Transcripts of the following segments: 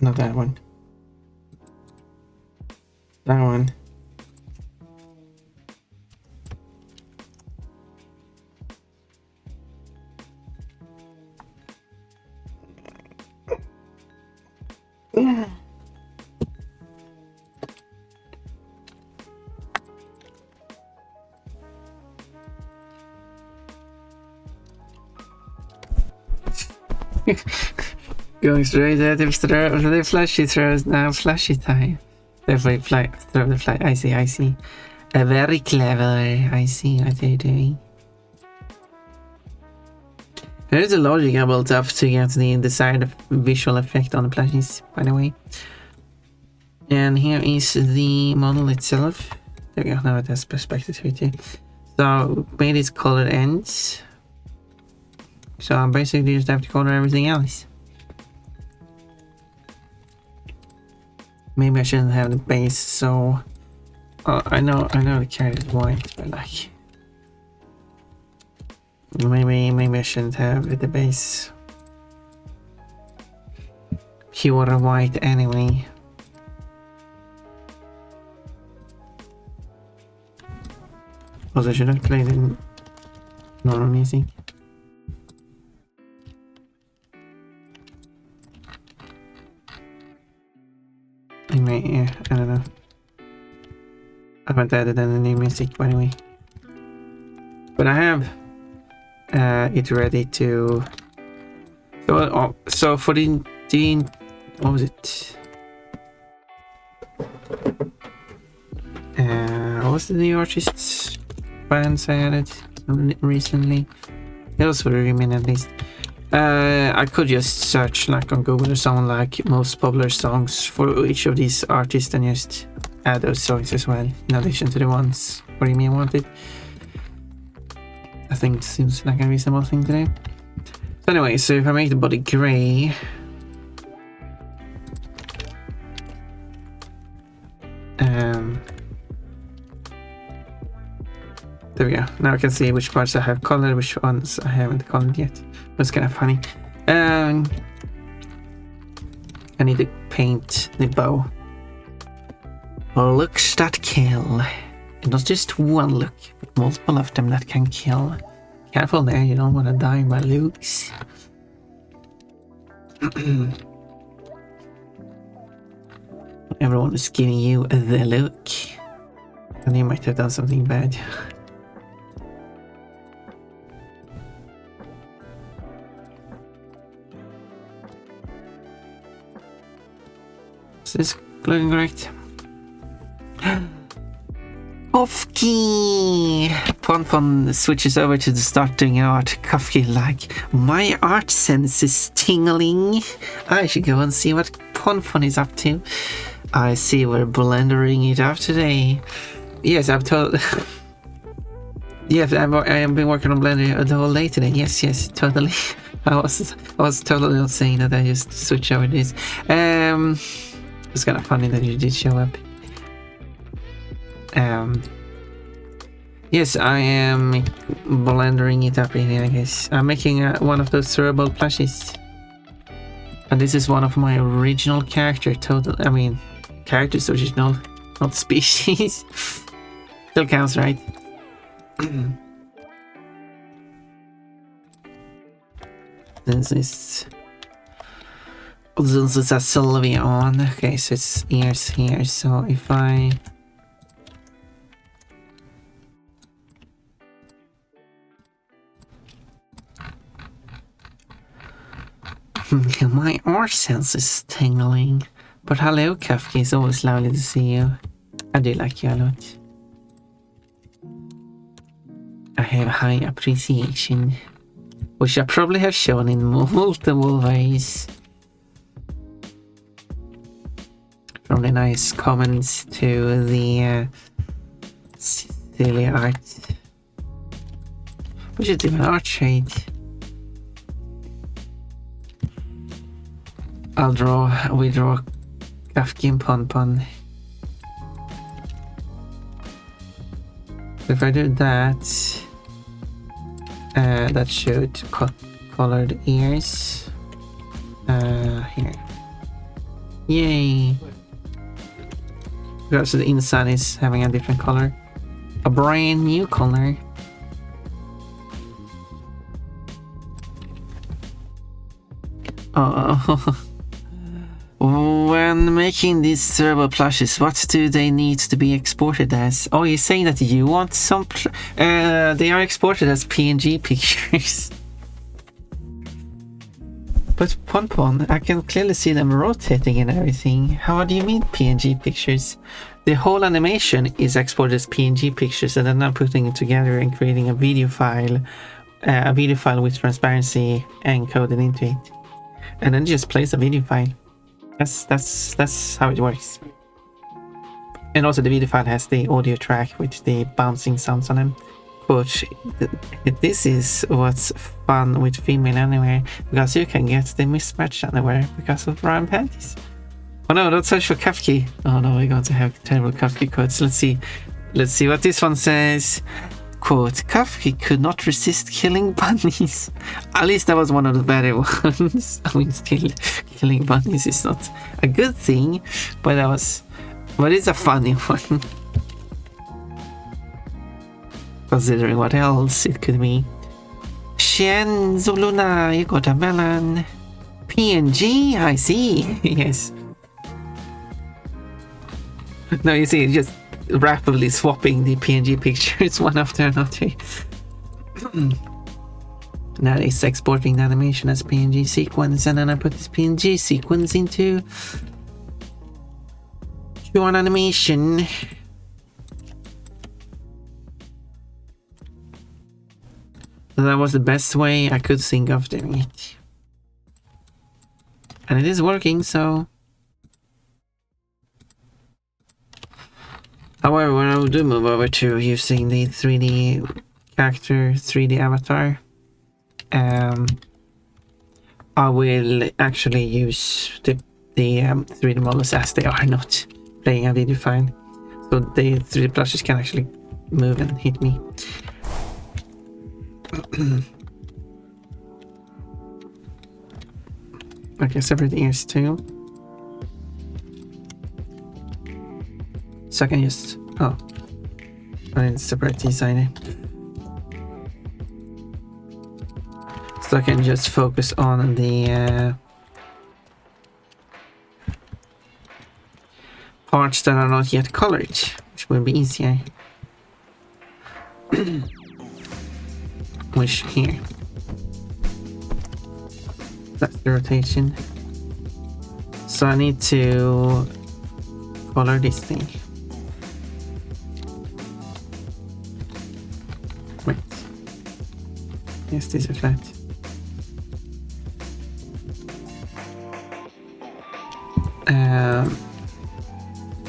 Not that one. That one. Yeah. Going straight at him, the flashy throws now, flashy time. Definitely throw the fly. I see. Very clever. I see what they're doing. There is a logic I built up to get the desired visual effect on the plushies, by the way. And here is the model itself. There we go, now it has perspective here too. So, made its colored ends. So I basically just have to color everything else. Maybe I shouldn't have the base, so... I know the character is white, but like... Maybe I shouldn't have the base pure white anyway. Also, should have played in normal music. Yeah, I don't know. I haven't added any new music, by the way. But I have it ready to... So for the what was it? What was the new artists bands I added recently? Those were remain at least. I could just search like on Google or something like most popular songs for each of these artists and just add those songs as well, in addition to the ones where you may want it. I think it seems like a reasonable thing to do. So anyway, so if I make the body grey, there we go. Now I can see which parts I have colored, which ones I haven't colored yet. That's kind of funny. I need to paint the bow. Looks that kill. And not just one look, but multiple of them that can kill. Careful there, you don't want to die by looks. Everyone is giving you the look. And you might have done something bad. Is this looking correct? Kofki! Ponfon switches over to the start doing art. Kofki like, my art sense is tingling. I should go and see what Ponfon is up to. I see we're blendering it up today. Yes, I've told... Yes, I have been working on Blender the whole day today. Yes, totally. I was totally not saying that I just switch over this. It's kind of funny that you did show up. Yes, I am blendering it up really, I guess. I'm making one of those throwable plushies. And this is one of my original characters, characters original, not species. Still counts, right? This is a Sylvia on. Okay, so it's ears here. So if I my art sense is tingling. But hello, Kafka, it's always lovely to see you. I do like you a lot. I have high appreciation, which I probably have shown in multiple ways. From the nice comments to the silly art. We should do an art trade. We draw Kafkin Pon. If I do that, that should colored ears here. Yay! Because the inside is having a different color. A brand new color. Oh. When making these turbo plushies, what do they need to be exported as? Oh, you're saying that you want some... they are exported as PNG pictures. But Ponpon, I can clearly see them rotating and everything. How do you mean PNG pictures? The whole animation is exported as PNG pictures, and then I'm putting it together and creating a video file with transparency encoded into it. And then just plays a video file. That's how it works. And also the video file has the audio track with the bouncing sounds on them. But this is what's fun with female anywhere, because you can get the mismatched underwear because of brown panties. Oh no, don't search for Kafki. Oh no, we're going to have terrible Kafki quotes. Let's see what this one says. Quote, Kafki could not resist killing bunnies. At least that was one of the better ones. I mean, still, killing bunnies is not a good thing, but it's a funny one. Considering what else it could be. Shen Zuluna, you got a melon. PNG, I see. Yes. No, you see, just rapidly swapping the PNG pictures one after another. Now it's exporting the animation as PNG sequence, and then I put this PNG sequence into one animation. That was the best way I could think of doing it. And it is working, so... However, when I do move over to using the 3D character, 3D avatar, I will actually use the 3D models as they are, not playing a video file. So the 3D plushies can actually move and hit me. Okay, separate ears too. So I can just... Oh. I didn't separate these either. So I can just focus on the parts that are not yet colored, which will be easier. Which here. That's the rotation. So I need to color this thing. Wait. Yes, these are flat.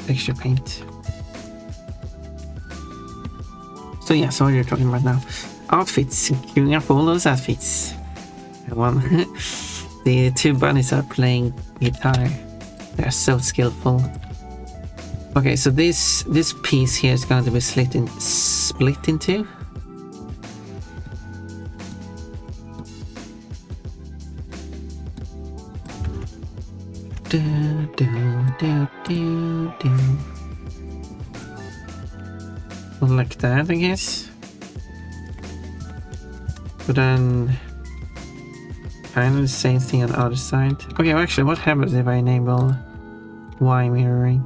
Texture paint. So yeah, so what you're talking about now. Outfits, queuing up all those outfits. One, the two bunnies are playing guitar. They're so skillful. Okay, so this piece here is going to be split in two. Like that, I guess. But then kind of the same thing on the other side. Okay, well, actually, what happens if I enable Y mirroring?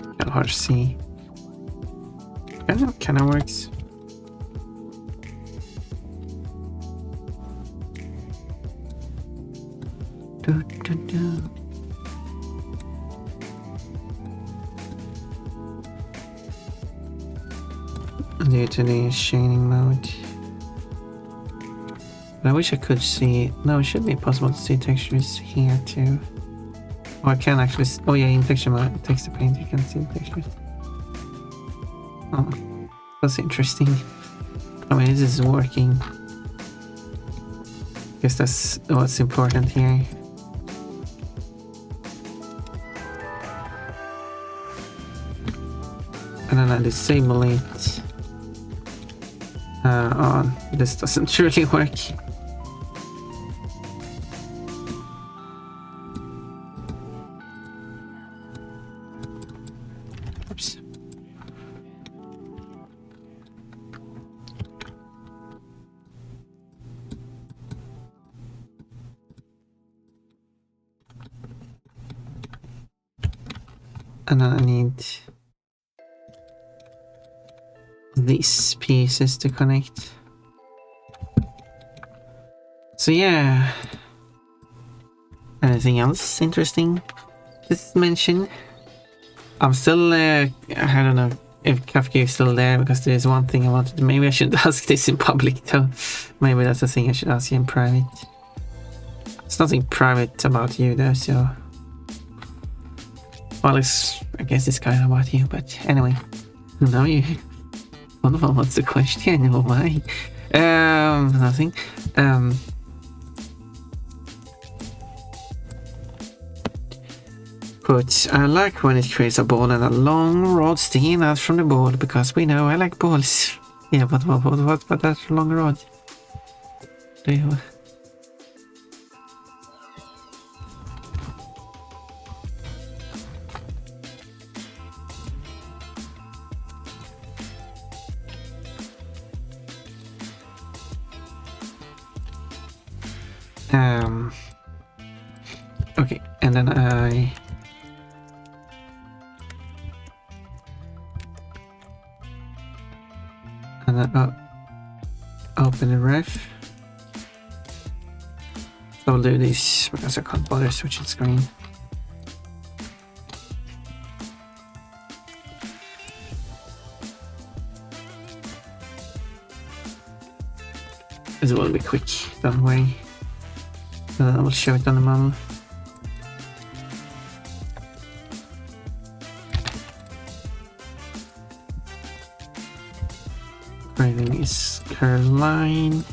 Kind of hard to see. Kind of works. Due to the shading mode. But I wish I could see... No, it should be possible to see textures here too. Oh, I can actually... Oh yeah, in texture mode, texture paint, you can see the textures. Oh, that's interesting. I mean, this is working. Guess that's what's important here. And then I disable it. This doesn't really work. And then I need these pieces to connect. So yeah. Anything else interesting to mention? I'm still, I don't know if Kafka is still there, because there is one thing I wanted to, maybe I shouldn't ask this in public though. Maybe that's the thing I should ask you in private. It's nothing private about you though, so... Well, I guess it's kind of about you, but anyway. Now you... What's the question? Oh my. Nothing. But I like when it creates a ball and a long rod sticking out from the ball, because we know I like balls. Yeah, but what about that long rod? Do you... Okay, and then I... And then open the ref. So I'll do this because I can't bother switching screen. This will be quick, don't worry. And then I will show it on the model. Grading is curve line.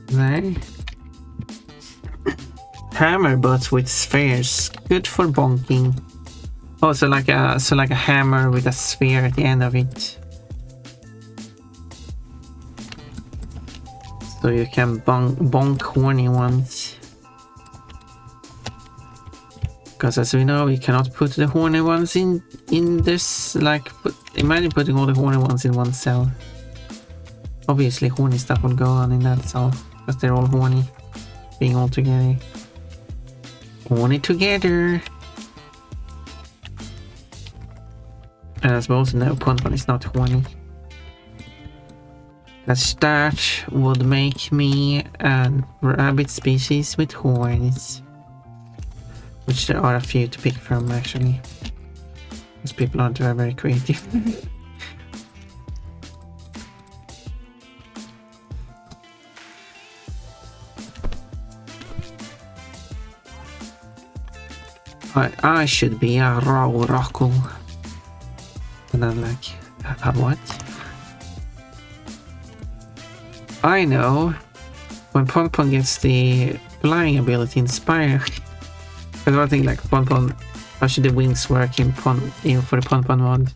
There. Hammer but with spheres, good for bonking. Oh, so like a hammer with a sphere at the end of it, so you can bonk horny ones. Because as we know, we cannot put the horny ones in this. Like, imagine putting all the horny ones in one cell. Obviously, horny stuff will go on in that cell because they're all horny, being all together. Horny together. And I suppose no Ponpon is not horny. That would make me a rabbit species with horns. Which there are a few to pick from actually. Because people aren't very creative. I should be a raw rockle. And I'm like, what? I know. When Ponpon gets the flying ability Inspire. Because I think like Ponpon, how should the wings work in for the Ponpon mod?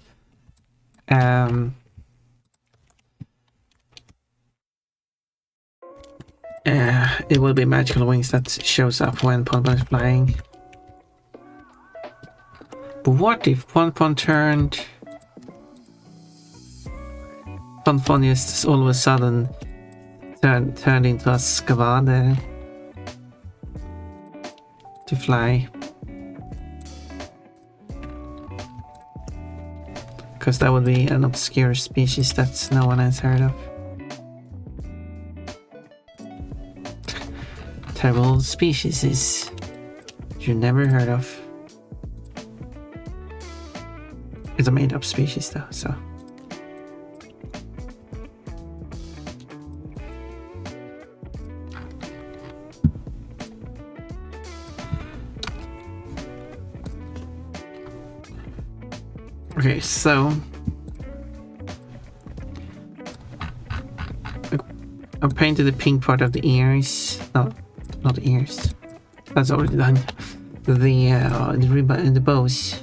It will be magical wings that shows up when Ponpon is flying. But what if Ponpon turned... Ponpon just all of a sudden turned into a skavade to fly? Because that would be an obscure species that no one has heard of. Terrible species you never heard of. It's a made-up species though, so... Okay, so... I painted the pink part of the ears. No, not the ears. That's already done. The ribbon and the bows.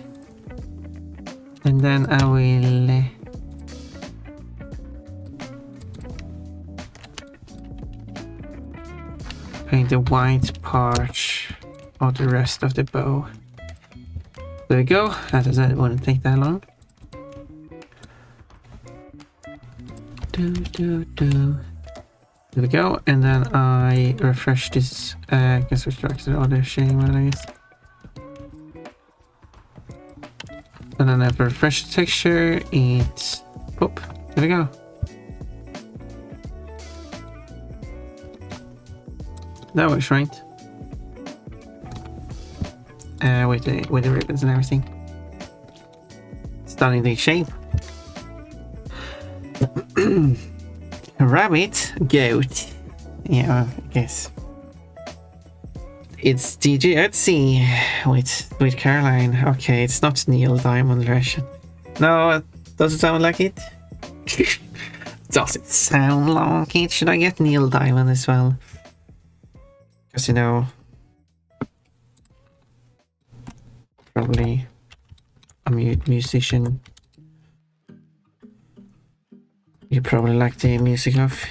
And then I will... paint the white part of the rest of the bow. There we go. That wouldn't take that long. There we go. And then I refresh this. I can switch back to the other shading mode, I guess. And then I have to refresh the texture. It's pop. There we go. That works, right? With the ribbons and everything. Starting to take shape. Rabbit, goat. Yeah, I guess. It's DJ Etsy with Caroline. Okay, it's not Neil Diamond version. No, does it sound like it? Does it sound like it? Should I get Neil Diamond as well? Because, you know, probably a musician. You probably like the music of.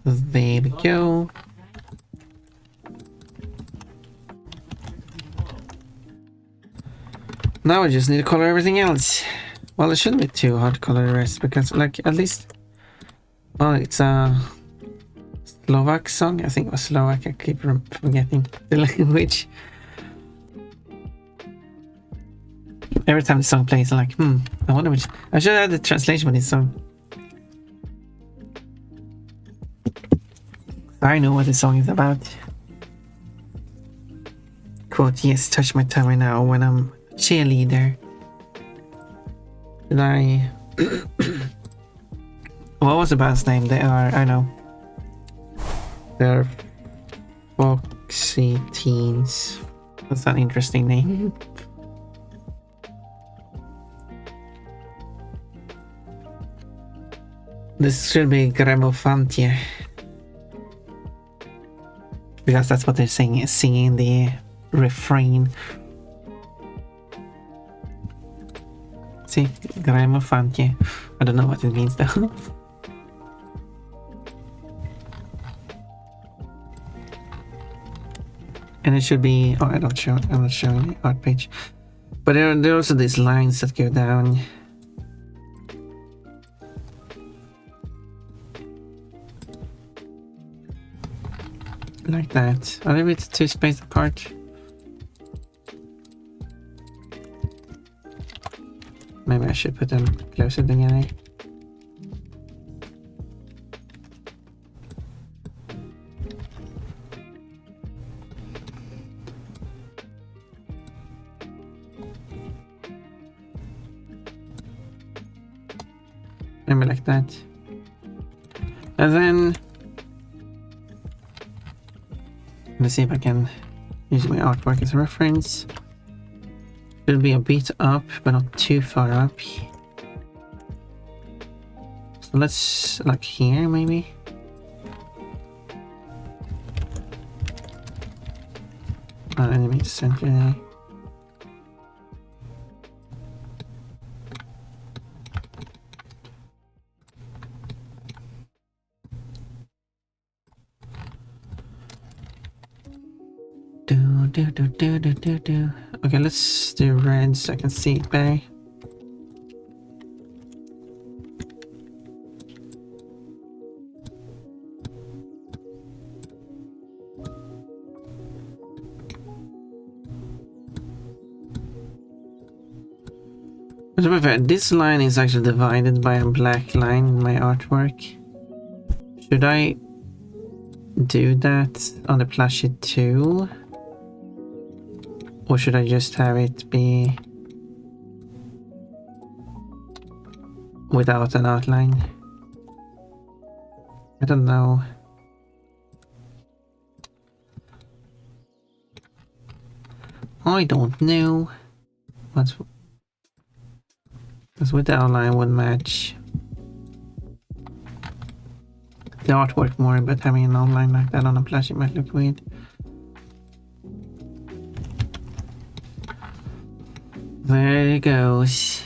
There we go. Now I just need to color everything else. Well, it shouldn't be too hard to color the rest because, like, at least. Well, it's a Slovak song. I think it was Slovak. I keep forgetting the language. Every time the song plays, I'm like, I wonder which. I should have the translation for this song. I know what the song is about. Quote, yes, touch my tummy now when I'm cheerleader. Did I... What was the band's name? They are, I know. They're Foxy Teens. That's an interesting name. This should be Gramofantie. Because that's what they're singing the refrain. See, Gramofantie. I don't know what it means though. And it should be, oh, I'm not showing the art page. But there are also these lines that go down. Like that. Are they a bit too spaced apart? Maybe I should put them closer together. Maybe like that. And then let's see if I can use my artwork as a reference. It'll be a bit up, but not too far up. So let's, like here, maybe. Enemy center there. Okay, let's do red so I can see it better. But to be fair, this line is actually divided by a black line in my artwork. Should I do that on the plushie too? Or should I just have it be without an outline? I don't know. I don't know. Because with the outline would match the artwork more, but having an outline like that on a plushie might look weird. There it goes.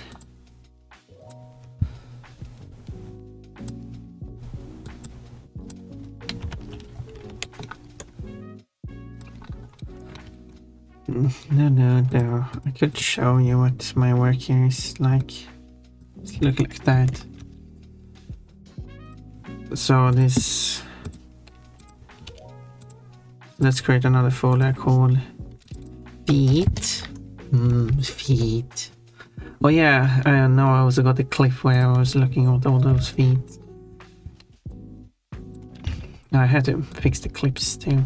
No. I could show you what my work here is like. It's look like that. So this... Let's create another folder called feet. Feet. Oh yeah, I know I also got the clip where I was looking at all those feet. I had to fix the clips too.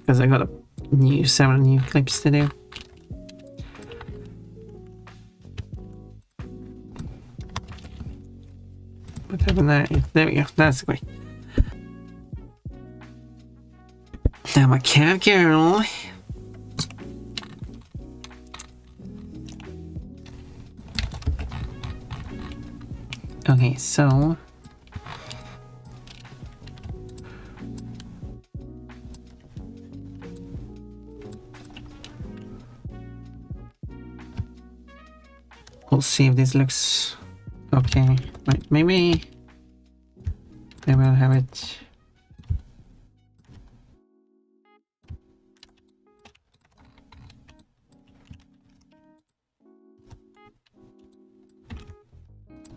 Because I got several new clips to do. What happened there? There we go, that's great. Now my cat girl. Okay, so we'll see if this looks okay. Wait, maybe I'll have it.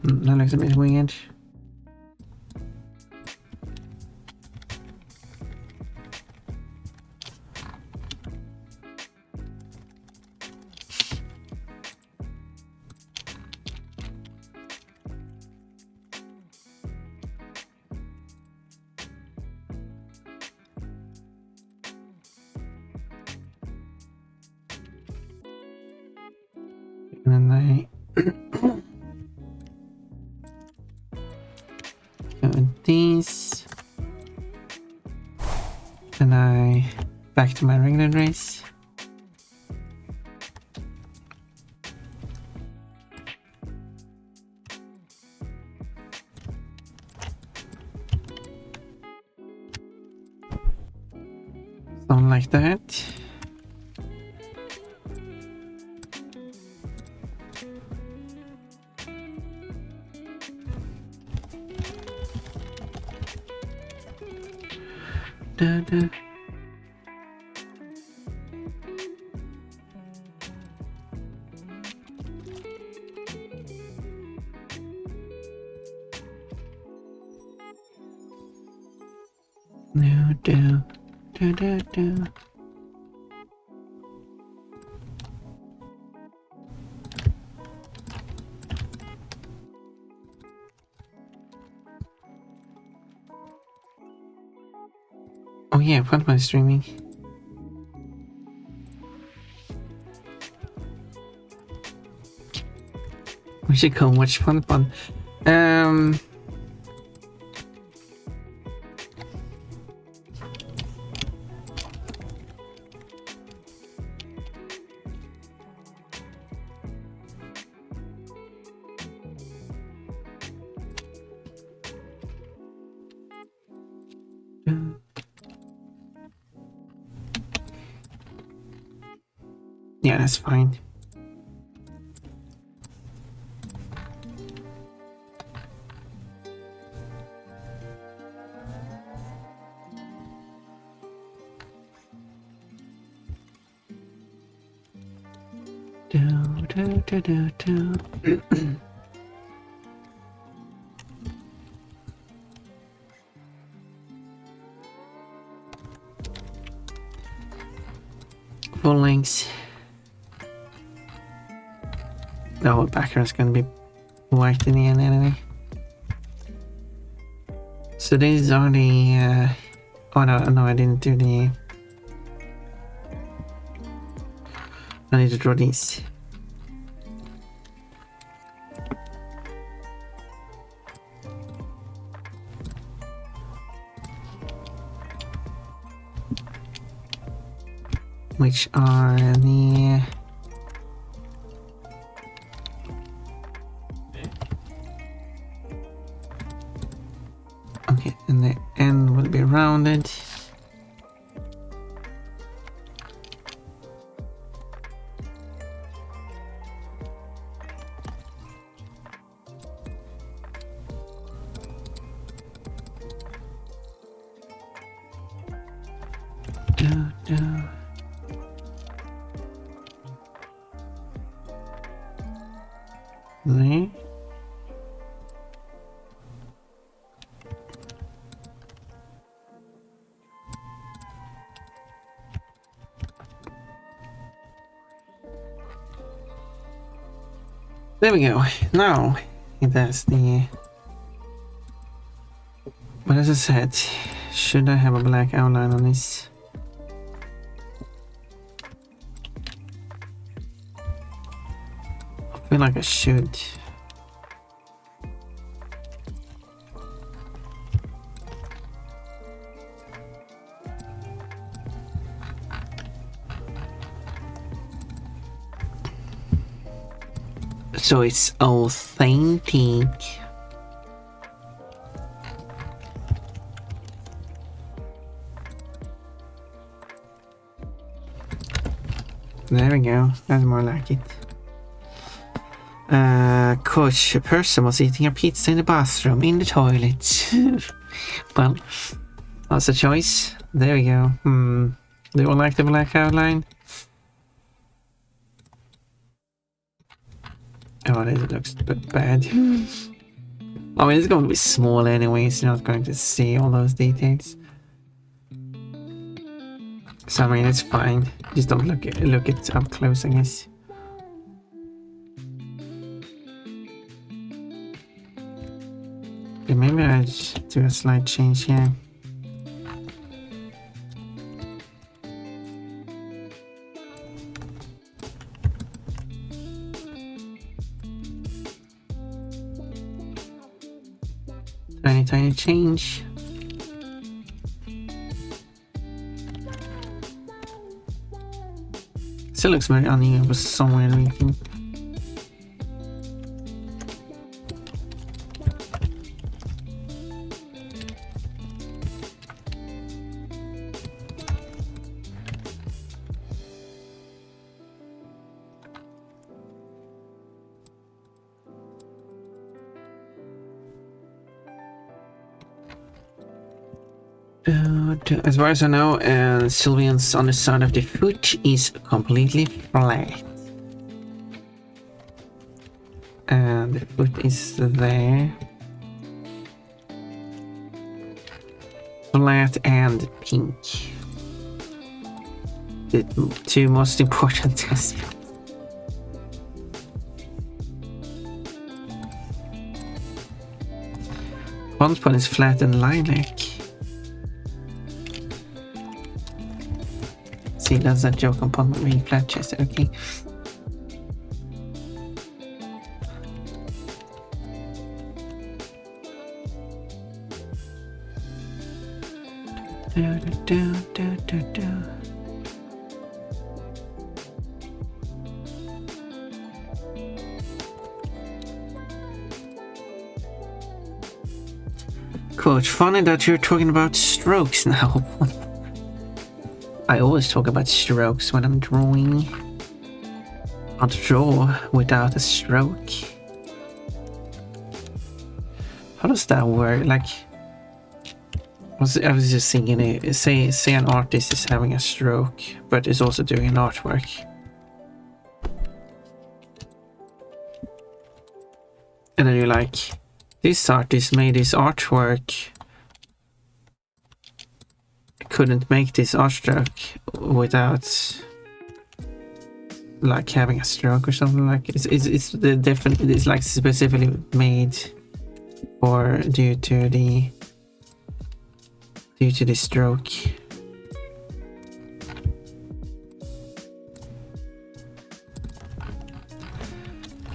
That looks a bit weird. And then I go these, and I back to my regular race. Something like that. Da. No, do. Oh yeah, what am I streaming? We should go watch Fun. Yeah, that's fine. Do. Full length. The whole backer is going to be white in the end anyway. So these are the oh no, I didn't do the... I need to draw these. Which are the... Okay, and the end will be rounded. There. There we go. Now it has the... But as I said, should I have a black outline on this? I feel like I should. So it's authentic. There we go. That's more like it. Coach, a person was eating a pizza in the bathroom, in the toilet. Well, that's a choice. There we go. Do you like the black outline? Oh, this looks a bit bad. I mean, it's going to be small anyways. You're not going to see all those details. So I mean, it's fine. Just don't look it up close, I guess. Okay, maybe I should do a slight change here. Tiny change. Still looks very uneven for some weird reason. As far as I know, Sylvian's underside of the foot is completely flat. And the foot is there. Flat and pink. The two most important aspects. One spot is flat and lilac. See, that's a joke upon my really flat chest, okay. Coach, funny that you're talking about strokes now. I always talk about strokes when I'm drawing. I'll draw without a stroke. How does that work? Like, I was just thinking, say an artist is having a stroke, but is also doing an artwork. And then you're like, this artist made this artwork. Couldn't make this artwork without like having a stroke or something. Like it's the different. It's like specifically made or due to the stroke.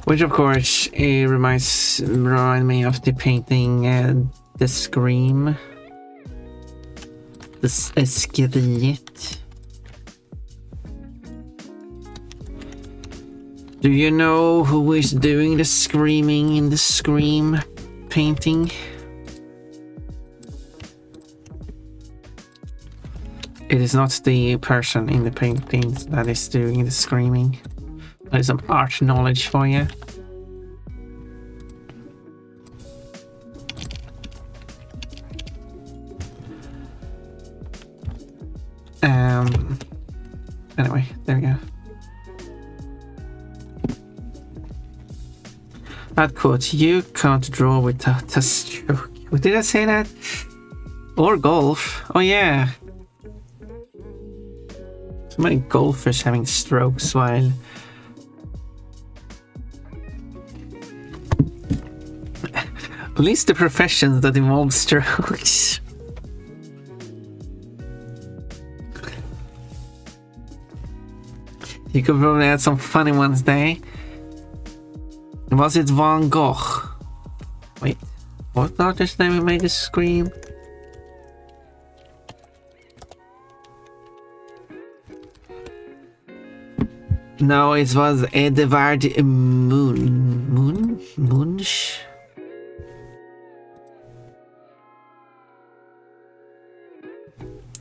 Which of course remind me of the painting The Scream. The skriet. Do you know who is doing the screaming in the Scream painting? It is not the person in the painting that is doing the screaming. That is some art knowledge for you. Anyway, there we go. That quote, you can't draw without a stroke. Did I say that? Or golf. Oh yeah. So many golfers having strokes while... At least the professions that involve strokes. You could probably add some funny ones there. Was it Van Gogh? Wait, what artist name who made a scream? No, it was Edvard Munch.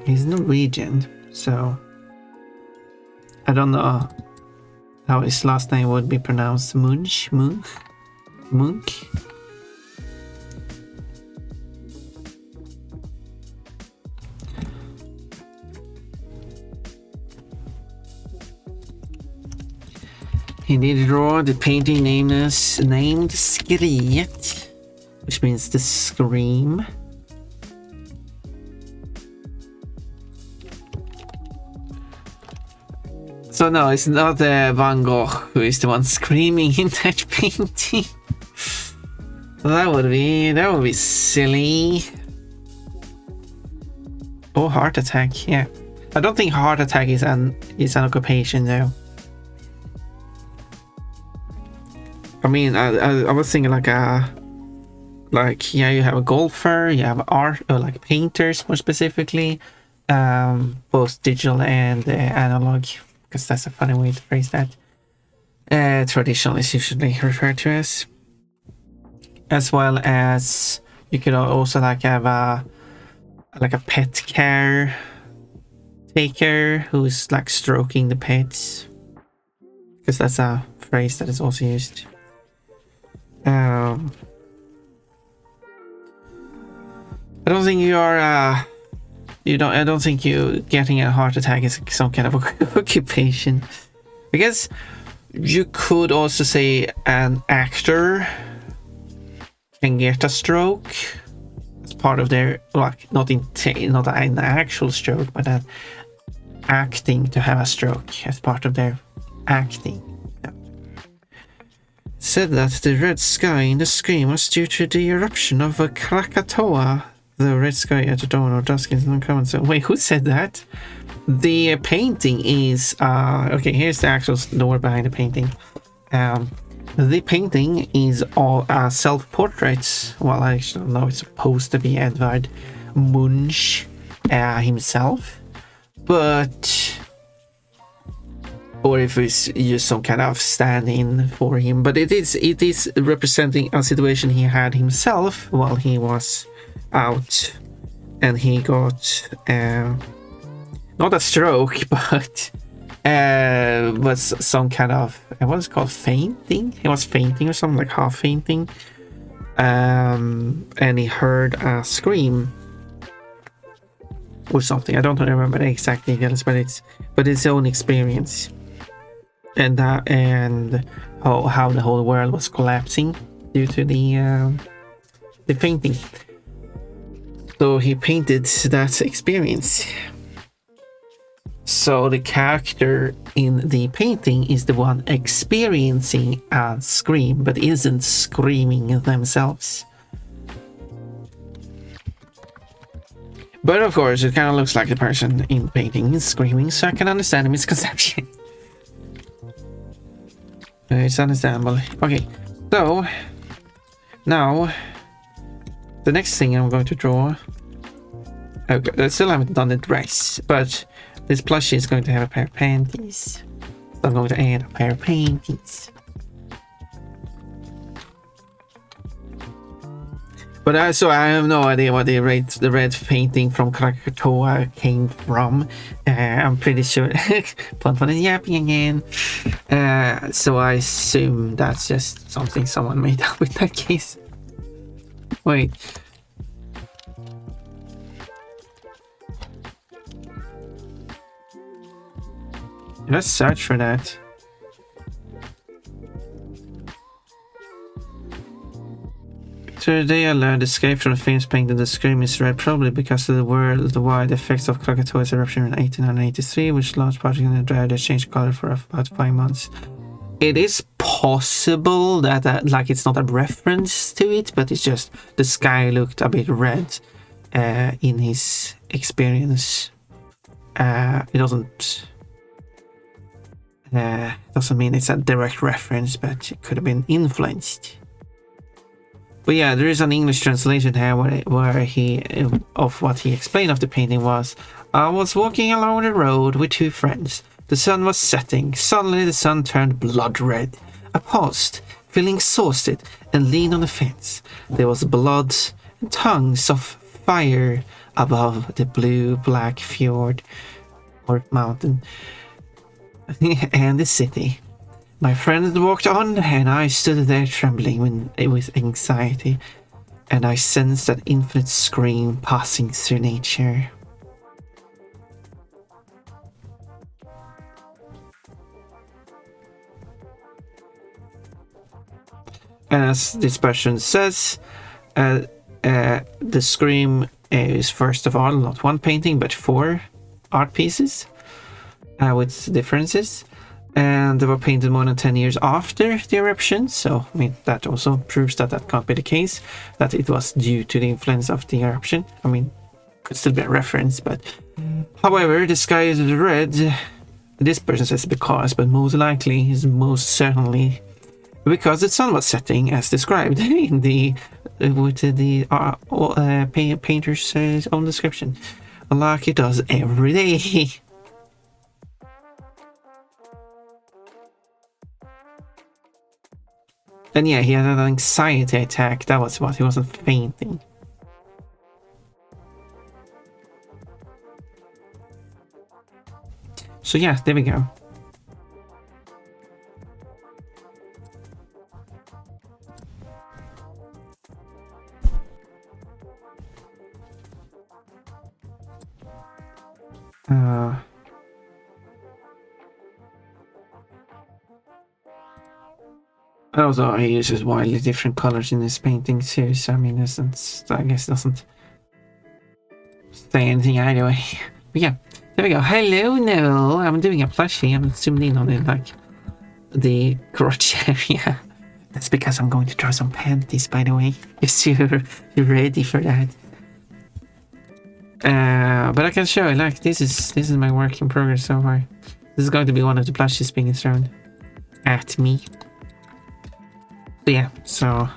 He's Norwegian, so I don't know how his last name would be pronounced. Munch. He did draw the painting named Skriet, which means the scream. So no, it's not Van Gogh who is the one screaming in that painting. That would be silly. Oh, heart attack. Yeah, I don't think heart attack is an occupation though. I mean, I was thinking like yeah, you have a golfer, you have art, or like painters more specifically, both digital and analog, because that's a funny way to phrase that. Traditional is usually referred to as well as you could also like have a pet care taker who's like stroking the pets, because that's a phrase that is also used. I don't think you are I don't think you getting a heart attack is some kind of occupation. I guess you could also say an actor can get a stroke as part of their, like, not an actual stroke, but acting to have a stroke as part of their acting. Said that the red sky in the screen was due to the eruption of a Krakatoa. The red sky at the dawn or dusk is uncommon. So wait, who said that? The painting is okay. Here's the actual lore behind the painting. The painting is all self-portraits. Well, I actually don't know. It's supposed to be Edvard Munch himself, but. Or if it's just some kind of stand-in for him, but it is representing a situation he had himself while he was out, and he got not a stroke, but was some kind of what is it called, fainting. He was fainting or something, like half fainting, and he heard a scream or something. I don't remember the exact details, but it's his own experience. And how the whole world was collapsing due to the painting. So he painted that experience. So the character in the painting is the one experiencing a scream, but isn't screaming themselves. But of course, it kind of looks like the person in the painting is screaming, so I can understand the misconception. It's understandable. Okay, so now the next thing I'm going to draw. Okay, I still haven't done the dress, but this plushie is going to have a pair of panties. So I'm going to add a pair of panties. But so I have no idea what the red painting from Krakatoa came from. I'm pretty sure. Pun is yapping again. So I assume that's just something someone made up in that case. Wait. Let's search for that. After they I learned escape from the famous painting The Scream is red, probably because of the worldwide effects of Krakatoa's eruption in 1883, which launched project in the dry changed color for about 5 months. It is possible that like it's not a reference to it, but it's just the sky looked a bit red in his experience. It doesn't mean it's a direct reference, but it could have been influenced. But yeah, there is an English translation here where he of what he explained of the painting was, I was walking along the road with 2 friends. The sun was setting. Suddenly the sun turned blood red. I paused, feeling exhausted, and leaned on the fence. There was blood and tongues of fire above the blue-black fjord or mountain and the city. My friend walked on, and I stood there trembling with anxiety, and I sensed that infinite scream passing through nature. And as this person says, the Scream is first of all not 1 painting but 4 art pieces with differences, and they were painted more than 10 years after the eruption. So I mean that also proves that can't be the case, that it was due to the influence of the eruption. I mean, could still be a reference, but however, the sky is red. This person says because, but most likely is most certainly because the sun was setting as described in the painter's own description, like it does every day. And yeah, he had an anxiety attack. That was what, he wasn't fainting. So yeah, there we go. Also, he uses wildly different colors in his paintings here, so I mean, I guess doesn't say anything either way. But yeah, there we go. Hello, Neville. I'm doing a plushie. I'm zoomed in on it, like the crotch area. That's because I'm going to draw some panties, by the way. If you're ready for that. But I can show you, like, this is my work in progress so far. This is going to be one of the plushies being thrown at me. So yeah, so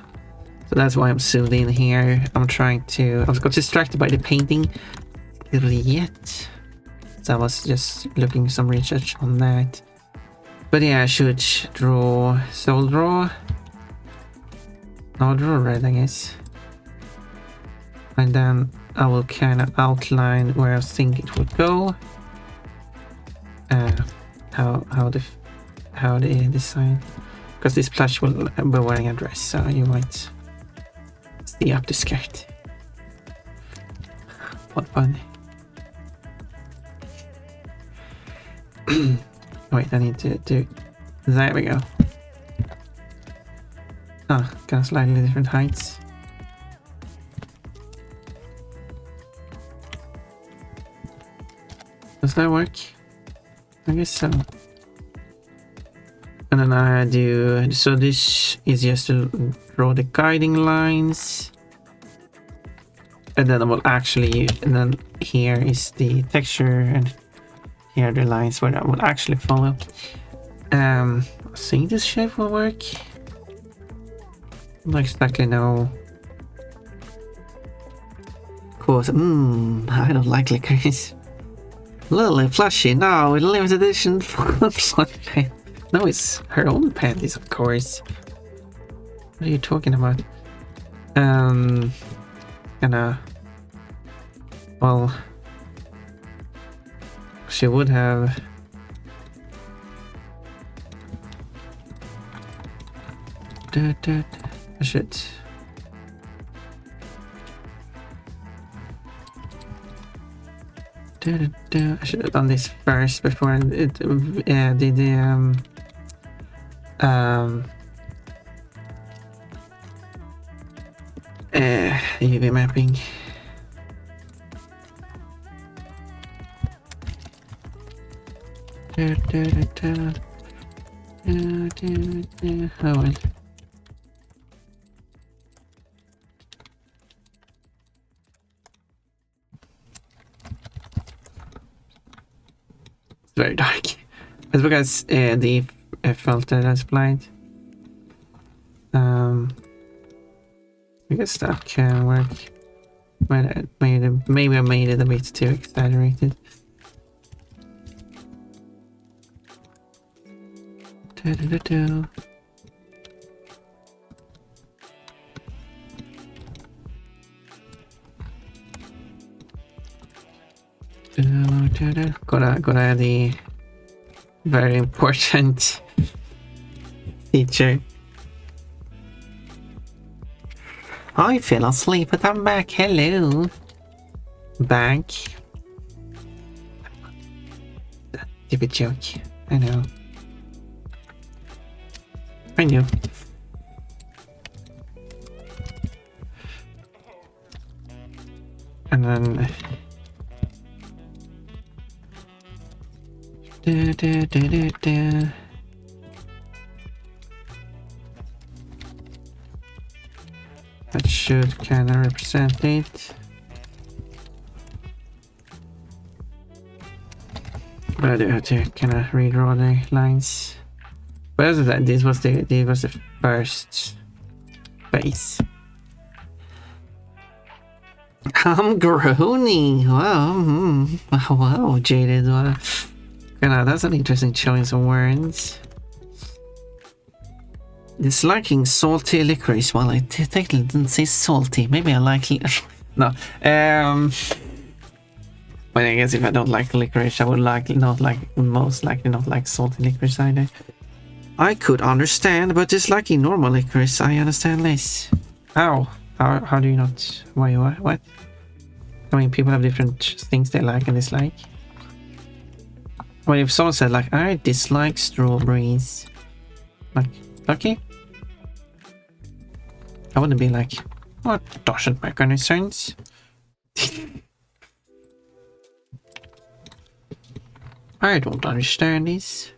that's why I'm zoomed in here. I was got distracted by the painting yet. So I was just looking some research on that. But yeah, I should draw, so I'll draw red, I guess. And then I will kind of outline where I think it would go. How the design, because this plush will be wearing a dress, so you might see up the skirt. What fun. Wait, I need to do, there we go. Ah, kind of slightly different heights. Does that work? I guess so. And then I do, so this is just to draw the guiding lines. And then I will actually, and then here is the texture, and here are the lines where I will actually follow. I think this shape will work. Not exactly know. Of course, I don't like licorice. Lily plushie now with limited edition pen. No, it's her own panties, of course. What are you talking about? Well, she would have. I should. I should have done this first before I did the UV mapping. Oh well. It's very dark. It's because the filter is applied. I guess that can work. Maybe I made it a bit too exaggerated. Gotta add the very important feature. I fell asleep, but I'm back. Hello. Back. Stupid joke. I know. I knew. And then... That should kind of represent it. But I do have to kind of redraw the lines. But other than that, this was the first base. I'm groaning. Wow, wow, jaded. Wow. That's an interesting choice of words. Disliking salty licorice. Well, I technically didn't say salty. Maybe I like no. But I guess if I don't like licorice, I would most likely not like salty licorice either. I could understand, but disliking normal licorice, I understand less. How do you not? Why? What? I mean, people have different things they like and dislike. I mean, if someone said like, I dislike strawberries, like, okay, I wouldn't be like, what, doesn't make any sense. I don't understand this.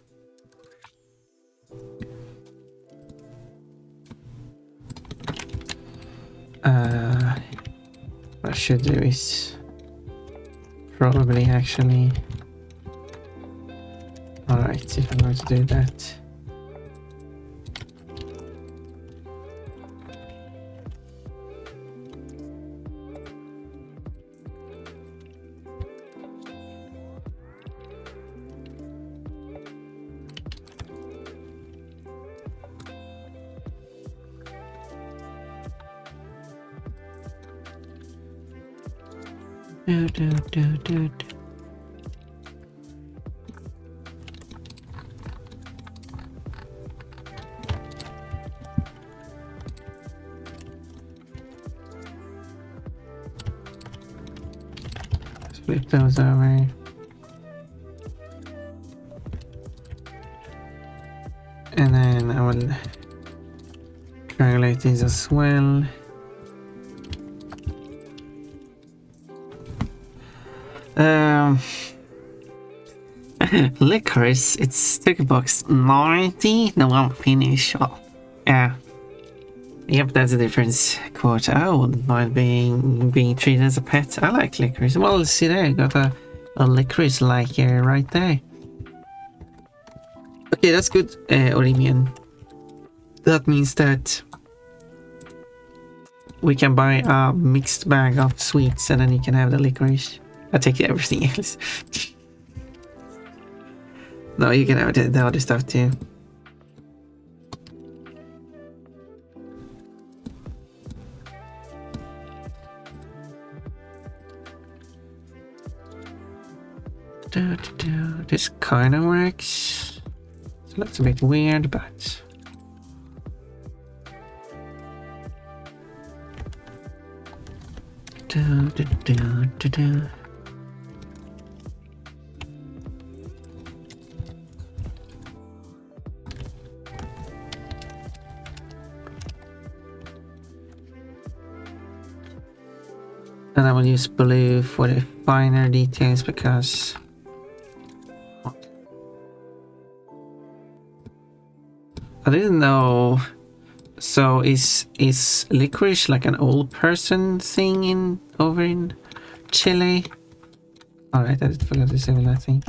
What I should do is probably actually... Alright, if I'm going to do that. Flip those over. And then I will triangulate these as well. Licorice, it's ticket box 90. No, I'm finished. Oh, yeah. Yep, that's a difference. Quote. I wouldn't mind being treated as a pet. I like licorice. Well, see there, got a licorice like right there. Okay, that's good, Orimian. That means that we can buy a mixed bag of sweets and then you can have the licorice. I take everything else. No, you can have the other stuff too. This kind of works. So that's a bit weird, but... And I will use blue for the finer details because I didn't know. So is licorice like an old person thing over in Chile? Alright, I forgot to say that thing.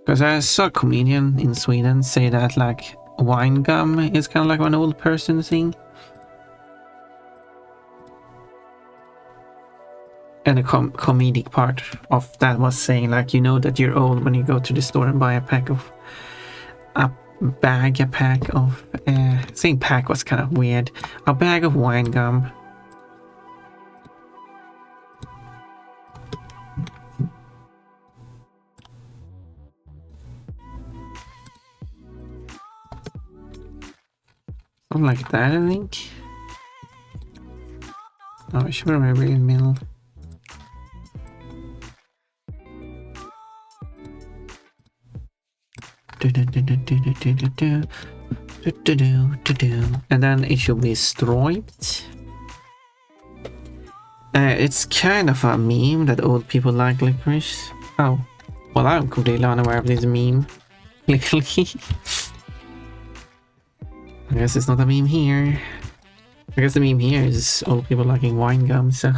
Because I saw a comedian in Sweden say that like wine gum is kind of like an old person thing. And the comedic part of that was saying like, you know that you're old when you go to the store and buy a pack of saying pack was kind of weird. A bag of wine gum. Something like that, I think. Oh, I should remember in the middle. And then it should be striped. It's kind of a meme that old people like licorice. Oh, well, I'm completely unaware of this meme. Clearly. I guess it's not a meme here. I guess the meme here is old people liking wine gum, so...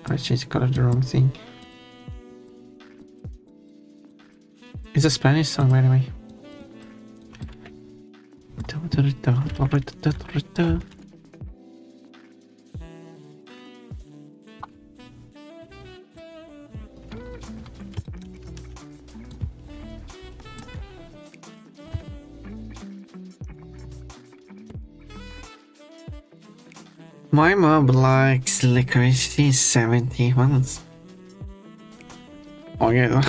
I changed the color of the wrong thing. It's a Spanish song, by the way. My mom likes licorice. She's 70. Well, oh yeah.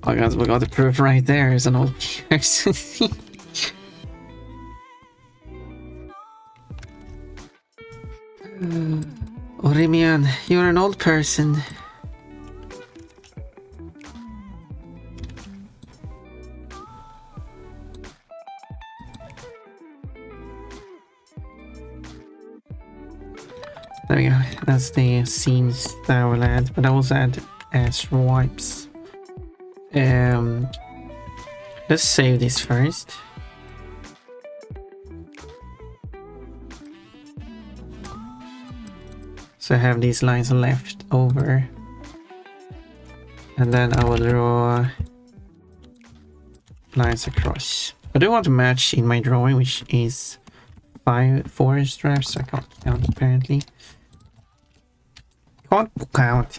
I guess we got the proof right there. Is an old person. Orimian, you're an old person. There we go. That's the scenes that I will add, but I also add swipes. Let's save this first. So I have these lines left over, and then I will draw lines across. I do want to match in my drawing, which is 4 straps. So I can't count apparently. Can't count.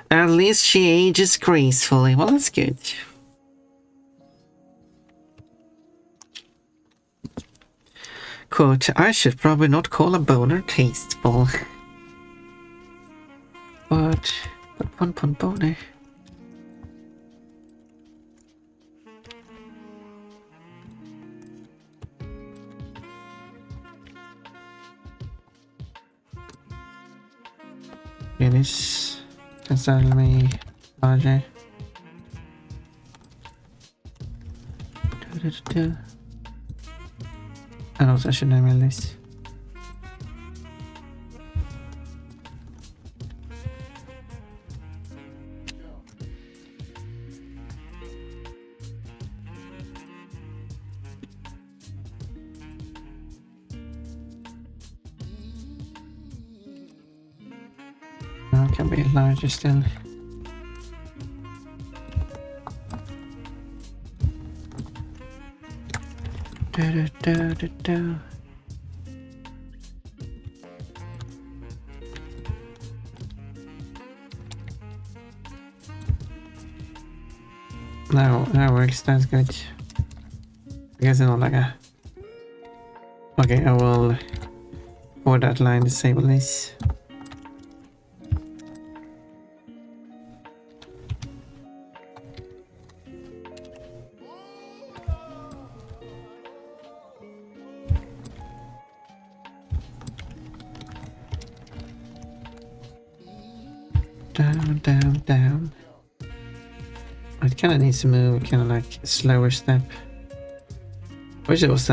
At least she ages gracefully. Well, that's good. Quote, I should probably not call a boner tasteful. But one boner. Okay, this can suddenly larger. And also I should name this. No, it can be larger still. No, that works. That's good. I guess it's not like a... Okay, I will for that line disable this. down, down, down. It kind of needs to move, kind of like a slower step. Wish it was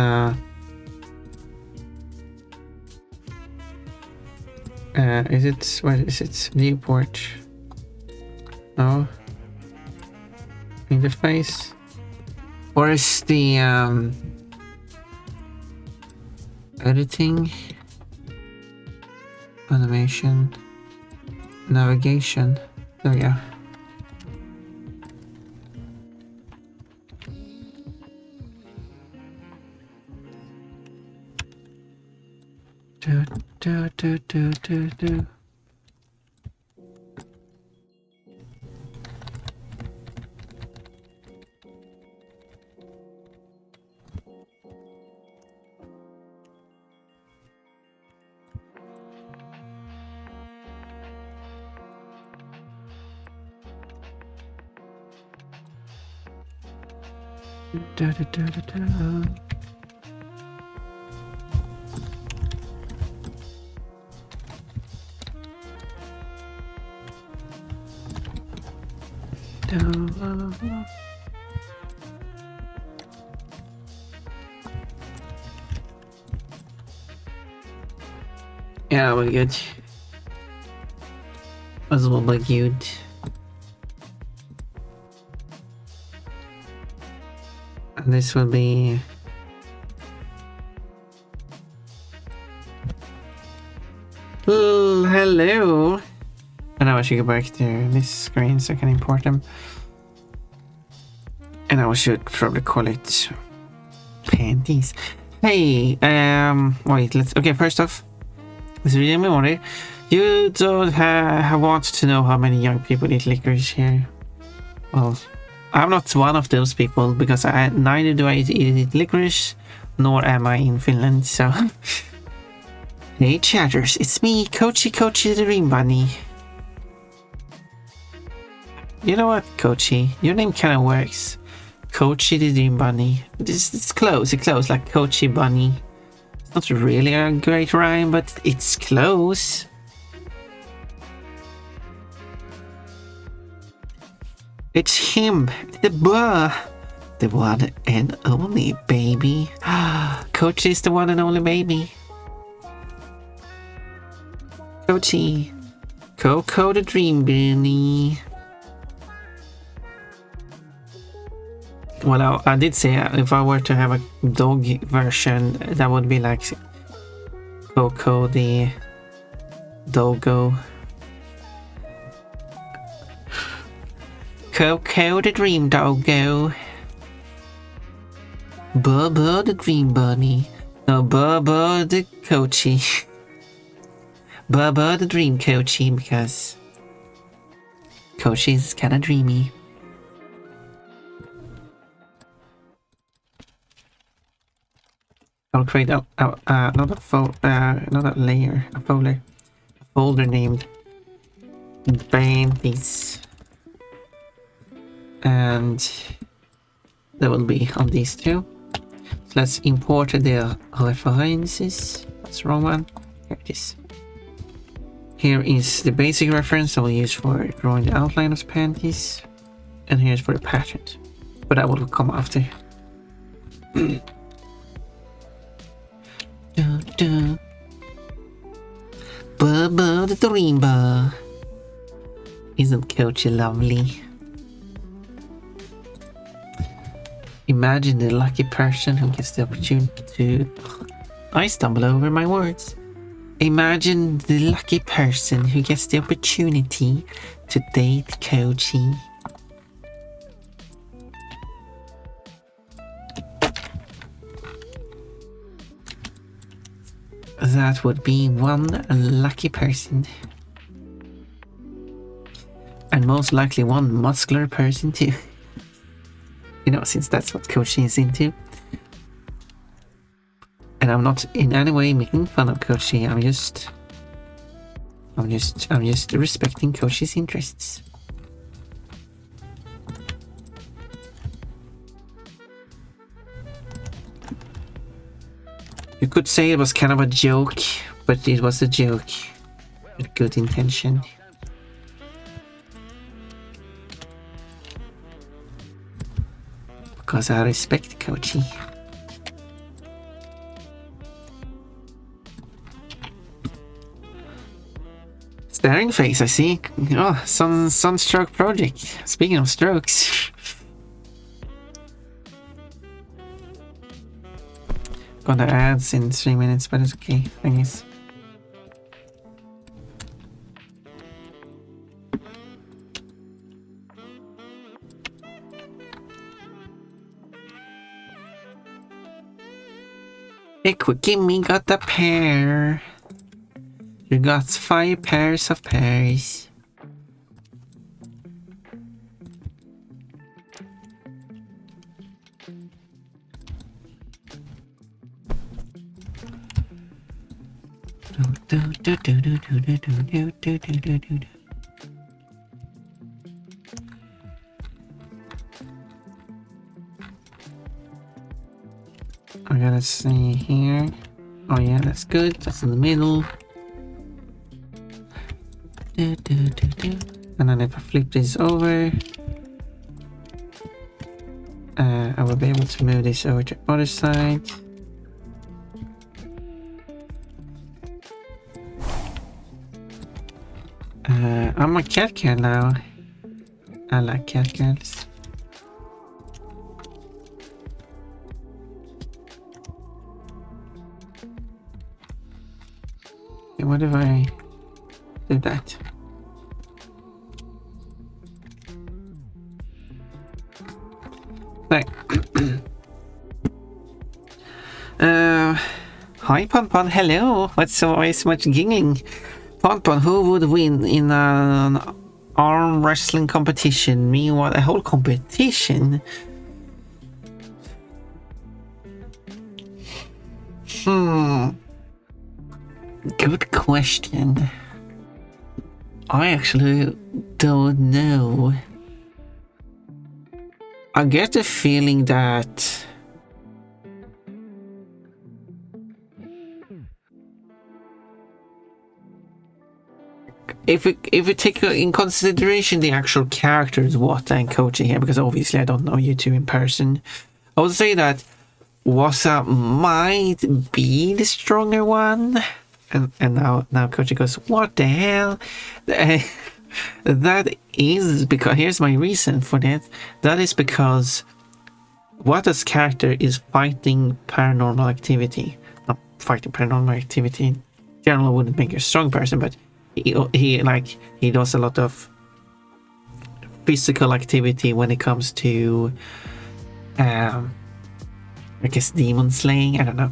is it, what is it, viewport? No. Interface? Or is the editing? Animation? Navigation? There we go. Do. Yeah, we're good. As well by good. And this will be hello. And now I should go back to this screen so I can import them. And I should probably call it panties. Hey, wait, okay, first off, this video memory. You don't want to know how many young people eat licorice here. Well, I'm not one of those people because neither do I eat licorice, nor am I in Finland, so... Hey chatters, it's me, Coachy the Dream Bunny. You know what, Coachy? Your name kinda works. Coachy the Dream Bunny. It's close, like Coachy Bunny. It's not really a great rhyme, but it's close. It's him, the one and only baby. Coachy is the one and only baby. Coachy. Coco the Dream Bunny. Well, I did say if I were to have a dog version, that would be like Coco the Doggo. Coco the Dream Doggo. Bubba the Dream Bunny. No, Bubba the Coachy. Bubba the Dream Coachy, because Coachy is kinda dreamy. I'll create another layer, a folder named Bandies, and that will be on these two. So let's import the references. That's the wrong one. Here it is. Here is the basic reference I will use for drawing the outline of panties, and here's for the pattern, but that will come after. Bubba the Dream Bar. Isn't Coachy lovely? Imagine the lucky person who gets the opportunity to... I stumble over my words. Imagine the lucky person who gets the opportunity to date Coachy. That would be one lucky person. And most likely one muscular person too. You know, since that's what Coachy is into. And I'm not in any way making fun of Coachy. I'm just respecting Coachy's interests. You could say it was kind of a joke, but it was a joke with good intention. because I respect Kochi. Staring face, I see. Oh, sunstroke project. Speaking of strokes. Got the ads in 3 minutes, but it's okay, I guess. Hey, Quickie, me got a pair. You got 5 pairs of pairs. I gotta see here. Oh yeah, that's good. That's in the middle. And then if I flip this over, I will be able to move this over to the other side. I'm a cat girl now. I like cat girls. Okay, what if I do that? Right. Hi Pon, hello. What's always much giggling? Pon, who would win in an arm wrestling competition? Me, what? A whole competition? Good question. I actually don't know. I get the feeling that if we take in consideration the actual characters, Wata and Kochi here, because obviously I don't know you two in person, I would say that Wata might be the stronger one. And now Kochi goes, what the hell? That is because, here's my reason for that. That is because Wata's character is fighting paranormal activity. Not fighting paranormal activity in general wouldn't make you a strong person, but he does a lot of physical activity when it comes to I guess demon slaying, I don't know.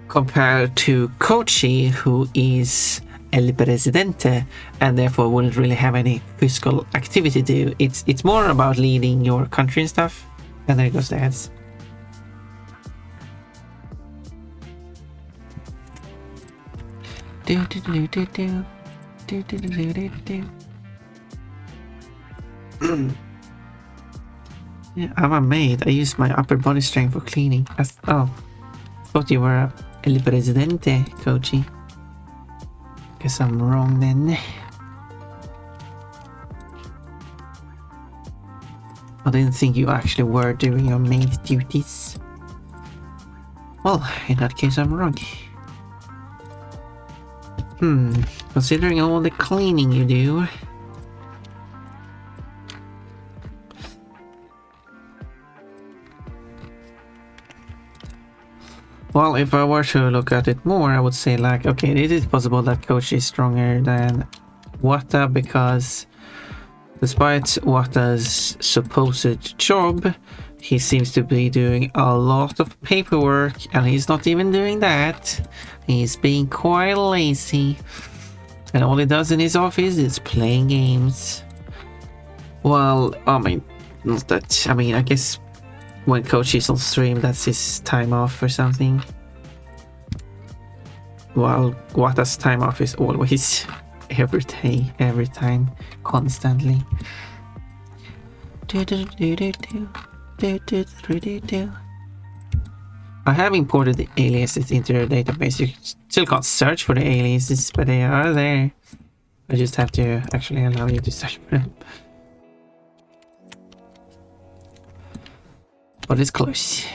Compared to Kochi, who is El Presidente and therefore wouldn't really have any physical activity to do. It's more about leading your country and stuff. And there goes the ads. Yeah, I'm a maid. I use my upper body strength for cleaning. Oh, thought you were a El Presidente, Kochi. Guess I'm wrong then. I didn't think you actually were doing your maid duties. Well, in that case I'm wrong. Considering all the cleaning you do. Well, if I were to look at it more, I would say like, okay, it is possible that Kochi is stronger than Wata because despite Wata's supposed job, he seems to be doing a lot of paperwork and he's not even doing that. He's being quite lazy. And all he does in his office is playing games. Well, I mean, not that, I mean, I guess when Coach is on stream, that's his time off or something. While Wata's time off is always every day, every time, constantly. I have imported the aliases into the database. You still can't search for the aliases, but they are there. I just have to actually allow you to search for them. but it's close.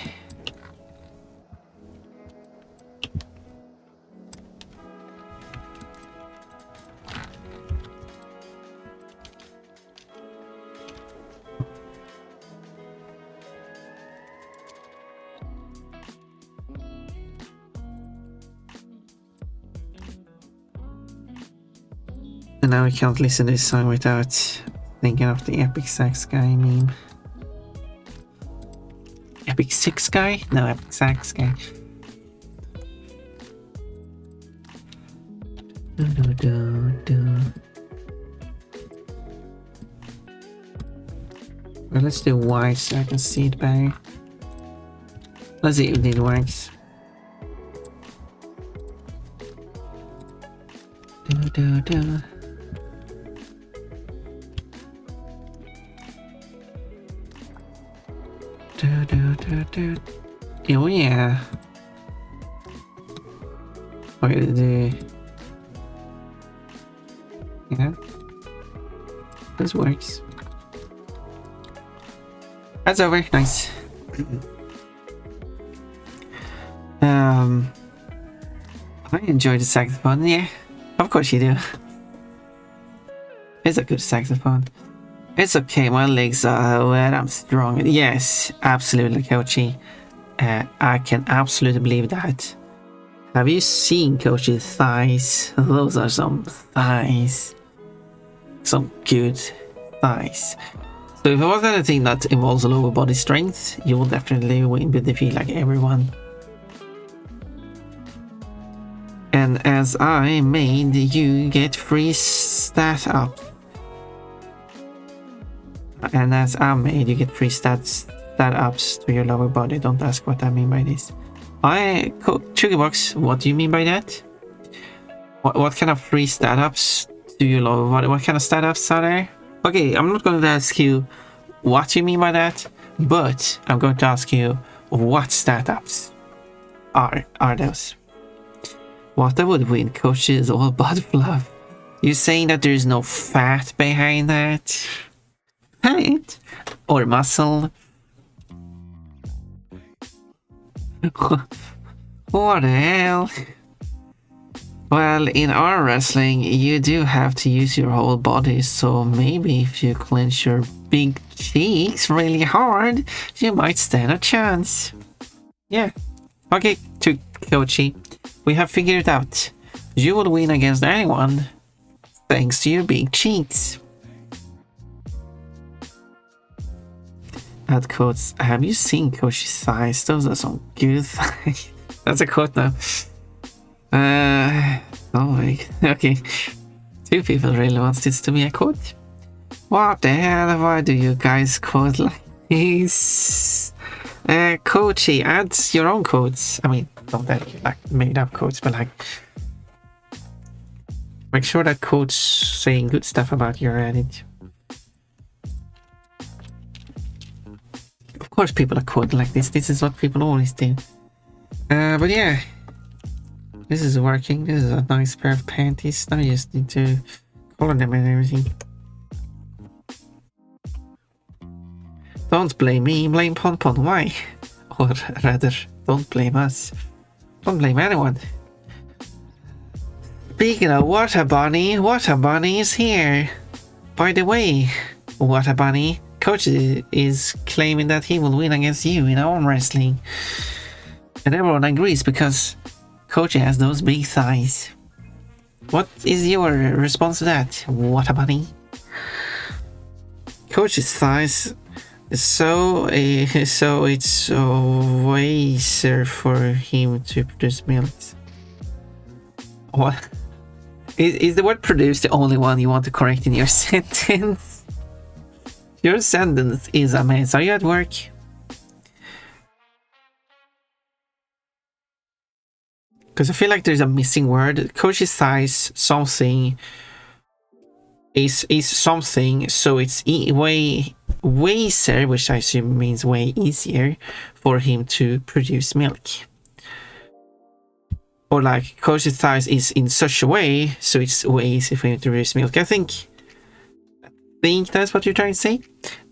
And now we can't listen to this song without thinking of the Epic Sax Guy meme. Epic Six Guy? No, Epic Sax Guy. Well, let's do white so I can see it better. Let's see if it works. Oh yeah. Okay, yeah, this works. That's over. Nice. I enjoy the saxophone. Yeah, of course you do. It's a good saxophone. It's okay, my legs are wet, I'm strong. Yes, absolutely, Coachy. I can absolutely believe that. Have you seen Coachy's thighs? Those are some thighs. Some good thighs. So if it was anything that involves lower body strength, you will definitely win with the feel like everyone. And as I made, you get free stat up. And as I made, you get free stat ups to your lower body. Don't ask what I mean by this. Sugarbox, what do you mean by that? What kind of free stat ups do you lower body? What kind of stat ups are there? Okay, I'm not going to ask you what you mean by that, but I'm going to ask you what stat ups are those? What I would win, Coach, is all butt fluff. You're saying that there is no fat behind that? Fat? Or muscle? What the hell? Well, in arm wrestling, you do have to use your whole body, so maybe if you clench your big cheeks really hard, you might stand a chance. Yeah. Okay, to Kochi, we have figured it out. You will win against anyone, thanks to your big cheeks. Add quotes. Have you seen Kochi's thighs? Those are some good thighs. That's a quote now. Oh my. Okay. Two people really wants this to be a quote. What the hell? Why do you guys quote like this? Kochi, add your own quotes. I mean, don't like made up quotes, but like make sure that quotes saying good stuff about your edit. Of course people are quoting like this. This is what people always do. But yeah. This is working. This is a nice pair of panties. Now you just need to color them and everything. Don't blame me, blame Ponpon. Why? Or rather, don't blame us. Don't blame anyone. Speaking of Water Bunny is here. By the way, Water Bunny, Coach is claiming that he will win against you in arm wrestling. And everyone agrees because Coach has those big thighs. What is your response to that, Water Bunny? Coach's thighs so it's way easier for him to produce milk. What? Is the word produce the only one you want to correct in your sentence? Your sentence is amazing. Are you at work? Because I feel like there's a missing word. Coach's thighs something is something, so it's way easier, which I assume means way easier for him to produce milk. Or like Coach's thighs is in such a way, so it's way easier for him to produce milk. I think that's what you're trying to say.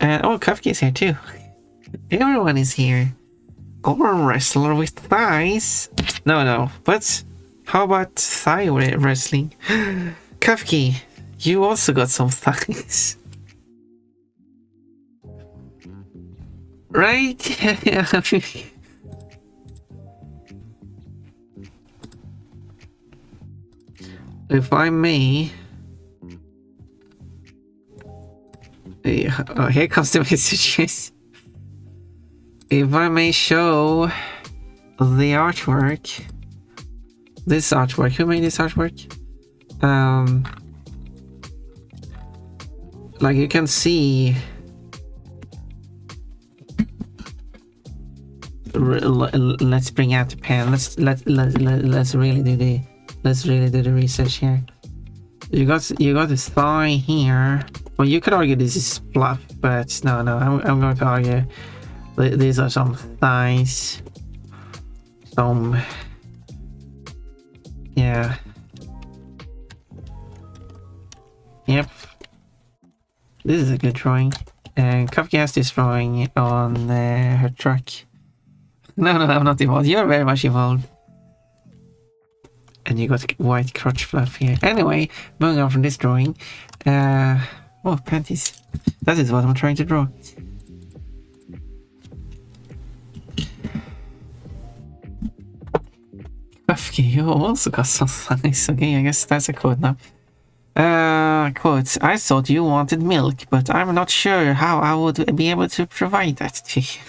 And oh, Kafka is here too. Everyone is here. Arm wrestler with thighs? No. But how about thigh wrestling? Kafki, you also got some thighs. Right? If I may... Oh, here comes the messages. If I may show the artwork. This artwork. Who made this artwork? Like you can see... Let's bring out the pen. Let's really do the research here. You got this thigh here. Well, you could argue this is fluff, but no. I'm going to argue these are some thighs. Yeah. Yep. This is a good drawing. And Kafka has this drawing on her truck. No, I'm not involved. You're very much involved. And you got white crotch fluff here. Anyway, moving on from this drawing. Oh, panties. That is what I'm trying to draw. Kafka, you also got some thighs. Okay, I guess that's a quote now. Quote, I thought you wanted milk, but I'm not sure how I would be able to provide that to you.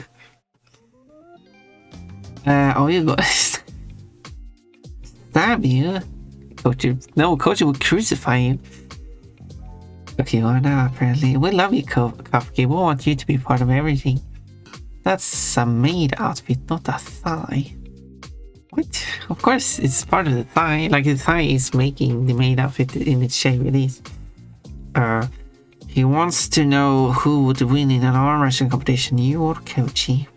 Oh, you guys. Stab you? Coach will crucify you. Okay, well now apparently. We love you, Kafka. We want you to be part of everything. That's a maid outfit, not a thigh. What? Of course, it's part of the thigh. Like the thigh is making the maid outfit in its shape it is. He wants to know who would win in an arm wrestling competition, you or Kochi.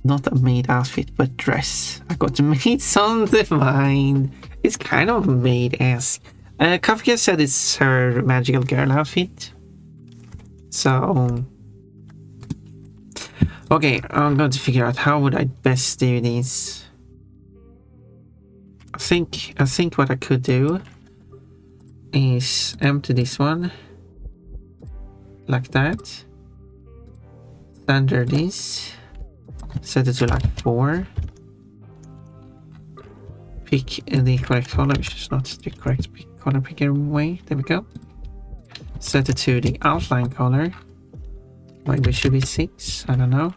Not a maid outfit, but dress. I got maids on the mind. It's kind of maid-esque. Kafka said it's her magical girl outfit. So... Okay, I'm going to figure out how would I best do this. I think what I could do is empty this one. Like that. Standard this. Set it to like 4. Pick the correct color, which is not the correct color picker way. There we go. Set it to the outline color. Maybe it should be 6. I don't know.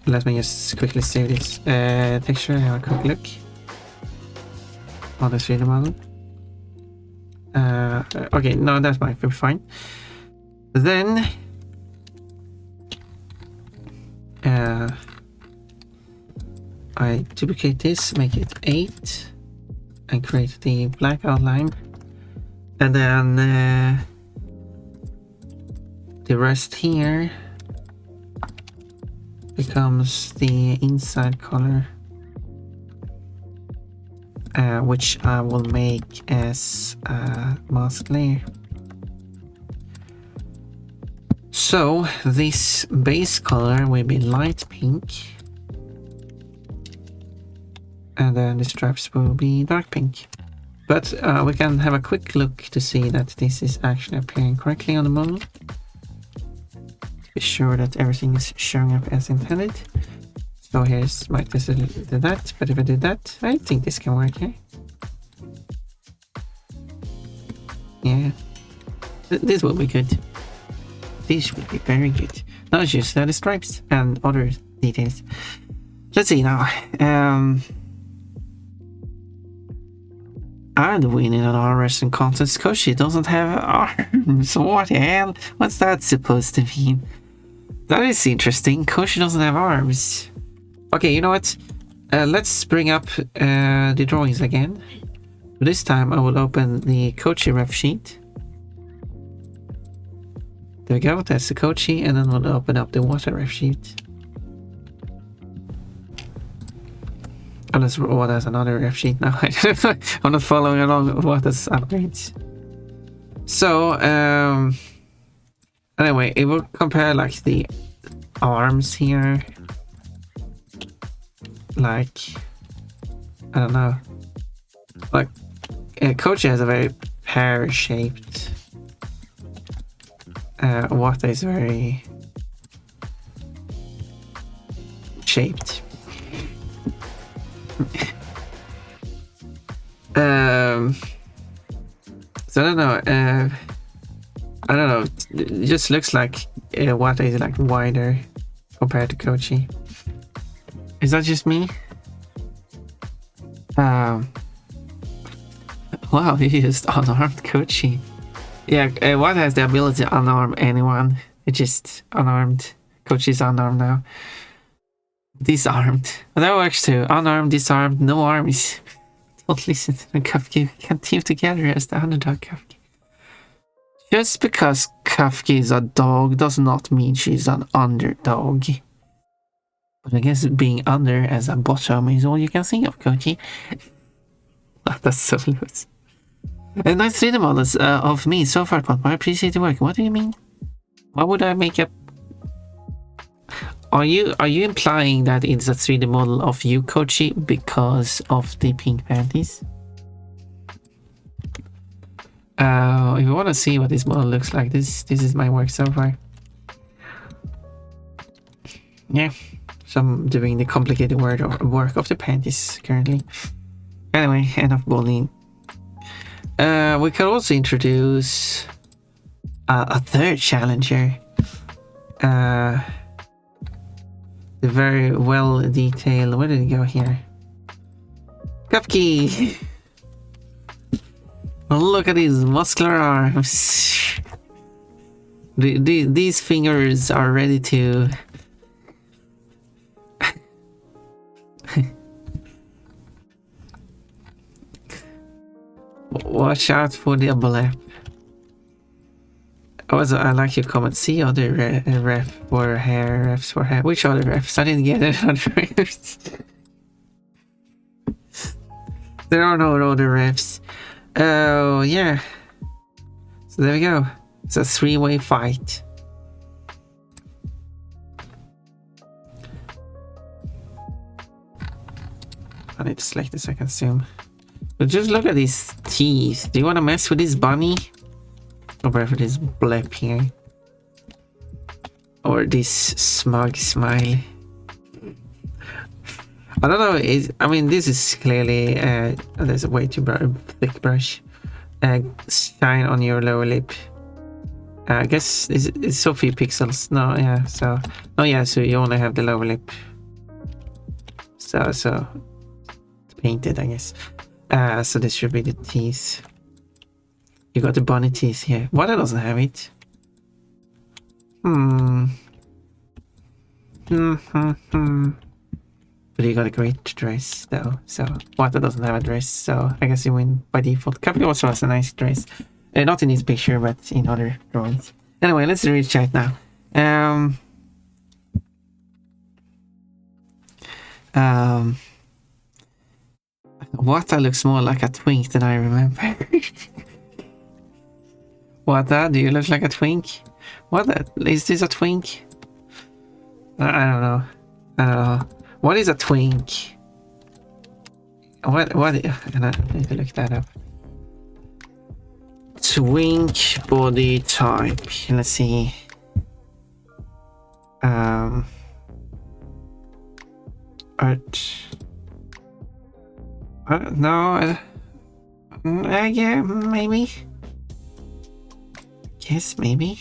Let me just quickly save this texture and have a quick look. Oh, the 3D model. Okay, no, that might be fine. Then I duplicate this, make it 8, and create the black outline, and then the rest here becomes the inside color, which I will make as a mask layer. So this base color will be light pink, and then the stripes will be dark pink. But we can have a quick look to see that this is actually appearing correctly on the model. Be sure that everything is showing up as intended. So here's my test did that, but if I did that, I think this can work here. Yeah, this will be good. This will be very good. Now it's just the stripes and other details. Let's see now. I'd win in an arm wrestling contest because she doesn't have arms. What the hell? What's that supposed to mean? That is interesting, because she doesn't have arms. Okay, you know what? Let's bring up the drawings again. This time I will open the Kochi ref sheet. There we go, that's the Kochi, and then we'll open up the water ref sheet. Unless what has another ref sheet now. I'm not following along with what is upgrades. So Anyway, it will compare like the arms here. Like, I don't know. Like, Kochi has a very pear-shaped. Wata is very shaped. So I don't know. I don't know. It just looks like Wata is like wider compared to Kochi. Is that just me? Wow, he used unarmed Kochi. Yeah, Wata has the ability to unarm anyone. It's just unarmed. Kochi's unarmed now. Disarmed. But that works too. Unarmed, disarmed, no arms. Don't listen to the Kafki. We can team together as the underdog Kafki. Just because Kafki is a dog does not mean she's an underdog. But I guess being under as a bottom is all you can think of, Kochi. That's so loose. And nice 3D models of me so far, but I appreciate the work. What do you mean? Why would I make a... Are you implying that it's a 3D model of you, Kochi, because of the pink panties? If you want to see what this model looks like, this is my work so far. Yeah, so I'm doing the complicated work of the panties currently. Anyway, enough bullying. We could also introduce a third challenger. The very well detailed. Where did it go here? Cupkey! Look at these muscular arms. These fingers are ready to... Watch out for the blip. Also, I like your comment. See other ref for hair, refs for hair. Which other refs? I didn't get it. Other refs. There are no other refs. Oh, yeah. So there we go. It's a three-way fight. I need to select this so I can zoom. But just look at these teeth. Do you want to mess with this bunny? Or for this blip here? Or this smug smile? I don't know. I mean, this is clearly... there's a way too thick brush. Shine on your lower lip. I guess it's so few pixels. No, yeah, so... Oh yeah, so you only have the lower lip. So... It's painted, I guess. So this should be the teeth. You got the bunny teeth here. Wata doesn't have it. But you got a great dress though. So Wata doesn't have a dress, so I guess you win by default. Kapi also has a nice dress. Not in this picture, but in other drawings. Anyway, let's read chat now. Wata looks more like a twink than I remember. Wata, do you look like a twink? What? Is this a twink? I don't know. What is a twink? What? I need to look that up. Twink body type. Let's see. Art. I don't know. Yeah, maybe. Yes, maybe.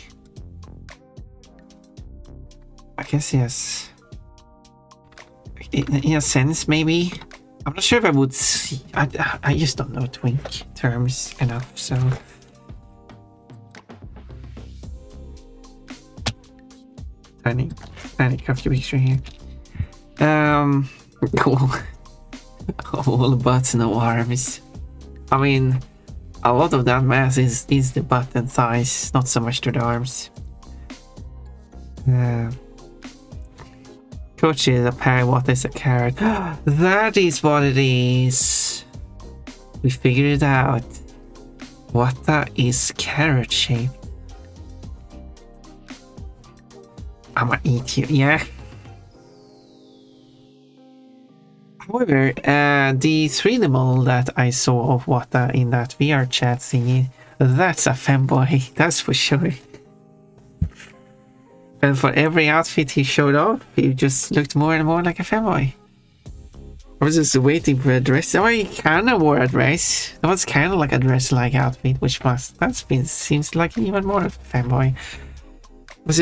I guess yes. In a sense, maybe. I'm not sure if I would see. I just don't know twink terms enough, so. Tiny coffee picture here. Cool. All butts, no arms. I mean, a lot of that mass is the butt and thighs, not so much to the arms. Kochi is a pear, what is a carrot? That is what it is. We figured it out. Wata is carrot shaped. I'ma eat you, yeah. However, the 3D model that I saw of Wata in that VR chat thingy, that's a fanboy, that's for sure. And for every outfit he showed off, he just looked more and more like a fanboy. I was just waiting for a dress. Oh, he kind of wore a dress. That was kind of like a dress-like outfit, which seems like even more of a fanboy. Was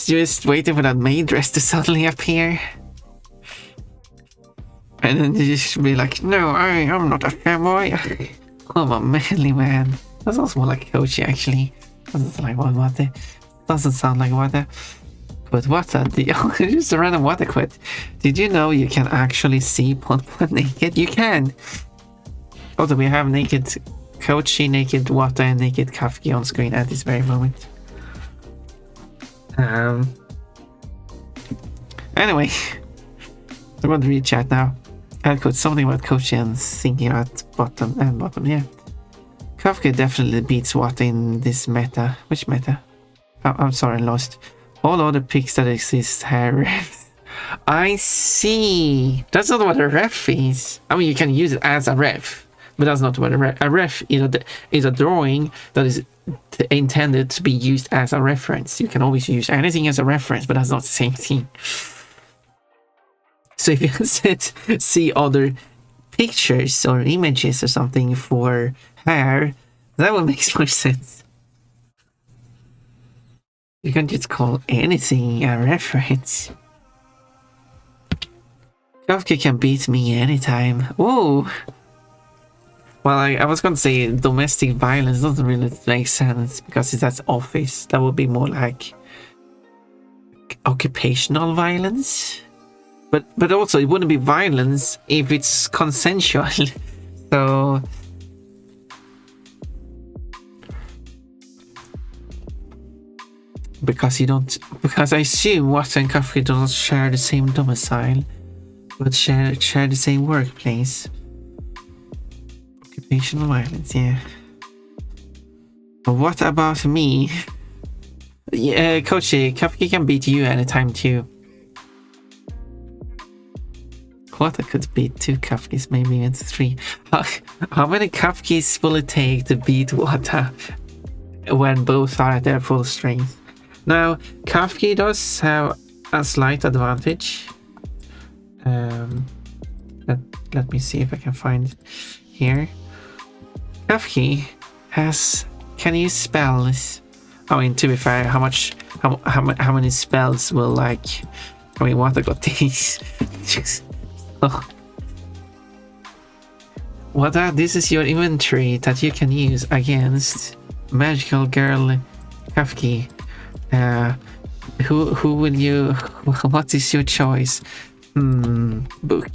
just waiting for that maid dress to suddenly appear. And then you just be like, no, I'm not a fanboy. I'm a manly man. That sounds more like Kochi, actually. Doesn't sound like Wata. Doesn't sound like Wata. But Wata, just a random Wata quit. Did you know you can actually see Ponpon naked? You can! Although we have naked Kochi, naked Wata, and naked Kafki on screen at this very moment. Anyway, I'm going to read chat now. I put something about Kochi and thinking at bottom, yeah. Kafka definitely beats Wata in this meta. Which meta? Oh, I'm sorry, lost. All other picks that exist have refs. I see. That's not what a ref is. I mean, you can use it as a ref, but that's not what a ref is. A drawing that is intended to be used as a reference. You can always use anything as a reference, but that's not the same thing. So if you see other pictures or images or something for hair, that would make more sense. You can just call anything a reference. Kafka can beat me anytime. Whoa! Well, I was going to say domestic violence doesn't really make sense because that's office. That would be more like occupational violence. But also it wouldn't be violence if it's consensual. So because I assume Wata and Kafka don't share the same domicile, but share the same workplace. Occupational violence, yeah. But what about me? Yeah, Kochi, Kafka can beat you anytime too. Wata could beat 2 Kafkis, maybe even 3. How many Kafkis will it take to beat Wata when both are at their full strength? Now, Kafki does have a slight advantage. Let me see if I can find here. Kafki can use spells. I mean, to be fair, how many spells will like? I mean, Wata got these. Oh. Wata, this is your inventory that you can use against magical girl Kafki. Who will you? What is your choice? Book.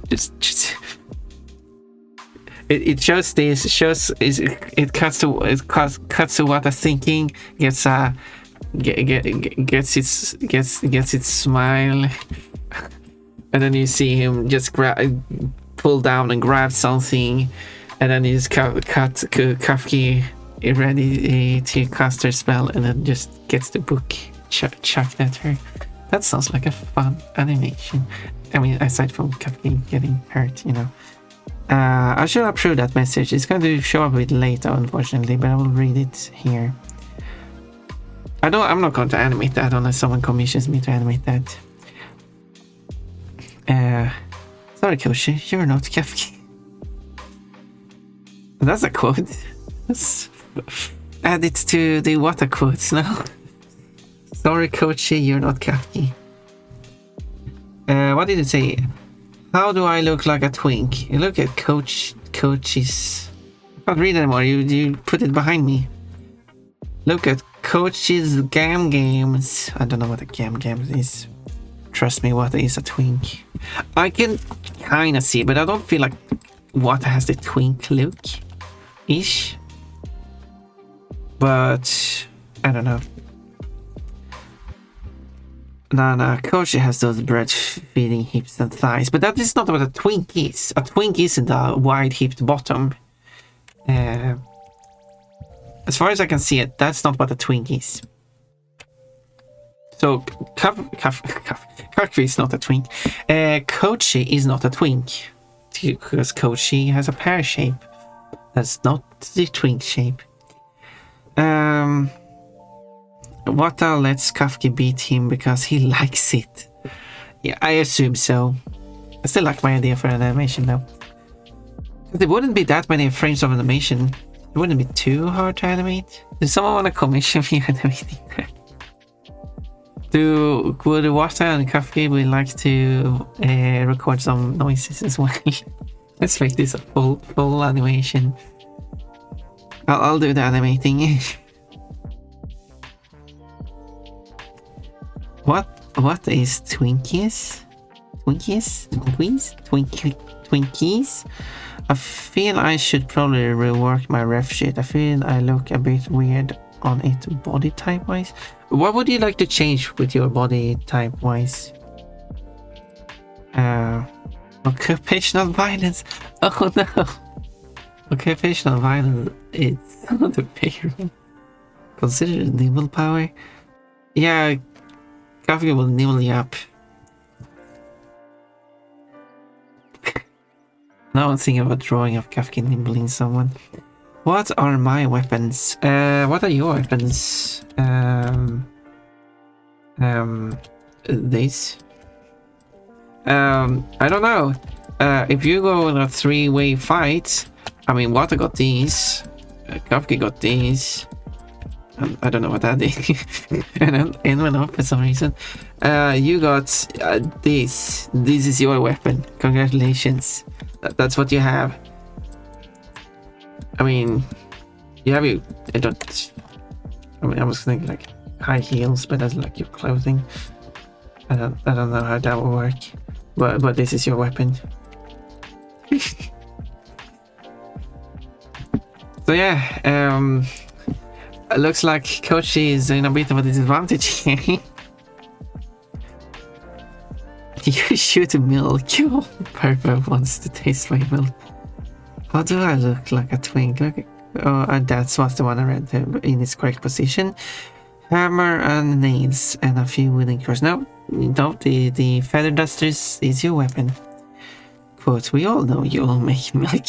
Just. It shows this. It cuts to Wata thinking. Gets its smile, and then you see him just pull down and grab something, and then he's cut Kafki ready to cast her spell, and then just gets the book chucked at her. That sounds like a fun animation. I mean, aside from Kafki getting hurt, you know. I should approve that message. It's going to show up a bit later, unfortunately, but I will read it here. I'm not going to animate that unless someone commissions me to animate that. Sorry, Koshi, you're not Kafki. That's a quote. Let's add it to the Wata quotes now. Sorry, Kochi, you're not Kafki. What did it say? How do I look like a twink? You look at Kochi's. I can't read anymore. You put it behind me. Look at Kochi's games. I don't know what a games is. Trust me, Wata is a twink. I can kind of see, but I don't feel like Wata has the twink look ish. But I don't know. Nah, Kochi has those breastfeeding hips and thighs, but that is not what a twink is. A twink isn't a wide-hipped bottom. As far as I can see it, that's not what a twink is. So Kafki is not a twink. Kochi is not a twink because Kochi has a pear shape. That's not the twink shape. Wata lets Kafki beat him because he likes it. Yeah, I assume so. I still like my idea for an animation though. There wouldn't be that many frames of animation. It wouldn't be too hard to animate. Does someone want to commission me animating that? Would Wata and Kafki would like to record some noises as well? Let's make this a full animation. I'll do the animating. What is Twinkies? Twinkies? I feel I should probably rework my ref sheet. I feel I look a bit weird on it body type wise. What would you like to change with your body type wise? Occupational violence. Oh no. Occupational violence. It's not the payroll. Consider nibble power. Yeah, Kafka will nibble you up. Now I'm thinking about drawing of Kafka nibbling someone. What are my weapons? What are your weapons? These. I don't know. If you go in a three-way fight, I mean, Water got these, Kafka got these. I don't know what that is. And then in went up for some reason. You got this. This is your weapon. Congratulations. That's what you have. I mean, you have your. I was thinking like high heels, but that's like your clothing. I don't know how that will work. But this is your weapon. So yeah, it looks like Kochi is in a bit of a disadvantage here. You shoot milk. Your purple wants to taste my milk. How do I look like a twink? That's what's the one I read in its correct position. Hammer and nails and a few wooden cores. No, the feather dusters is your weapon. Quote, we all know you all make milk.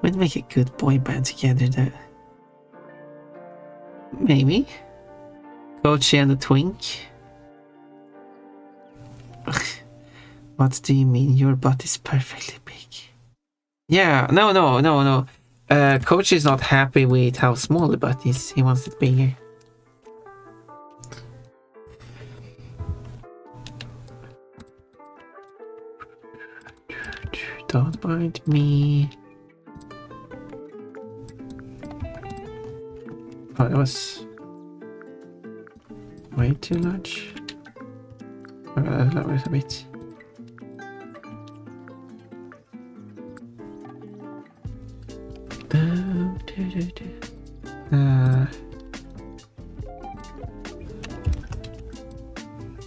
We'd make a good boy band together though. Maybe. Kochi and the twink. What do you mean? Your butt is perfectly big. Yeah, no. Kochi is not happy with how small the butt is. He wants it bigger. Don't bite me. Oh, that was way too large. I'm gonna lower it a bit.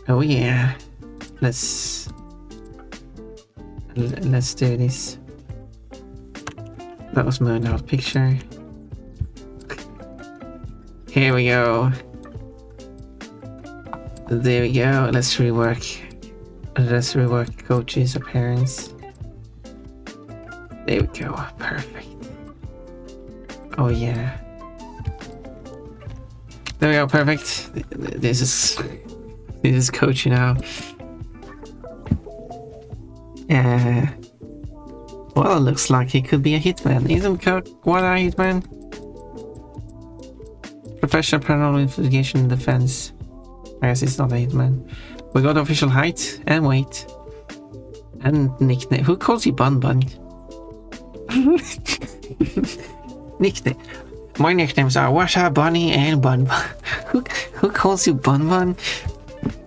Oh yeah, let's do this. That was my now picture. Here we go. There we go. Let's rework Kochi's appearance. There we go. Perfect. Oh yeah. There we go. Perfect. This is Kochi now. Well, it looks like he could be a hitman. Isn't what a hitman? Professional paranormal investigation defense. I guess it's not a hitman. We got official height and weight. And nickname. Who calls you Bun Bun? Nickname. My nicknames are Washa, Bunny, and Bun Bun. Who calls you Bun Bun?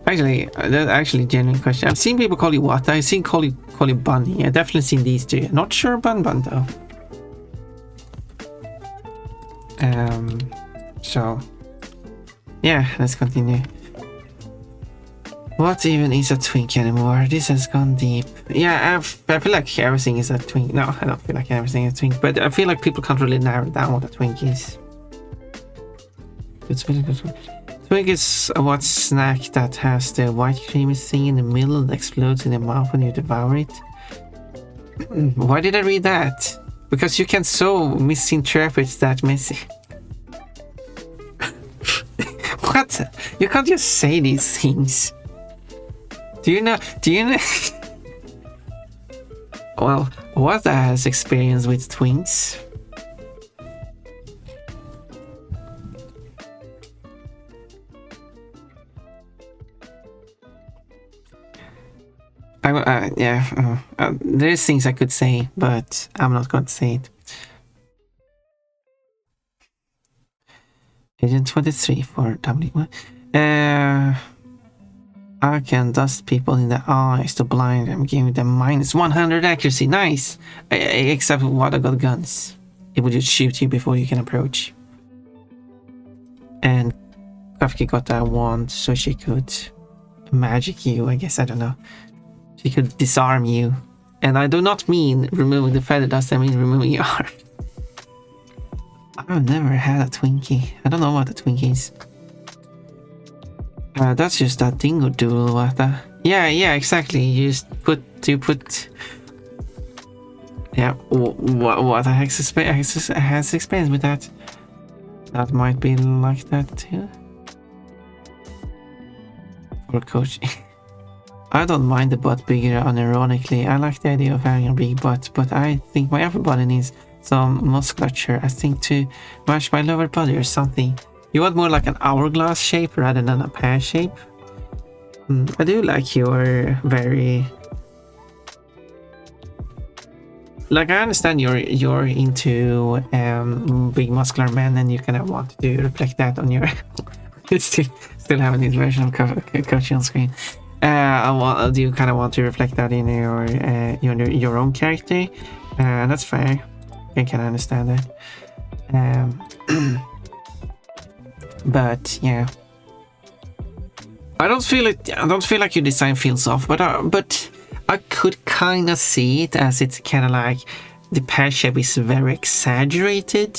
Actually, that's actually a genuine question. I've seen people call you Wata. I've seen call you Bunny. I've definitely seen these two. Not sure Bun Bun though. So yeah, let's continue. What even is a twink anymore? This has gone deep. Yeah, I feel like everything is a twink. No, I don't feel like everything is a twink, but I feel like people can't really narrow down what a twink is. Twink is what snack that has the white creamy thing in the middle that explodes in the mouth when you devour it. Why did I read that? Because you can so misinterpret that message. What? You can't just say these things. Do you know? Well, what has experience with twinks? There's things I could say, but I'm not going to say it. Agent 23 for W. I can dust people in the eyes to blind them, giving them -100 accuracy. Nice! Except what I got guns. It would just shoot you before you can approach. And Kafki got that wand so she could magic you, I guess, I don't know. She could disarm you. And I do not mean removing the feather dust, I mean removing your arm. I've never had a Twinkie. I don't know what a Twinkie is. That's just that dingo doodle, what the... Yeah, exactly. You put... Yeah, what the heck has experience with that? That might be like that too. For coaching. I don't mind the butt bigger, unironically. I like the idea of having a big butt, but I think my upper body needs some musculature, I think, to match my lower body or something. You want more like an hourglass shape rather than a pear shape? I do like your very... Like, I understand you're into big muscular men and you kind of want to reflect that on your... still having this version of coaching on screen. Do you kind of want to reflect that in your own character? That's fair. I can understand that. But yeah, I don't feel like your design feels off, but I could kind of see it as it's kind of like the pear shape is very exaggerated,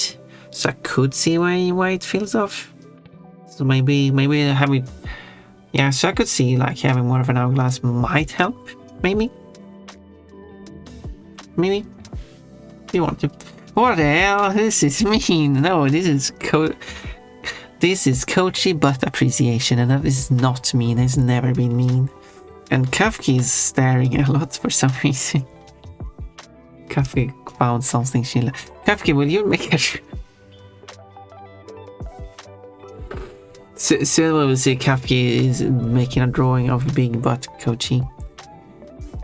so I could see why it feels off. So maybe having, yeah, so I could see like having more of an hourglass might help. Maybe if you want to. What the hell? This is mean. No, this is coachy butt appreciation, and that is not mean. It's never been mean. And Kafki is staring a lot for some reason. Kafki found something she likes. Kafki, will you make a... Soon we will see Kafki is making a drawing of big butt Kochi.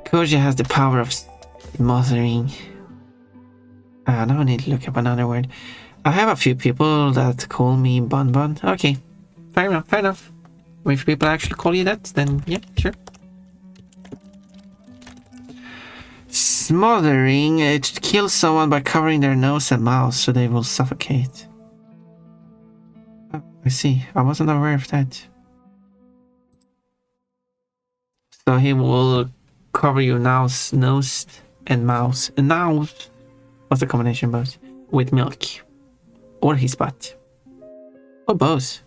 Koji has the power of smothering. Now I need to look up another word. I have a few people that call me Bun Bun. Okay, fair enough. If people actually call you that, then yeah, sure. Smothering, it kills someone by covering their nose and mouth so they will suffocate. Oh, I see. I wasn't aware of that. So he will cover your nose and mouth. And now, what's the combination both? With milk. Or his butt. Or both.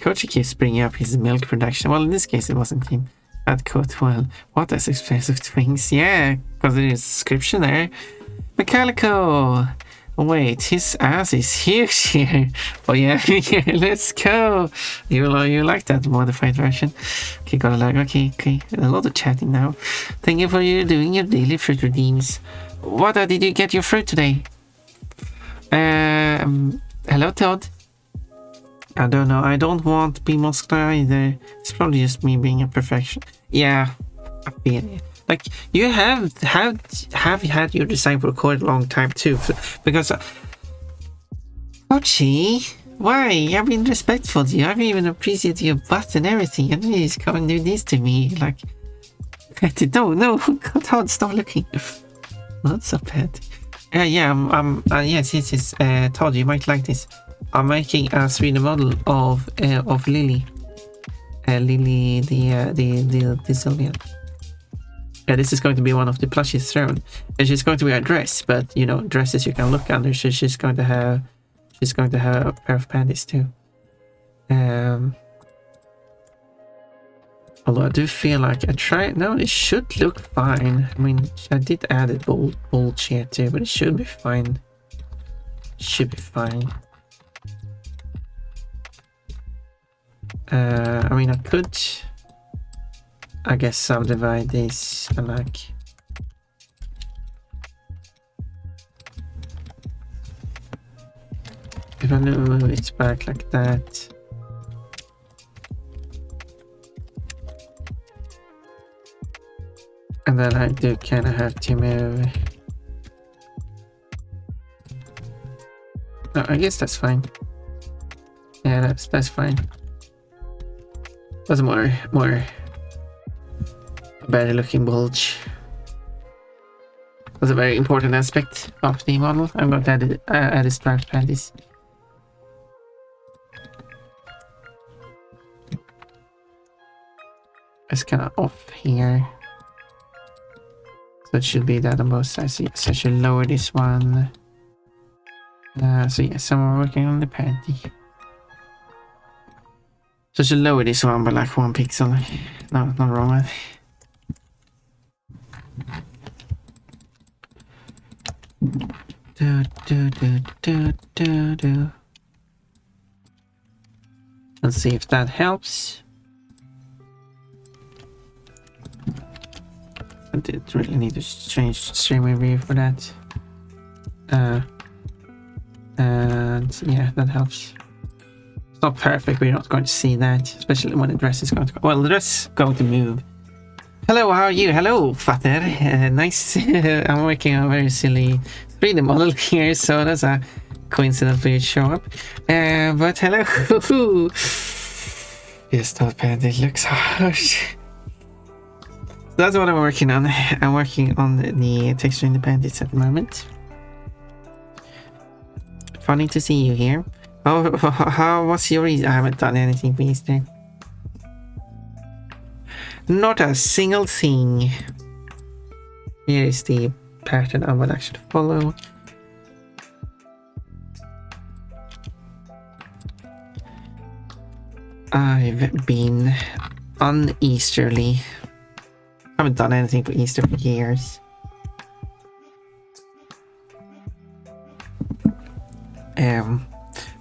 Kochi keeps bringing up his milk production. Well, in this case, it wasn't him. That quote, well, what is expensive things? Yeah, because there is a description there. Mechanical! Wait, his ass is huge here. Oh yeah, let's go. You like that modified version? Okay, got a lag. Okay. A lot of chatting now. Thank you for doing your daily fruit redeems. What did you get your fruit today? Hello, Todd. I don't know. I don't want to be muscular either. It's probably just me being a perfection. Yeah, I feel it. Like, you have had your design for quite a long time too, because Kochi, why? I've been respectful to you. I've even appreciated your butt and everything, and you just come and do this to me. Like, no, Todd, stop looking. Not so bad. Yes. Todd, you might like this. I'm making a 3D model of Lily. Lily, the Sylvian. Yeah, this is going to be one of the plushies thrown. And she's going to wear a dress, but you know, dresses you can look under, so she's going to have a pair of panties too. Although I do feel like no, it should look fine. I mean, I did add a bulge here too, but it should be fine. Should be fine. I mean, I could, I guess, subdivide this and like, if I move it back like that. And then I do kind of have to move. No, I guess that's fine. Yeah, that's fine. That's more better looking bulge. That's a very important aspect of the model. I'm going to add a striped panties. It's kind of off here. So it should be that on both sides. So yes, I should lower this one. So yes, I'm working on the panty. So I should lower this one by like 1 pixel. No, not wrong one. Let's see if that helps. I did really need to change streaming view for that. And yeah, that helps. It's not perfect, but you're not going to see that, especially when the dress is going to go. Well, the dress is going to move. Hello, how are you? Hello, Fatter. Nice. I'm working on a very silly 3D model here, so that's a coincidence for you to show up. But hello. Yes, that panty looks harsh. That's what I'm working on. I'm working on the texture in the panties at the moment. Funny to see you here. Oh, how was your Easter? I haven't done anything for Easter. Not a single thing. Here is the pattern I will actually follow. I've been un-Easterly. I haven't done anything for Easter for years.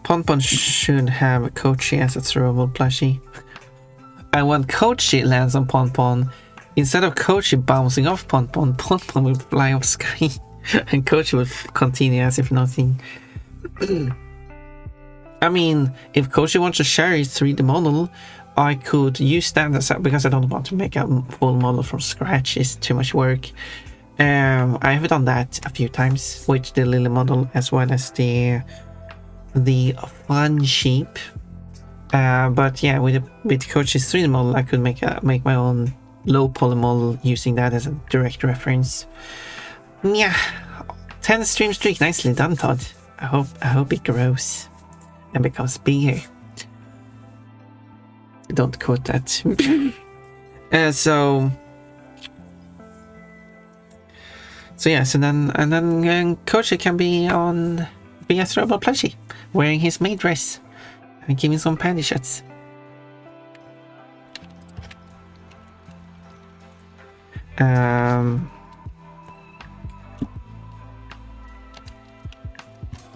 Ponpon should have Kochi as a throwable plushie. And when Kochi lands on Ponpon, instead of Kochi bouncing off Ponpon, Ponpon will fly off sky. And Kochi will continue as if nothing. I mean, if Kochi wants to share his 3D model, I could use that as because I don't want to make a full model from scratch. It's too much work. I have done that a few times with the Lily model as well as the fun sheep. But yeah, with Kochi's 3D model, I could make my own low poly model using that as a direct reference. Yeah, 10 stream streak, nicely done, Todd. I hope it grows and becomes bigger. Don't quote that. So yeah, so then Kochi can be a throwable plushie, wearing his maid dress and giving some panty shots. I'm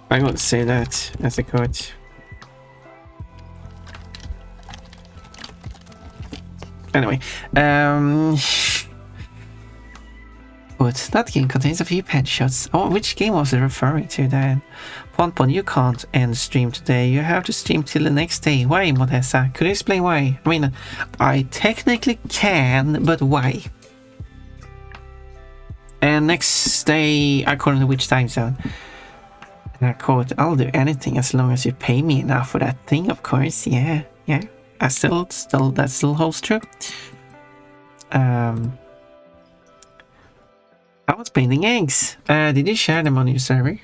going to say that as a quote. Anyway, but that game contains a few pen shots. Oh, which game was it referring to then? Ponpon, you can't end stream today. You have to stream till the next day. Why, Modessa? Could you explain why? I mean, I technically can, but why? And next day, according to which time zone? And I quote, I'll do anything as long as you pay me enough for that thing, of course. Yeah. That still holds true. I was painting eggs. Did you share them on your server?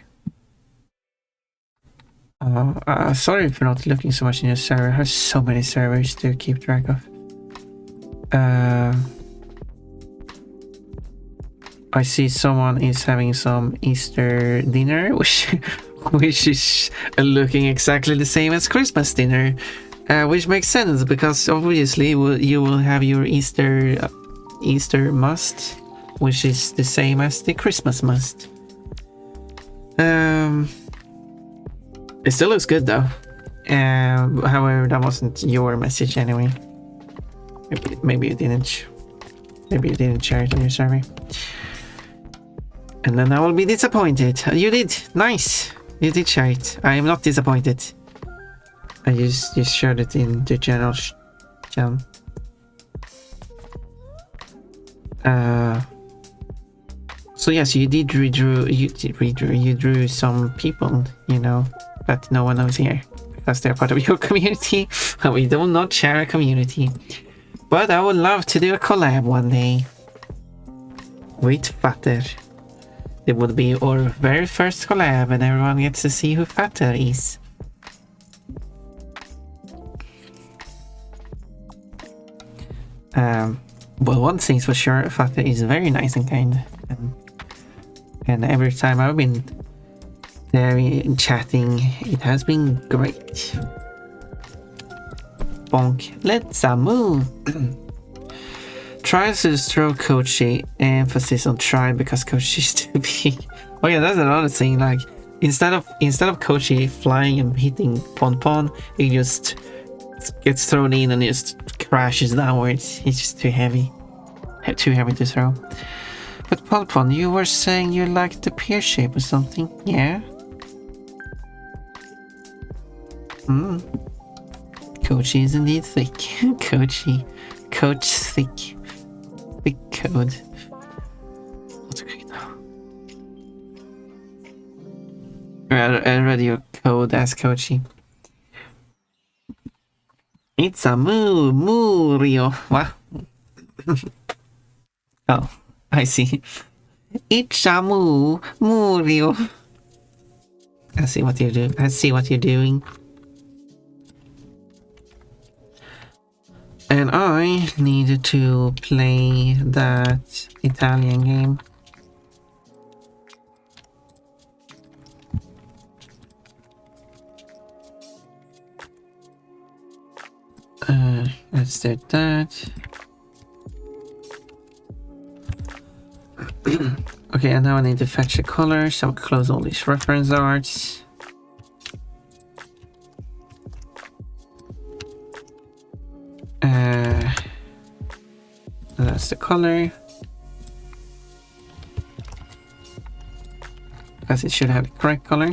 Sorry if you're not looking so much in your server. I have so many servers to keep track of. I see someone is having some Easter dinner, which is looking exactly the same as Christmas dinner, which makes sense because obviously you will have your Easter must, which is the same as the Christmas must. It still looks good though. However, that wasn't your message anyway. Maybe you didn't. Maybe you didn't share it on your survey. And then I will be disappointed. You did. Nice. You did share it. I am not disappointed. I just shared it in the channel. So yes, you drew some people, you know, that no one knows here because they're part of your community. We do not share a community, but I would love to do a collab one day with Fatter. It would be our very first collab, and everyone gets to see who Fatter is. Well, one thing's for sure, Fatter is very nice and kind, and every time I've been there chatting, it has been great. Bonk, let's move. Try to throw Kochi, emphasis on try because Kochi is too big. Oh yeah, that's another thing. Like instead of Kochi flying and hitting Pon, he just gets thrown in and just crashes downwards. He's just too heavy to throw. But Pon, you were saying you liked the pear shape or something, yeah? Kochi is indeed thick. Coach thick. Big code. What's great now? I read your code as Kochi. It's a moo, Rio. What? Oh, I see. It's a moo, Rio. I see what you do. I see what you're doing. And I needed to play that Italian game. Let's do that. Okay, and now I need to fetch a color, so I'll close all these reference arts. That's the color. Because it should have the correct color.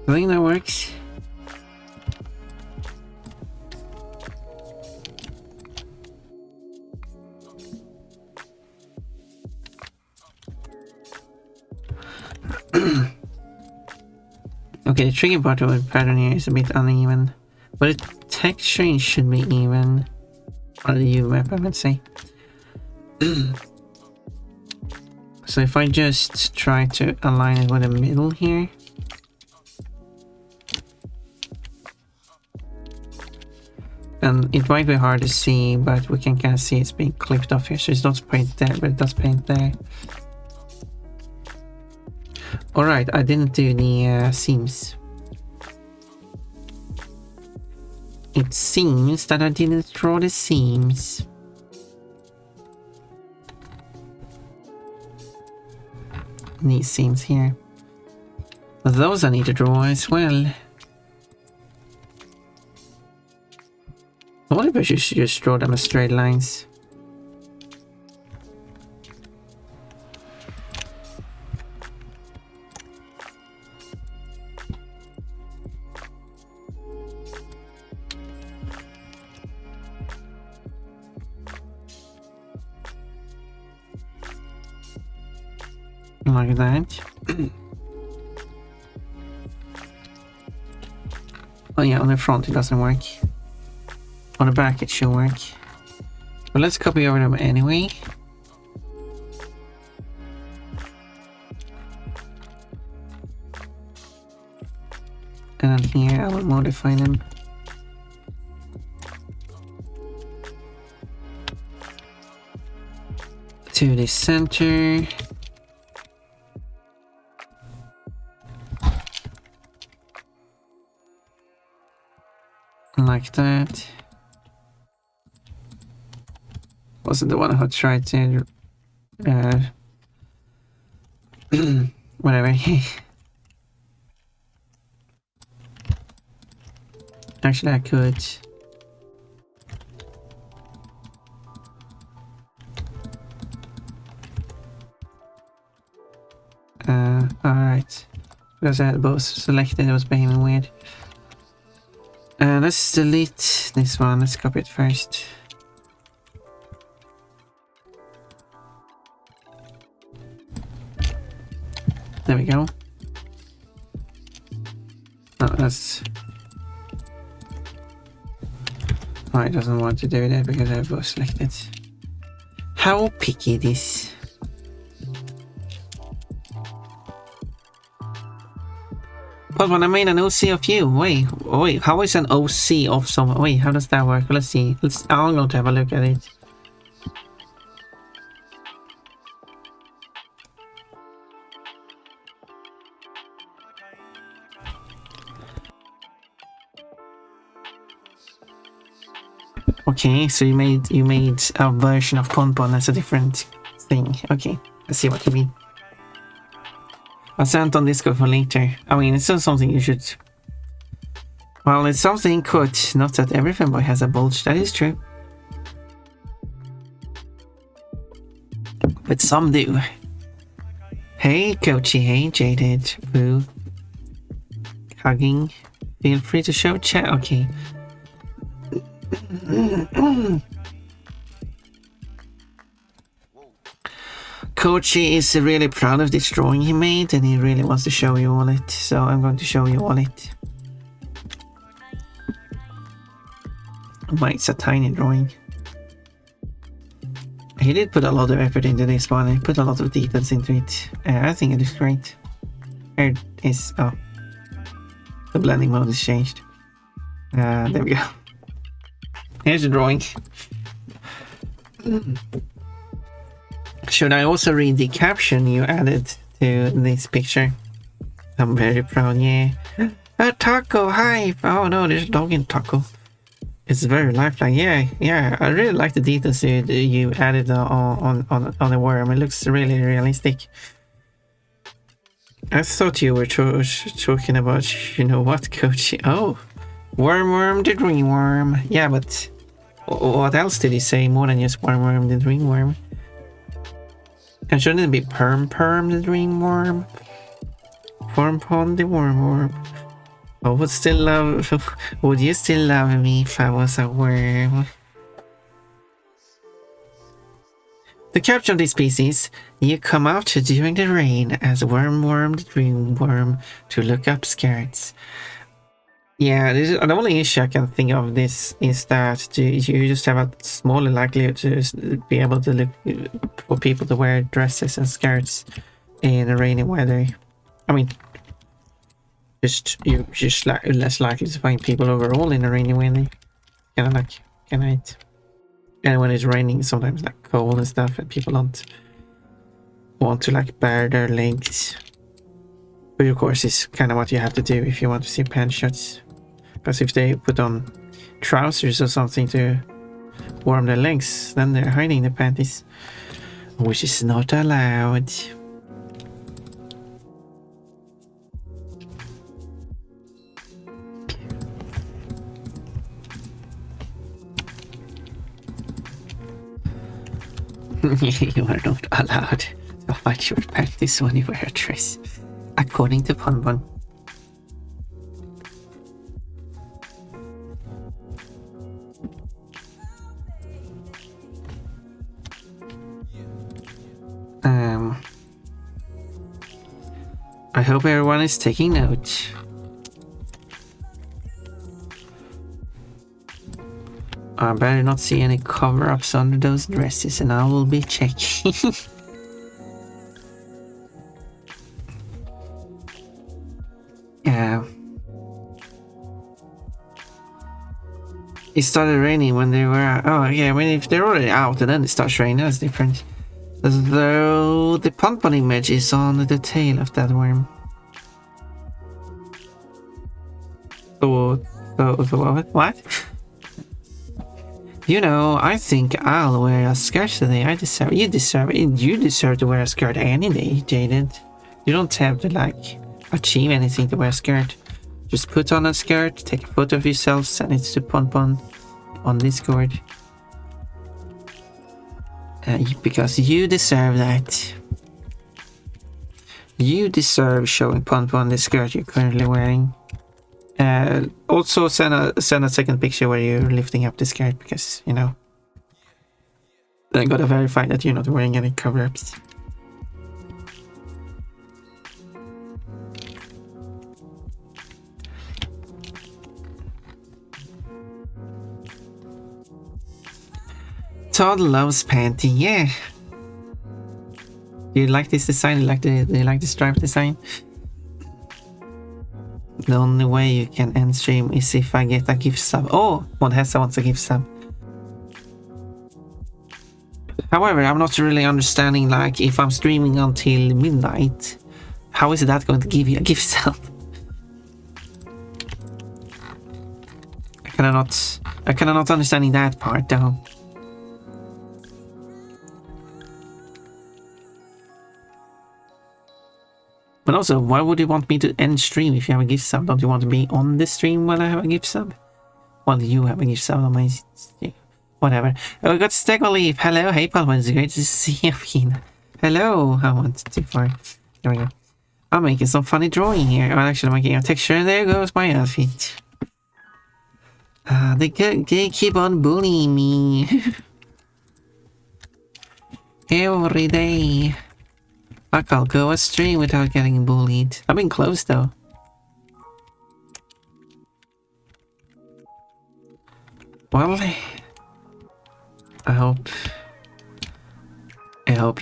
I think that works. Okay, the tricky part of the pattern here is a bit uneven, but the texture should be even. Or the U map, I would say. So if I just try to align it with the middle here. And it might be hard to see, but we can kind of see it's being clipped off here. So it's not paint there, but it does paint there. Alright, I didn't do the seams. It seems that I didn't draw the seams. These seams here. Those I need to draw as well. I wonder if I should just draw them as straight lines. Like that. Oh yeah, on the front it doesn't work. On the back it should work. But let's copy over them anyway. down here. I will modify them. To the center. Like that. Wasn't the one who tried to whatever. Actually, I could. Alright. Because I had both selected, it was behaving weird. Let's delete this one. Let's copy it first. There we go. Oh, that's... Oh, it doesn't want to do that because I have both selected. How picky it is. But when I made an OC of you, wait, how is an OC of someone? Wait, how does that work? Let's see. I'm going to have a look at it. Okay, so you made a version of Ponpon as a different thing. Okay, I see what you mean. I'll send on Discord for later. I mean, it's still something you should... Well, it's something good. Not that every fanboy has a bulge, that is true. But some do. Hey, Coachy, hey, Jaded, Boo. Hugging. Feel free to show chat, okay. Kochi is really proud of this drawing he made and he really wants to show you all it, so I'm going to show you all it. It's a tiny drawing. He did put a lot of effort into this one, he put a lot of details into it. I think it is great. Here it is, oh. The blending mode is changed. There we go. Here's the drawing. Should I also read the caption you added to this picture? I'm very proud, yeah. A taco, hi! Oh no, there's a dog in taco. It's very lifelike, yeah. I really like the details you added on the worm. It looks really realistic. I thought you were talking about, you know what, Coach? Oh, worm the dream worm. Yeah, but what else did he say more than just worm the dream worm? And shouldn't it be perm the dream worm? Pon the worm. Oh, would you still love me if I was a worm? The caption of this species, you come out during the rain as worm the dream worm to look up skirts. Yeah, the only issue I can think of this is that you just have a smaller likelihood to be able to look for people to wear dresses and skirts in rainy weather. I mean, you're just less likely to find people overall in a rainy weather. And when it's raining, sometimes like cold and stuff, and people don't want to like bare their legs. But of course, it's kind of what you have to do if you want to see pant shots. Because if they put on trousers or something to warm their legs, then they're hiding the panties, which is not allowed. You are not allowed to hide your panties when you wear a dress, according to Ponbon. I hope everyone is taking note. I better not see any cover-ups under those dresses and I will be checking. Yeah. It started raining when they were out. Oh, yeah, I mean, if they're already out and then it starts raining, that's different. Though the pon-pon image is on the tail of that worm. So what? You know, I think I'll wear a skirt today. You deserve to wear a skirt any day, Jaden. You don't have to, like, achieve anything to wear a skirt. Just put on a skirt, take a photo of yourself, send it to pon-pon on Discord. Because you deserve that. You deserve showing pon-pon the skirt you're currently wearing. Also send a second picture where you're lifting up the skirt, because, you know, I gotta verify that you're not wearing any cover-ups. Todd loves panty, yeah. Do you like this design? Do you like the stripe design? The only way you can end stream is if I get a gift sub. Oh, Monhessa wants a gift sub. However, I'm not really understanding, like, if I'm streaming until midnight, how is that going to give you a gift sub? I cannot understanding that part though. But also, why would you want me to end stream if you have a gift sub? Don't you want to be on the stream while I have a gift sub? While you have a gift sub on my... Whatever. Oh, we got Stego Leaf. Hello, hey Palma, it's great to see you again. Hello, I went too far. There we go. I'm making some funny drawing here. I'm actually making a texture, and there goes my outfit. They keep on bullying me. Every day. Fuck, I'll go a stream without getting bullied. I've been close though. Well, I hope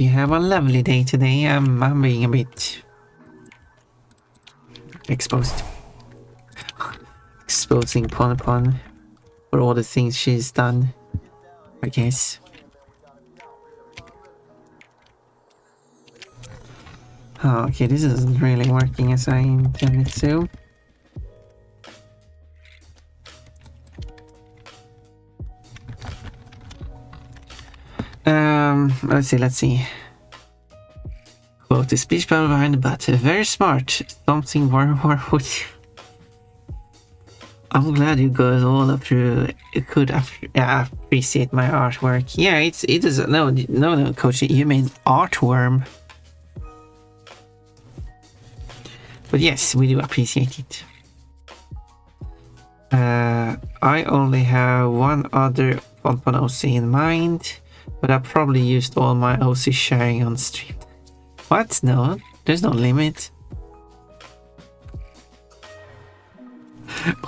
you have a lovely day today. I'm being a bit exposed. Exposing pon-pon for all the things she's done, I guess. Oh, okay, this isn't really working as I intended to. Let's see. Quote, the speech bubble behind the butt. Very smart. Something more would. I'm glad you guys all up through could appreciate my artwork. Yeah, it is. No, coach, you mean artworm. But yes, we do appreciate it. I only have one other pon-pon OC in mind, but I probably used all my OC sharing on stream. What? No, there's no limit.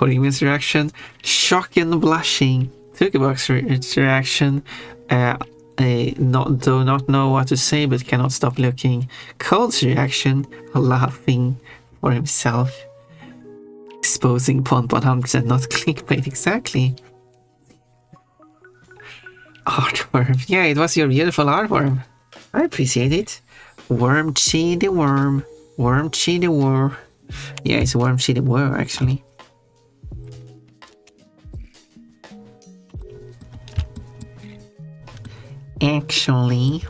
Origin's reaction, shock and blushing. Tukabox's reaction, do not know what to say but cannot stop looking. Cold's reaction, laughing for himself. Exposing pon-pon 100%, not clickbait, exactly. Artworm, yeah, it was your beautiful artworm. I appreciate it. Worm cheaty worm. Worm cheaty worm. Yeah, it's worm cheaty worm actually. Actually,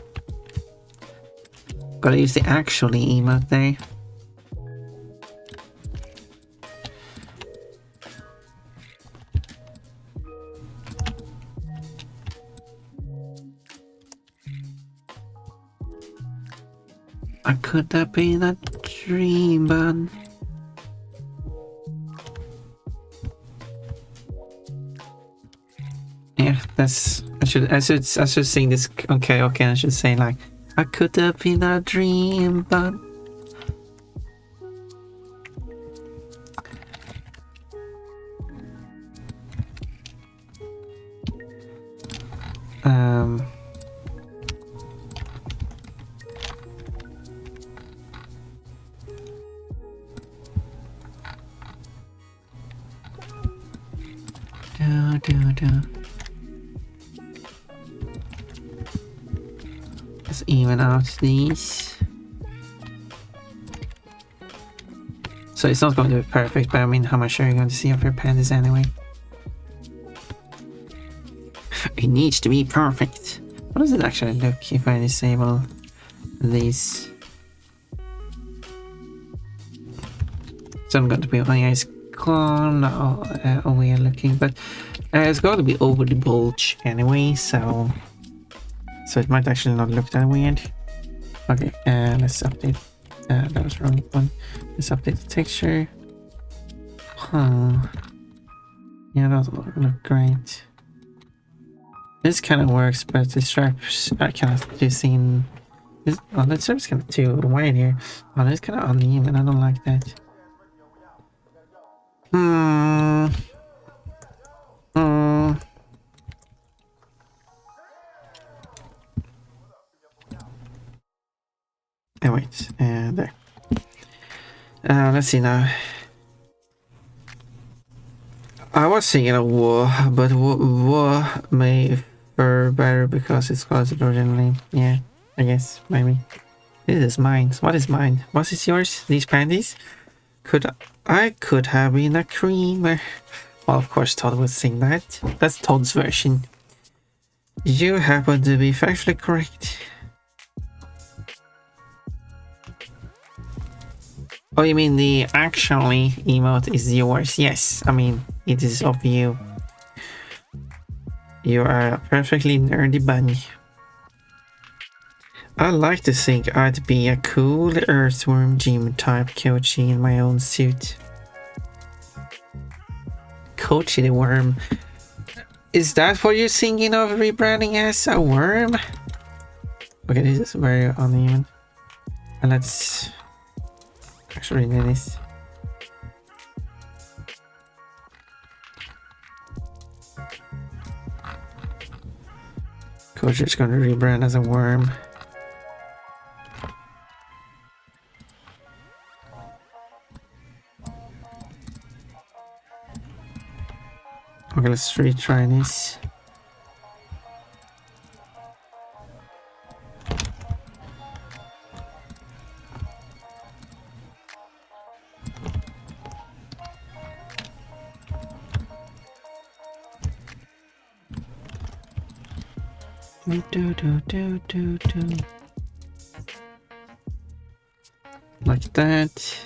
gotta use the actually emote there. I could have been a dream, but yeah, that's I should sing this. Okay, I should say like I could have been a dream, but Let's even out these. So it's not going to be perfect, but I mean, how much are you going to see of your panties anyway? It needs to be perfect. What does it actually look if I disable these? So I'm going to be, oh yeah, it's gone, weird looking, but it's going to be over the bulge anyway, so it might actually not look that weird. Okay, let's update. That was the wrong one. Let's update the texture. Huh. Yeah, that doesn't look great. This kind of works, but the stripes are kind of too thin. Oh, that strip's kind of too wide here. Oh, that's kind of uneven. I don't like that. Oh, wait. There. Let's see now. I was thinking of war, but war may fare better because it's closed originally. Yeah, I guess, maybe. This is mine. What is mine? What is yours? These panties? I could have been a creamer. Well, of course Todd would sing that. That's Todd's version. You happen to be factually correct. Oh, you mean the actually emote is yours? Yes, I mean, it is of you. You are a perfectly nerdy bunny. I like to think I'd be a cool earthworm gym type Kochi in my own suit. Kochi the worm. Is that what you're thinking of rebranding as, a worm? Okay, this is very uneven. And let's actually do this. Kochi is going to rebrand as a worm. Okay, let's retry this. Like that.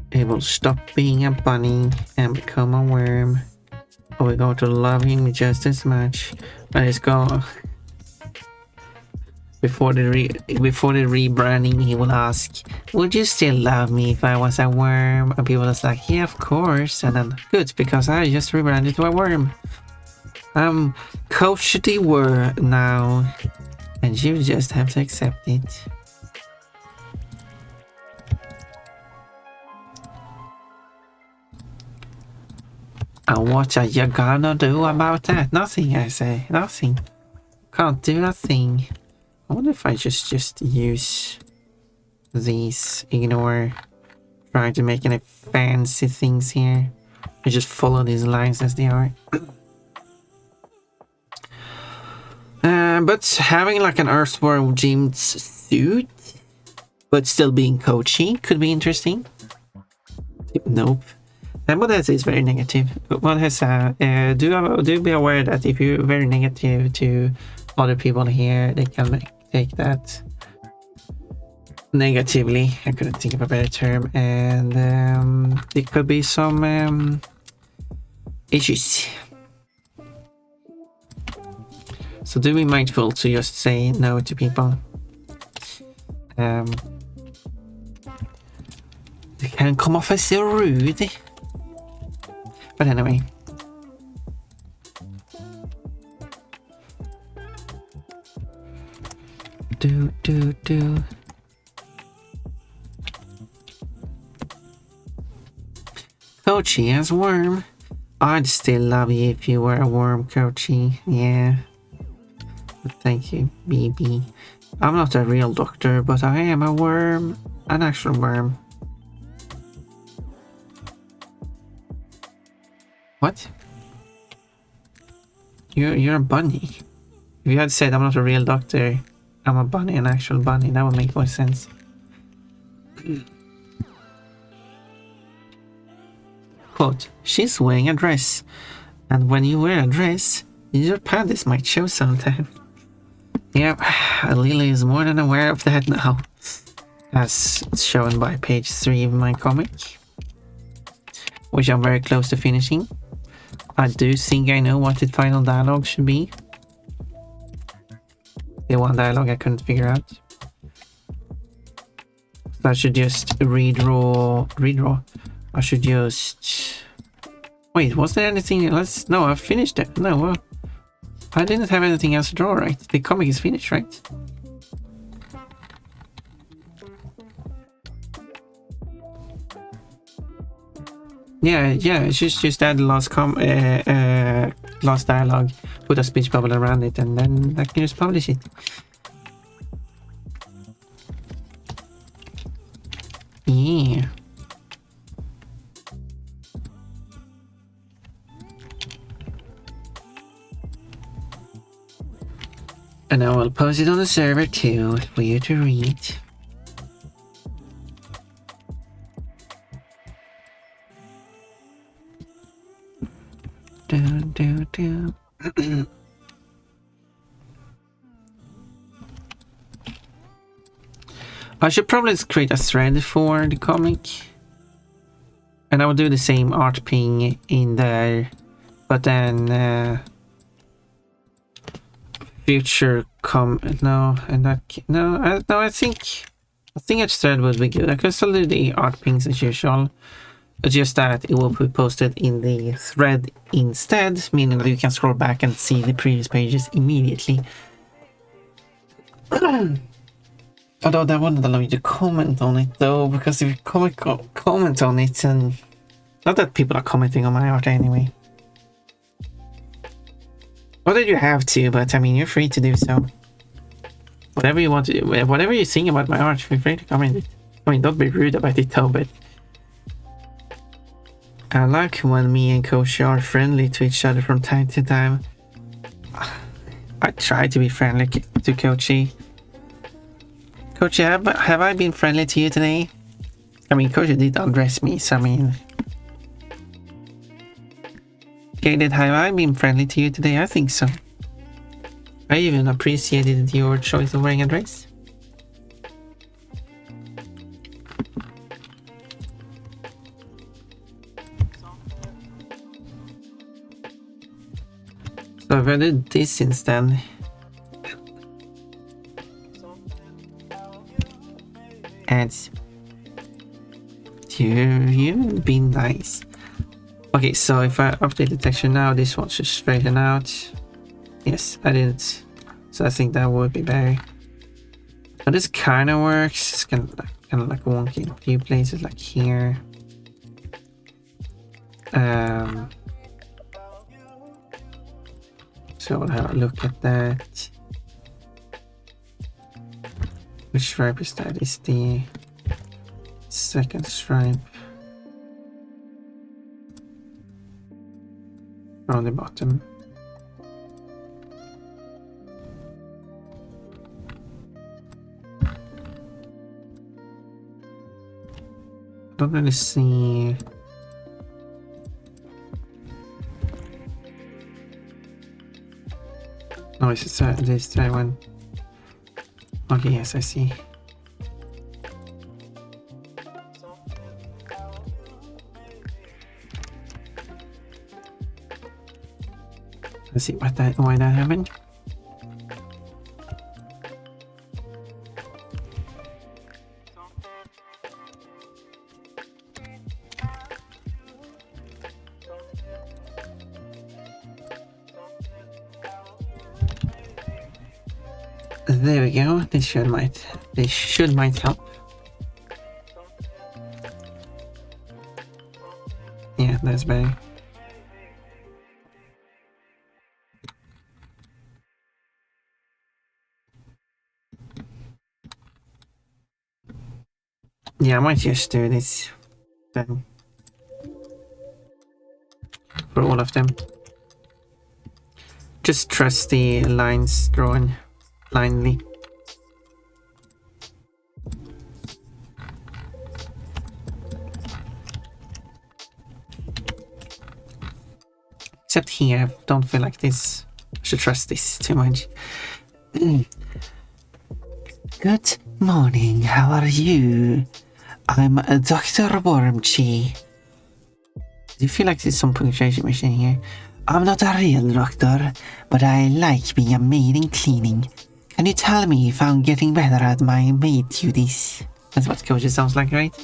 It will stop being a bunny and become a worm. Or we're going to love him just as much. Let's go. Before the rebranding, he will ask, "Would you still love me if I was a worm?" And people are like, "Yeah, of course." And then, good, because I just rebranded to a worm. I'm Coach the Worm now, and you just have to accept it. And what are you gonna do about that? Nothing, I say. Nothing. Can't do a thing. I wonder if I just use these, ignore trying to make any fancy things here. I just follow these lines as they are. But having like an earthworm gym suit, but still being coachy, could be interesting. Nope. And what that is very negative. What has do be aware that if you're very negative to other people here, they can take that negatively. I couldn't think of a better term, and there could be some issues. So do be mindful to just say no to people. They can come off as so rude. But anyway. Do. Kochi as worm. I'd still love you if you were a worm, Kochi. Yeah. Thank you, BB. I'm not a real doctor, but I am a worm. An actual worm. What? You're a bunny. If you had said I'm not a real doctor, I'm a bunny, an actual bunny, that would make more sense. Quote, she's wearing a dress. And when you wear a dress, your panties might show sometime. Yep, Lily is more than aware of that now. As shown by page 3 of my comic. Which I'm very close to finishing. I do think I know what the final dialogue should be. The one dialogue I couldn't figure out. So I should just redraw. I should just... Wait, was there anything else? No, I finished it. No, I didn't have anything else to draw, right? The comic is finished, right? Yeah, just add the last dialogue, put a speech bubble around it, and then I can just publish it. Yeah. And I will post it on the server too for you to read. I should probably create a thread for the comic. And I will do the same art ping in there. But then future I think a thread would be good. I could still do the art pings as usual. It's just that it will be posted in the thread instead, meaning that you can scroll back and see the previous pages immediately. Although that wouldn't allow you to comment on it though, because if you comment on it, and not that people are commenting on my art anyway. Not that you have to, but I mean, you're free to do so. Whatever you want to do, whatever you think about my art, feel free to comment it. I mean, don't be rude about it though, but I like when me and Koshi are friendly to each other from time to time. I try to be friendly to Koshi. Koshi, have I been friendly to you today? I mean, Koshi did undress me, so I mean... Jaded, have I been friendly to you today? I think so. I even appreciated your choice of wearing a dress. So if I did this instead... And... You've been nice. Okay, so if I update the texture now, this one should straighten out. Yes, I did it. So I think that would be better. But this kind of works. It's kind of like wonky in a few places, like here. So we'll have a look at that. Which stripe is that? Is the second stripe. On the bottom. Don't really see. No, it's this one. Okay, yes, I see. Let's see why that happened. There we go. This should might help. Yeah, that's better. Yeah, I might just do this then. For all of them. Just trust the lines drawn blindly. Except here, I don't feel like this. I should trust this too much. Good morning, how are you? I'm Dr. Wormchi. Do you feel like there's some punctuation machine here? I'm not a real doctor, but I like being a maid in cleaning. Can you tell me if I'm getting better at my maid duties? That's what coach sounds like, right?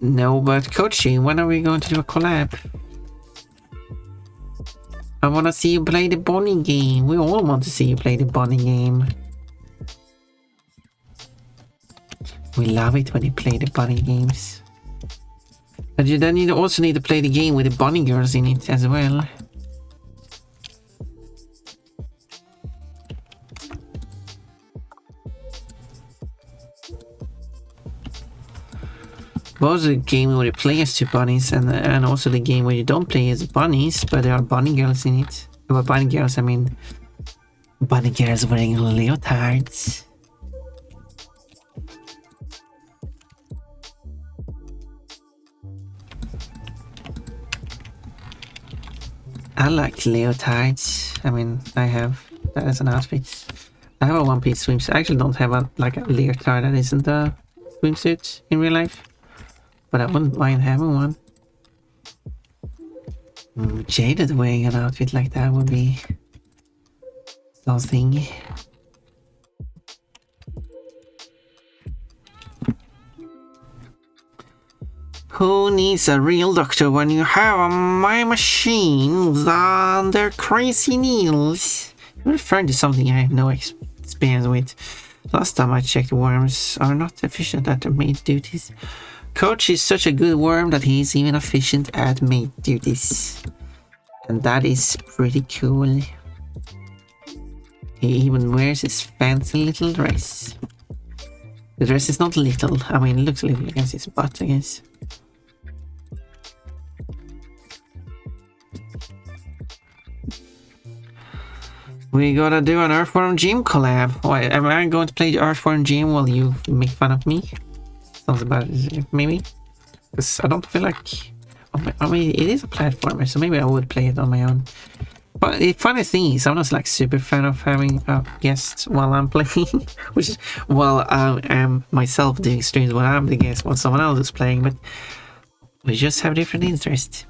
No, but Coachy, when are we going to do a collab? I want to see you play the Bonnie game. We all want to see you play the Bonnie game. We love it when you play the Bonnie games. But then you also need to play the game with the Bonnie girls in it as well. Both the game where you play as two bunnies and also the game where you don't play as bunnies, but there are bunny girls in it. Well, bunny girls, I mean bunny girls wearing leotards. I like leotards. I mean, I have that as an outfit. I have a one-piece swimsuit. I actually don't have a leotard that isn't a swimsuit in real life. But I wouldn't mind having one. Jaded wearing an outfit like that would be something. Who needs a real doctor when you have my machines and their crazy needles? You're referring to something I have no experience with. Last time I checked, worms are not efficient at their maid duties. Coach is such a good worm that he's even efficient at maid duties. And that is pretty cool. He even wears his fancy little dress. The dress is not little. I mean, it looks little against his butt, I guess. We gotta do an Earthworm Gym collab. Why, am I going to play the Earthworm Gym while you make fun of me? Sounds about it, maybe? Because I don't feel like... I mean, it is a platformer, so maybe I would play it on my own. But the funny thing is, I'm not like super fan of having a guest while I'm playing. Which is, well, I am myself doing streams when I'm the guest while someone else is playing, but we just have different interests.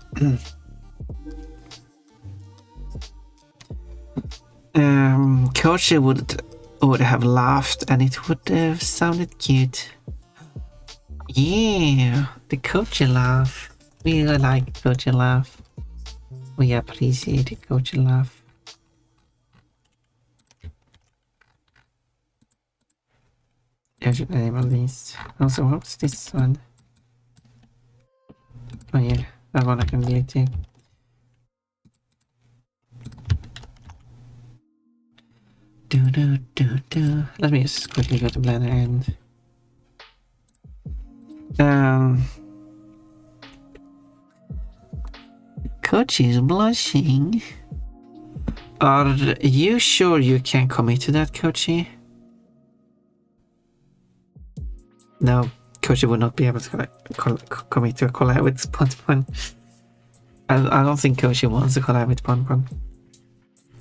Coach would have laughed and it would have sounded cute. Yeah, the Coach laugh. We like Coach laugh. We appreciate the Coach laugh. I should enable these. Also, what's this one? Oh yeah, that one I can delete too. Let me just quickly go to Blender and Coach is blushing. Are you sure you can commit to that, Coachy? No, Coachy would not be able to commit to a collab with Pon. I don't think Coachy wants to collab with Pon.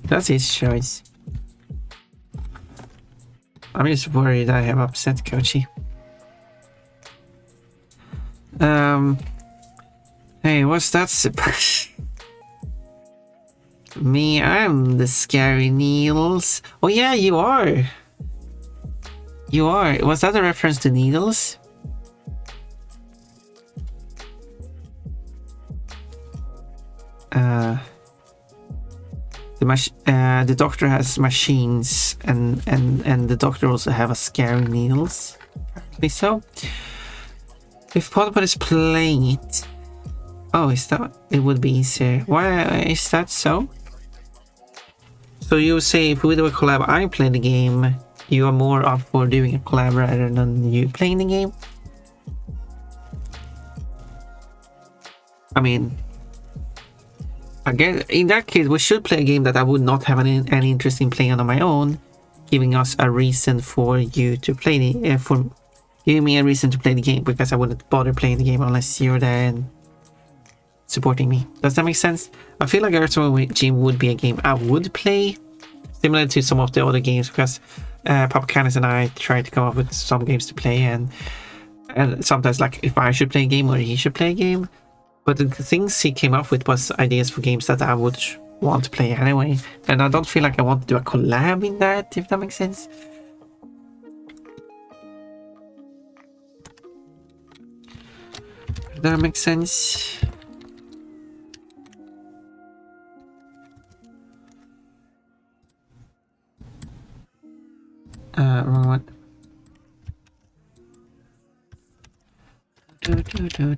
That's his choice. I'm just worried I have upset Coachy. Hey, what's that? Me, I'm the scary Needles. Oh yeah, you are. You are. Was that a reference to Needles? The doctor has machines, and the doctor also have a scary Needles. Apparently so. If Potapot is playing it, oh, is that it would be easier? Why is that so? So you say if we do a collab, I play the game, you are more up for doing a collab rather than you playing the game? I mean, again, in that case, we should play a game that I would not have any interest in playing on my own, giving us a reason for you to play the for giving me a reason to play the game, because I wouldn't bother playing the game unless you're there and supporting me. Does that make sense? I feel like Earthworm Jim would be a game I would play, similar to some of the other games, because Papa Canis and I tried to come up with some games to play, and sometimes like if I should play a game or he should play a game. But the things he came up with was ideas for games that I would want to play anyway. And I don't feel like I want to do a collab in that, if that makes sense. If that makes sense. Wrong one.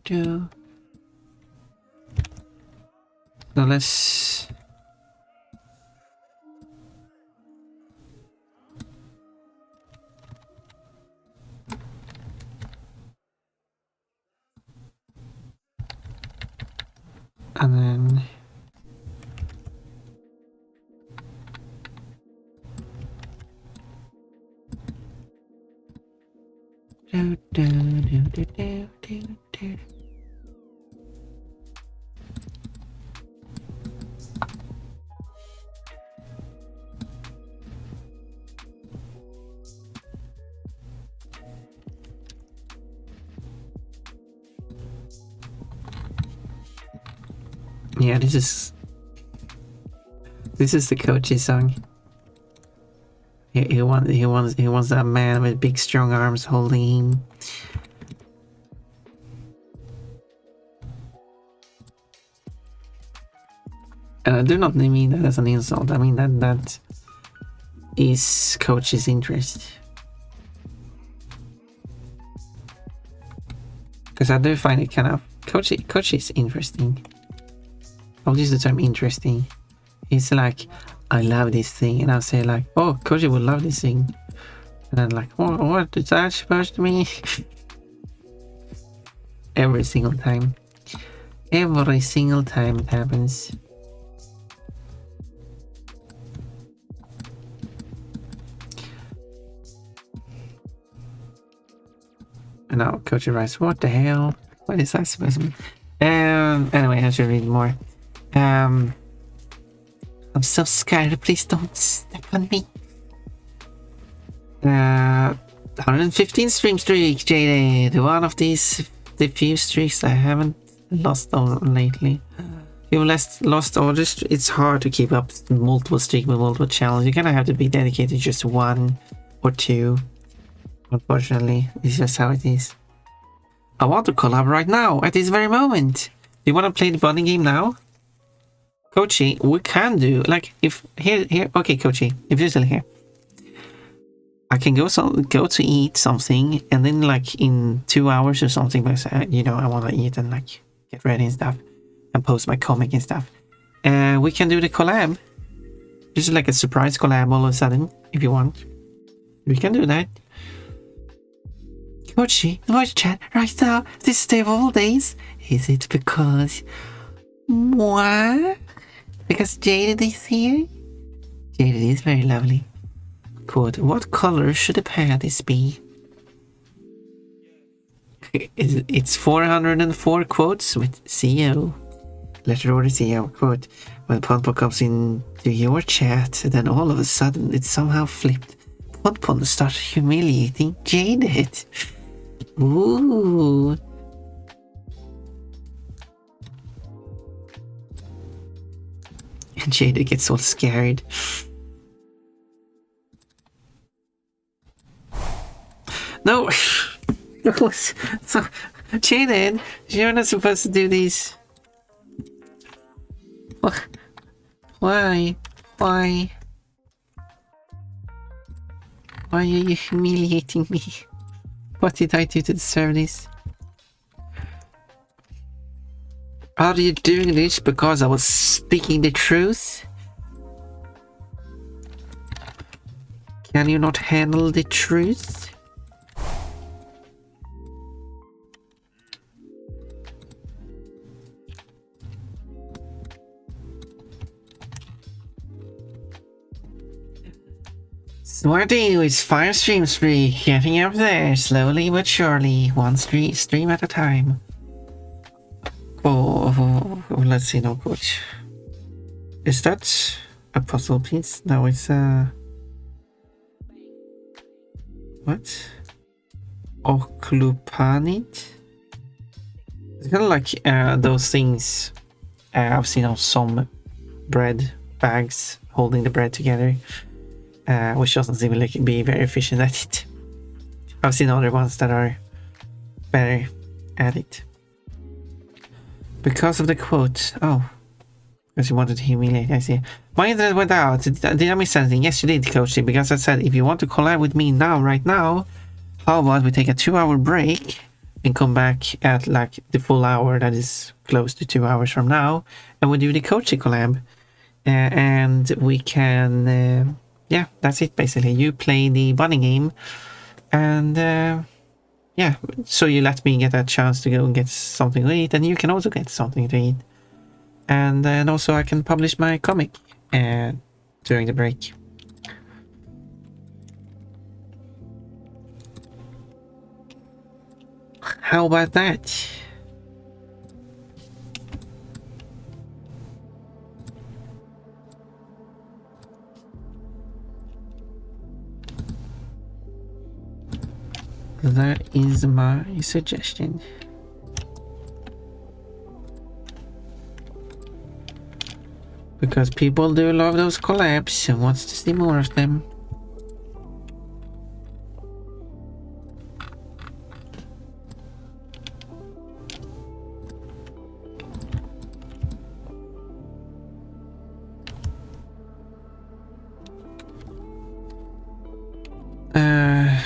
Do. So let's... And then... Do. Yeah, this is the coachy song. He wants that man with big strong arms holding him. And I do not mean that as an insult. I mean that is coach's interest. Because I do find it kind of coach is interesting. I'll use the term interesting. It's like, I love this thing, and I'll say like, oh, Koji would love this thing, and I'm like, oh, what is that supposed to mean? Every single time it happens. And now Koji writes, what the hell? What is that supposed to mean? Anyway, I should read more. I'm so scared. Please don't step on me. 115 stream streak, Jaded. One of these, the few streaks I haven't lost on lately. You've lost orders. It's hard to keep up multiple streaks with multiple channels. You kind of have to be dedicated to just one or two. Unfortunately, it's just how it is. I want to collab right now, at this very moment. Do you want to play the bonding game now? Kochi, we can do, like, if, here, okay, Kochi, if you're still here. I can go to eat something, and then, like, in 2 hours or something, because, you know, I want to eat and, like, get ready and stuff, and post my comic and stuff. We can do the collab. Just like a surprise collab all of a sudden, if you want. We can do that. Kochi, voice chat right now, this day of all days. Is it because... What? Because Jaded is here? Jaded is very lovely. Quote, what color should the panties be? It's 404 quotes with CO. Letter order CO. Quote, when Ponpon comes into your chat, then all of a sudden it somehow flipped. Ponpon started humiliating Jaded. Ooh. And Jada gets all scared. No! So, Jada, you're not supposed to do these. Why? Why are you humiliating me? What did I do to deserve this? Are you doing this because I was speaking the truth? Can you not handle the truth? Smarty with 5 streams free, getting up there slowly but surely, one stream at a time. Oh, let's see, no coach. Is that a puzzle piece? No, it's what? Oklupanit? It's kind of like those things I've seen on some bread bags holding the bread together. Which doesn't seem like be very efficient at it. I've seen other ones that are better at it. Because of the quote. Oh. Because you wanted to humiliate, I see. My internet went out. Did I miss anything? Yes, you did, Coachy. Because I said, if you want to collab with me now, right now, how about we take a 2-hour break and come back at like the full hour that is close to 2 hours from now, and we do the Coachy collab. And we can... yeah, that's it basically. You play the bunny game, and yeah, so you let me get a chance to go and get something to eat, and you can also get something to eat, and then also I can publish my comic during the break. How about that? That is my suggestion. Because people do love those collabs and wants to see more of them.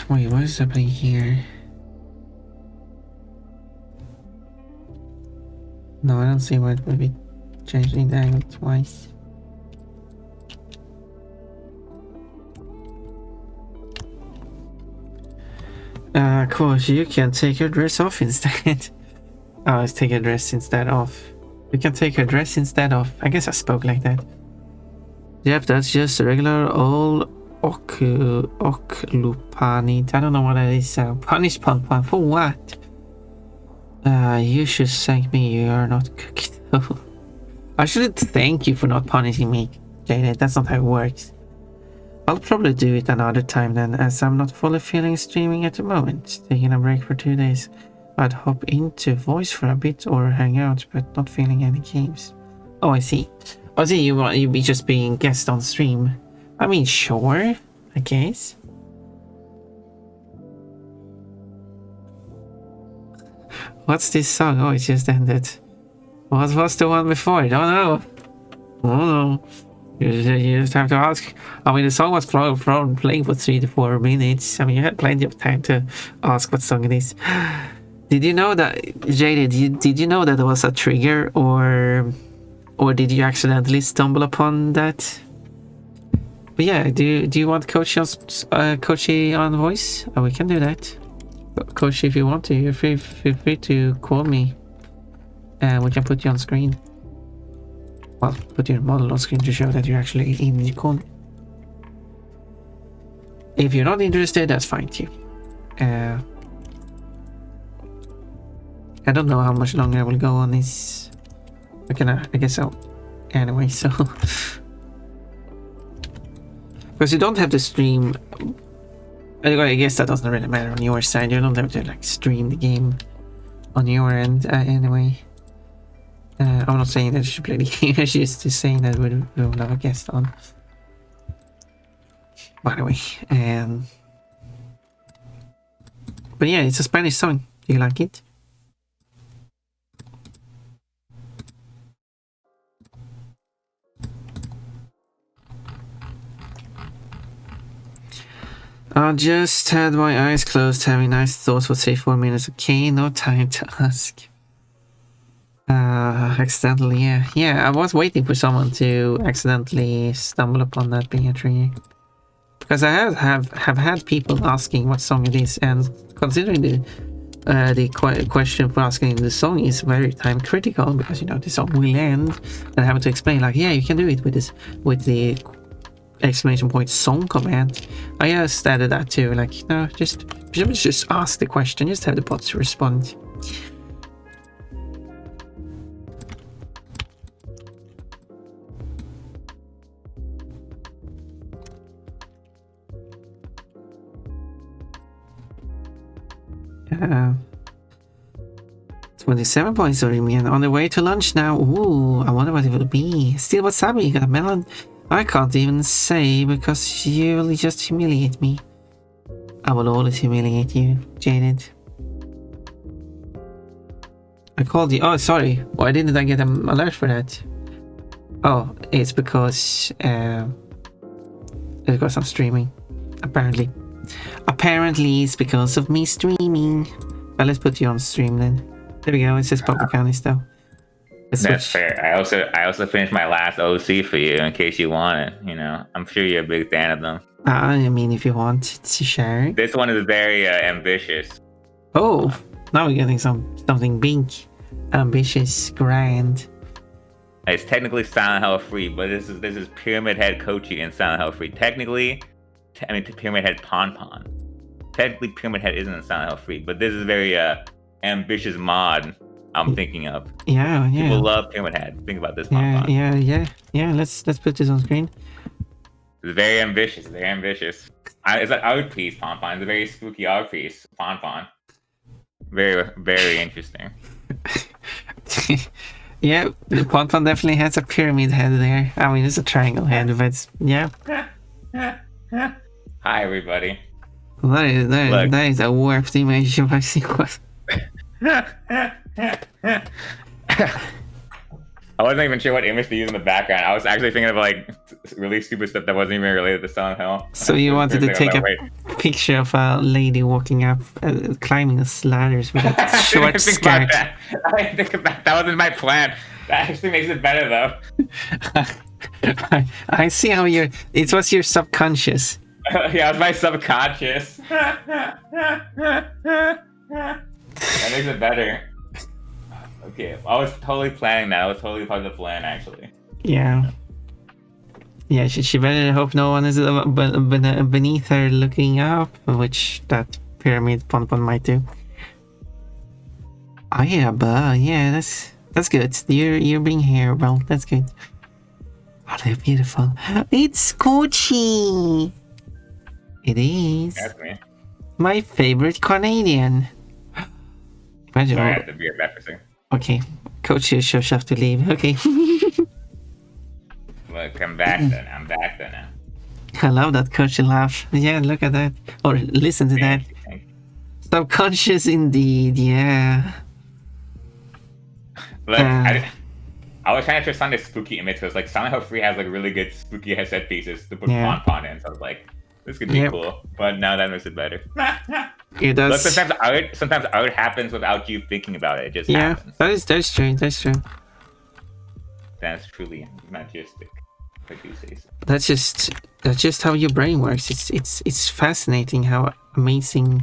Wait, what is happening here? No, I don't see why it would be changing the angle twice. Cool, you can take your dress off instead. Oh, let's take your dress instead off. You can take your dress instead of. I guess I spoke like that. Yep, that's just a regular old Oklupanit. I don't know what that is. Punish pun for what? You should thank me. You are not cooked. I shouldn't thank you for not punishing me, Jaded. That's not how it works. I'll probably do it another time then, as I'm not fully feeling streaming at the moment. Taking a break for 2 days. I'd hop into voice for a bit or hang out, but not feeling any games. Oh, I see. Oh, see, you be just being guest on stream. I mean, sure, I guess. What's this song? Oh, it just ended. What was the one before? I don't know. I don't know. You just have to ask. I mean, the song was playing for 3 to 4 minutes. I mean, you had plenty of time to ask what song it is. Did you know that, Jaded, did you know that there was a trigger, or did you accidentally stumble upon that? But yeah, do you want Coachy on voice? Oh, we can do that. Coachy, if you want to, you're feel free to call me, and we can put you on screen. Well, put your model on screen to show that you're actually in the call. If you're not interested, that's fine too. I don't know how much longer I will go on this. I guess so. Anyway, so because you don't have to stream. I guess that doesn't really matter on your side. You don't have to like stream the game on your end anyway. I'm not saying that you should play the game. I'm just saying that we'll have a guest on. By the way, but yeah, it's a Spanish song. Do you like it? I just had my eyes closed, having nice thoughts for 3-4 minutes. Okay, no time to ask. Accidentally, yeah, I was waiting for someone to accidentally stumble upon that being a trigger. because I have had people asking what song it is, and considering the question for asking the song is very time critical, because you know the song will end, and having to explain like, yeah, you can do it with this, with the exclamation point song command. I just added that too, like, you know, just ask the question, just have the bots respond. Uh, 27 points already, man. On the way to lunch now. Ooh, I wonder what it will be. Still wasabi, got a melon. I can't even say because you will just humiliate me. I will always humiliate you, Jaded. I called you. Oh, sorry. Why didn't I get an alert for that? Oh, it's because I'm streaming. Apparently. Apparently, it's because of me streaming. Well, let's put you on stream then. There we go. It says Papacanis though. That's fair. I also finished my last OC for you in case you want it. You know, I'm sure you're a big fan of them. I mean, if you want to share. This one is very ambitious. Oh, now we're getting something big, ambitious, grand. It's technically Silent Hill free, but this is Pyramid Head Kochi and Silent Hill free. Technically, I mean Pyramid Head Pon. Technically, Pyramid Head isn't in Silent Hill free, but this is very ambitious mod I'm thinking of. Yeah. People love Pyramid Head. Think about this. Yeah. Let's put this on screen. It's very ambitious. Very ambitious. It's an art piece, Pon. It's a very spooky art piece, Pon. Very, very interesting. Yeah, the Pon definitely has a pyramid head there. I mean, it's a triangle head, but it's, yeah. Hi, everybody. That is a warped image of I see what. I wasn't even sure what image to use in the background. I was actually thinking of like really stupid stuff that wasn't even related to Silent Hill. So you wanted to take a picture of a lady walking up, climbing the ladders with a short skirt. I didn't think about that. That wasn't my plan. That actually makes it better though. I see how it was your subconscious. Yeah, it was my subconscious. That makes it better. Okay, I was totally planning that. I was totally part of the plan, actually. Yeah. Yeah, she better hope no one is beneath her looking up, which that pyramid Pon might do. Oh yeah, but yeah, that's good. You're being here, well, that's good. Oh, they're beautiful. It's Kochi. It is. That's me. My favorite Canadian. Imagine. Sorry, I have to be referencing. Okay, Coach, you should have to leave. Okay. Look, I'm back then. Now. I love that Coach laugh. Yeah, look at that. Or listen to that. Subconscious indeed, yeah. Look, I was trying to find a spooky image because like Silent Hill 3 has like really good spooky headset pieces to put Pon in. So I was like, this could be cool. But now that makes it better. It does. Look, sometimes art happens without you thinking about it. It just happens. That's true. That's truly majestic. If I do say so. That's just how your brain works. It's fascinating how amazing.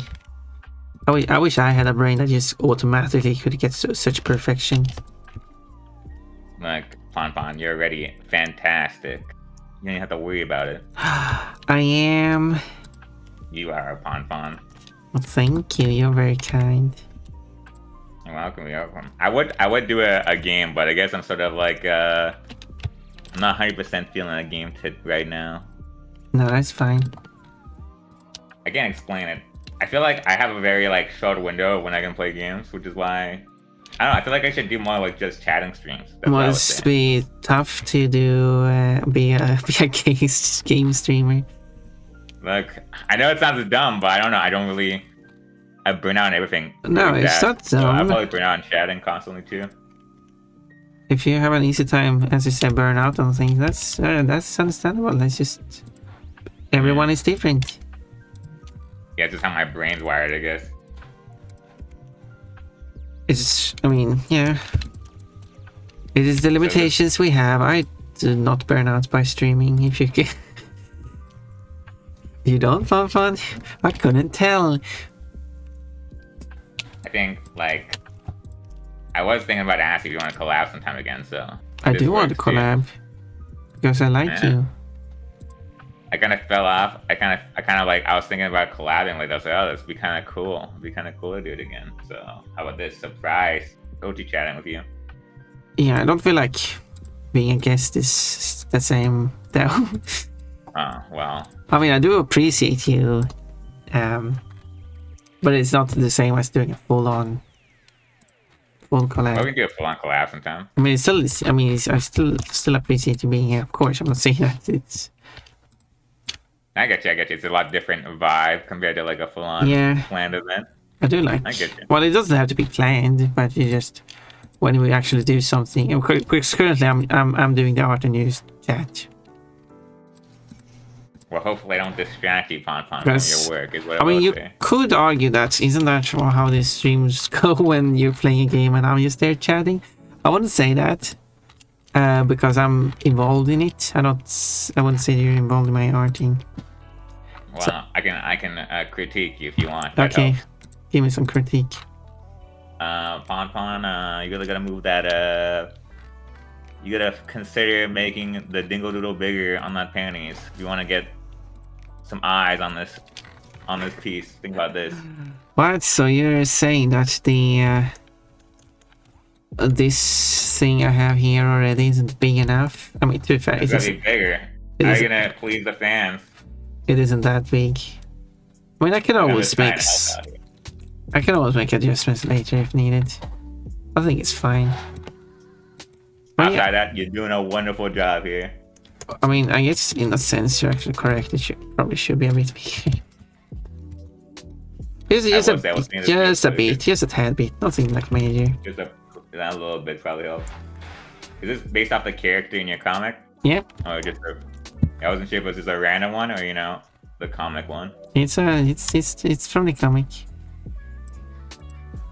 I wish I had a brain that just automatically could get such perfection. Like Pon, you're already fantastic. You don't have to worry about it. I am. You are Pon. Well, thank you. You're very kind. You're welcome. I would do a game, but I guess I'm sort of like I'm not 100% feeling a game tip right now. No, that's fine. I can't explain it. I feel like I have a very like short window when I can play games, which is why I don't know. I feel like I should do more like just chatting streams. That's must be tough to do be a game streamer. Look, I know it sounds dumb, but I don't know. I burn out on everything. No, it's not dumb. So I probably burn out on chatting constantly too. If you have an easy time, as you said, burn out on things, that's understandable. That's just everyone is different. Yeah, it's just how my brain's wired, I guess. I mean, yeah. It is the limitations we have. I do not burn out by streaming, if you can. You don't, Fun? I couldn't tell. I think, like, I was thinking about asking if you want to collab sometime again, so... I do want to collab. Because I like you. I kind of fell off. I kind of like, I was thinking about collabing with us. Like, oh, this would be kind of cool. It'd be kind of cool to do it again. So, how about this? Surprise. Goji chatting with you. Yeah, I don't feel like being a guest is the same, though. Oh, well. I mean, I do appreciate you. But it's not the same as doing a full collab. Well, we can do a full-on collab sometime. I mean, I still appreciate you being here. Of course, I'm not saying that it's... I get you. It's a lot different vibe compared to like a full-on planned event. I do like. I get you. Well, it doesn't have to be planned, but you just when we actually do something. Because currently, I'm doing the art and news chat. Well, hopefully, I don't distract you, Pon, from your work. Is what I mean, you could argue that isn't that how the streams go when you're playing a game and I'm just there chatting? I wouldn't say that. Because I'm involved in it. I wouldn't say you're involved in my arting. Well, so, I can critique you if you want. Okay, give me some critique. Pon, you really gotta move that. You gotta consider making the dingle doodle bigger on that panties. If you want to get some eyes on this piece, think about this. What? So you're saying that the this thing I have here already isn't big enough? I mean, to be fair, it's gotta be bigger. How are you gonna please the fans? It isn't that big. I mean, I can always make adjustments later if needed. I think it's fine. Outside that, you're doing a wonderful job here. I mean, I guess in a sense you're actually correct. It probably should be a bit bigger. Just a tad bit, nothing like major. Just a little bit probably helps. Is this based off the character in your comic? Yep. Or just I wasn't sure if it was just a random one or the comic one. It's from the comic.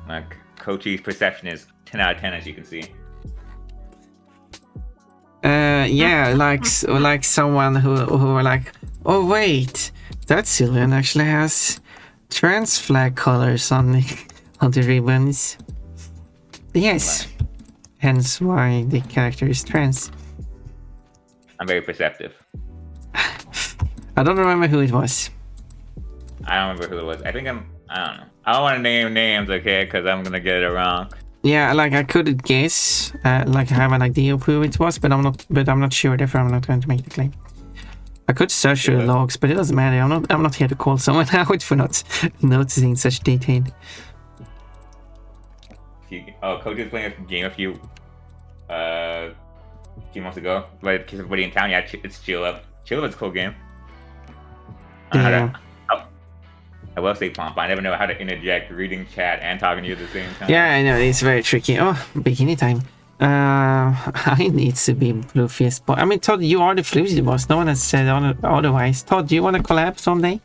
Like Kochi's perception is 10 out of 10, as you can see. Yeah, like someone who were like, oh wait, that Sylvan actually has trans flag colors on the ribbons. Yes, hence why the character is trans. I'm very perceptive. I don't remember who it was. I don't remember who it was. I don't know. I don't want to name names, okay, because I'm gonna get it wrong. Yeah, like I could guess, like I have an idea of who it was, but I'm not sure. Therefore, I'm not going to make the claim. I could search through the logs, but it doesn't matter. I'm not here to call someone out for not noticing such detail. Coach was playing a game a few months ago. But because everybody in town, yeah, it's Chill Up. Chill Up is a cool game. I will say, Pomp, I never know how to interject reading chat and talking to you at the same time. Yeah, I know, it's very tricky. Oh, bikini time. I need to be Blue Fist boy. I mean, Todd, you are the Fluzy boss. No one has said otherwise. Todd, do you want to collab someday?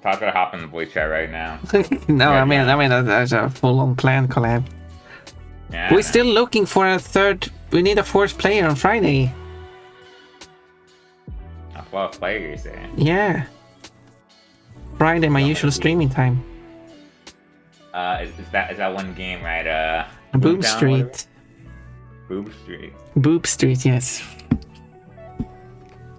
Todd's gonna hop in the voice chat right now. No, I mean, there's a full-on plan collab. Yeah, we're still looking for a third. We need a fourth player on Friday. A fourth player, you're saying? Yeah. Friday, my usual streaming time. Is that one game, right? Boob Street. Boob Street. Boob Street, yes.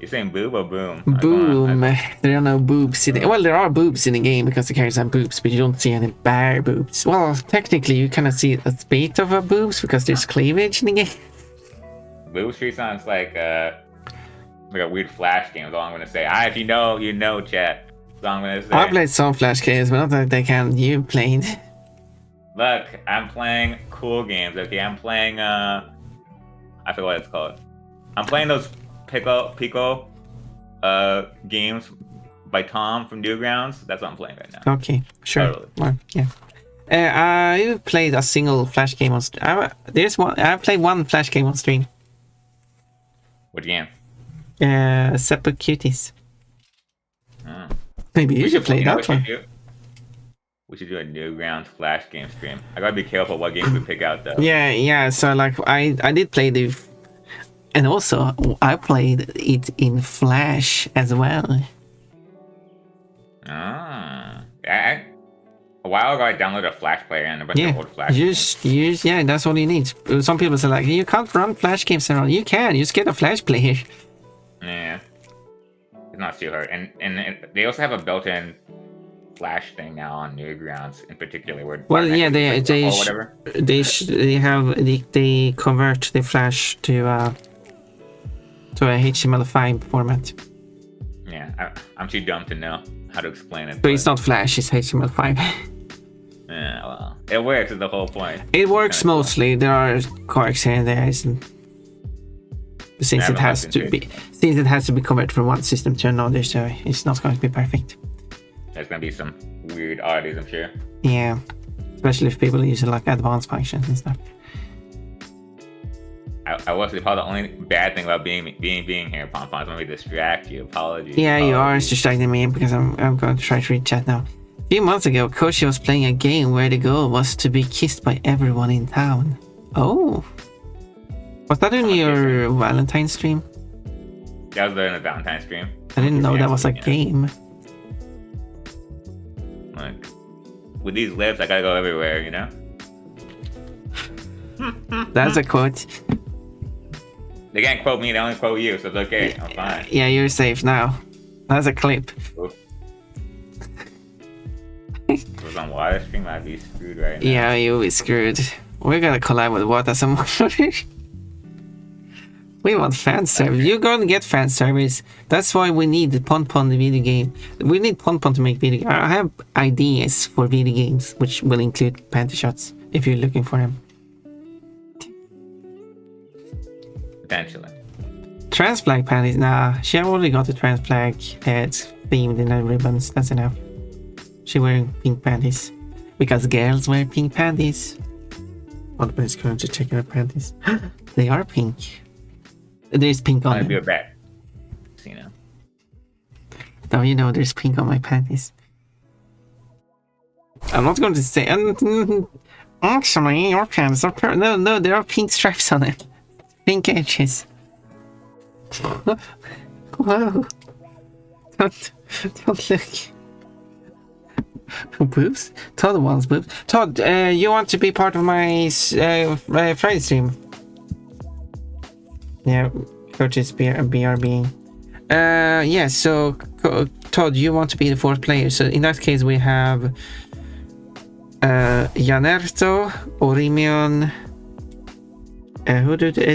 You're saying boob or boom? Boom. There are no boobs in it. Well, there are boobs in the game because the characters have boobs, but you don't see any bare boobs. Well, technically, you kind of see a bit of a boobs because there's cleavage in the game. Boob Street sounds like a weird Flash game. Is all I'm gonna say. If you know, chat. I played some Flash games, but not that they can. You played. Look, I'm playing cool games. Okay, I'm playing. I forget what it's called. I'm playing those Pico games by Tom from Newgrounds. That's what I'm playing right now. Okay, sure. Totally. Well, yeah. I played a single Flash game on. I've played one Flash game on stream. What game? Seppa Cuties. Maybe you should play that one. We should do a Newgrounds Flash game stream. I gotta be careful what games we pick out though. Yeah. So like I did play the And also, I played it in Flash as well. A while ago, I downloaded a Flash player and a bunch of old Flash games. Yeah, that's all you need. Some people say like, you can't run Flash games around. You can, you just get a Flash player. Yeah, it's not too hard. And they also have a built-in Flash thing now on Newgrounds in particular. Where they convert the Flash to a HTML5 format. Yeah, I'm too dumb to know how to explain it. But it's not Flash, it's HTML5. Yeah, well, it works is the whole point. It works mostly. Cool. There are quirks here and there. Since it has to be converted from one system to another, so it's not going to be perfect. There's going to be some weird oddities, I'm sure. Yeah, especially if people use like advanced functions and stuff. I was probably the only bad thing about being here, Pompon. Let me distract you. Apologies. Yeah, you are distracting me because I'm going to try to read chat now. A few months ago, Koshi was playing a game where the goal was to be kissed by everyone in town. Oh. Was that in your Valentine's stream? That was during the Valentine's stream. I didn't know that was a game. Like, with these lips, I gotta go everywhere, you know? That's a quote. They can't quote me, they only quote you, so it's okay. I'm fine. Yeah, you're safe now. That's a clip. If it was on water stream, I'd be screwed right now. Yeah, you'll be screwed. We're gonna collab with water some more. We want fan service. You're gonna get fan service. That's why we need the Pon the video game. We need Pon to make video games. I have ideas for video games, which will include panty shots if you're looking for them. Potentially. Trans flag panties. Nah, she already got the trans flag. It's themed in the ribbons. That's enough. She wearing pink panties because girls wear pink panties. What is currently checking her panties? They are pink. There's pink on them. I'd be a bat. You know. Now you know there's pink on my panties. I'm not going to say. Actually, your pants are no. There are pink stripes on them. Pink edges. Whoa! Don't look. Boobs? Todd wants boobs. Todd, you want to be part of my Friday stream? Yeah, coaches BRB. Yeah, so Todd, you want to be the fourth player. So in that case, we have Janerto, Orimion,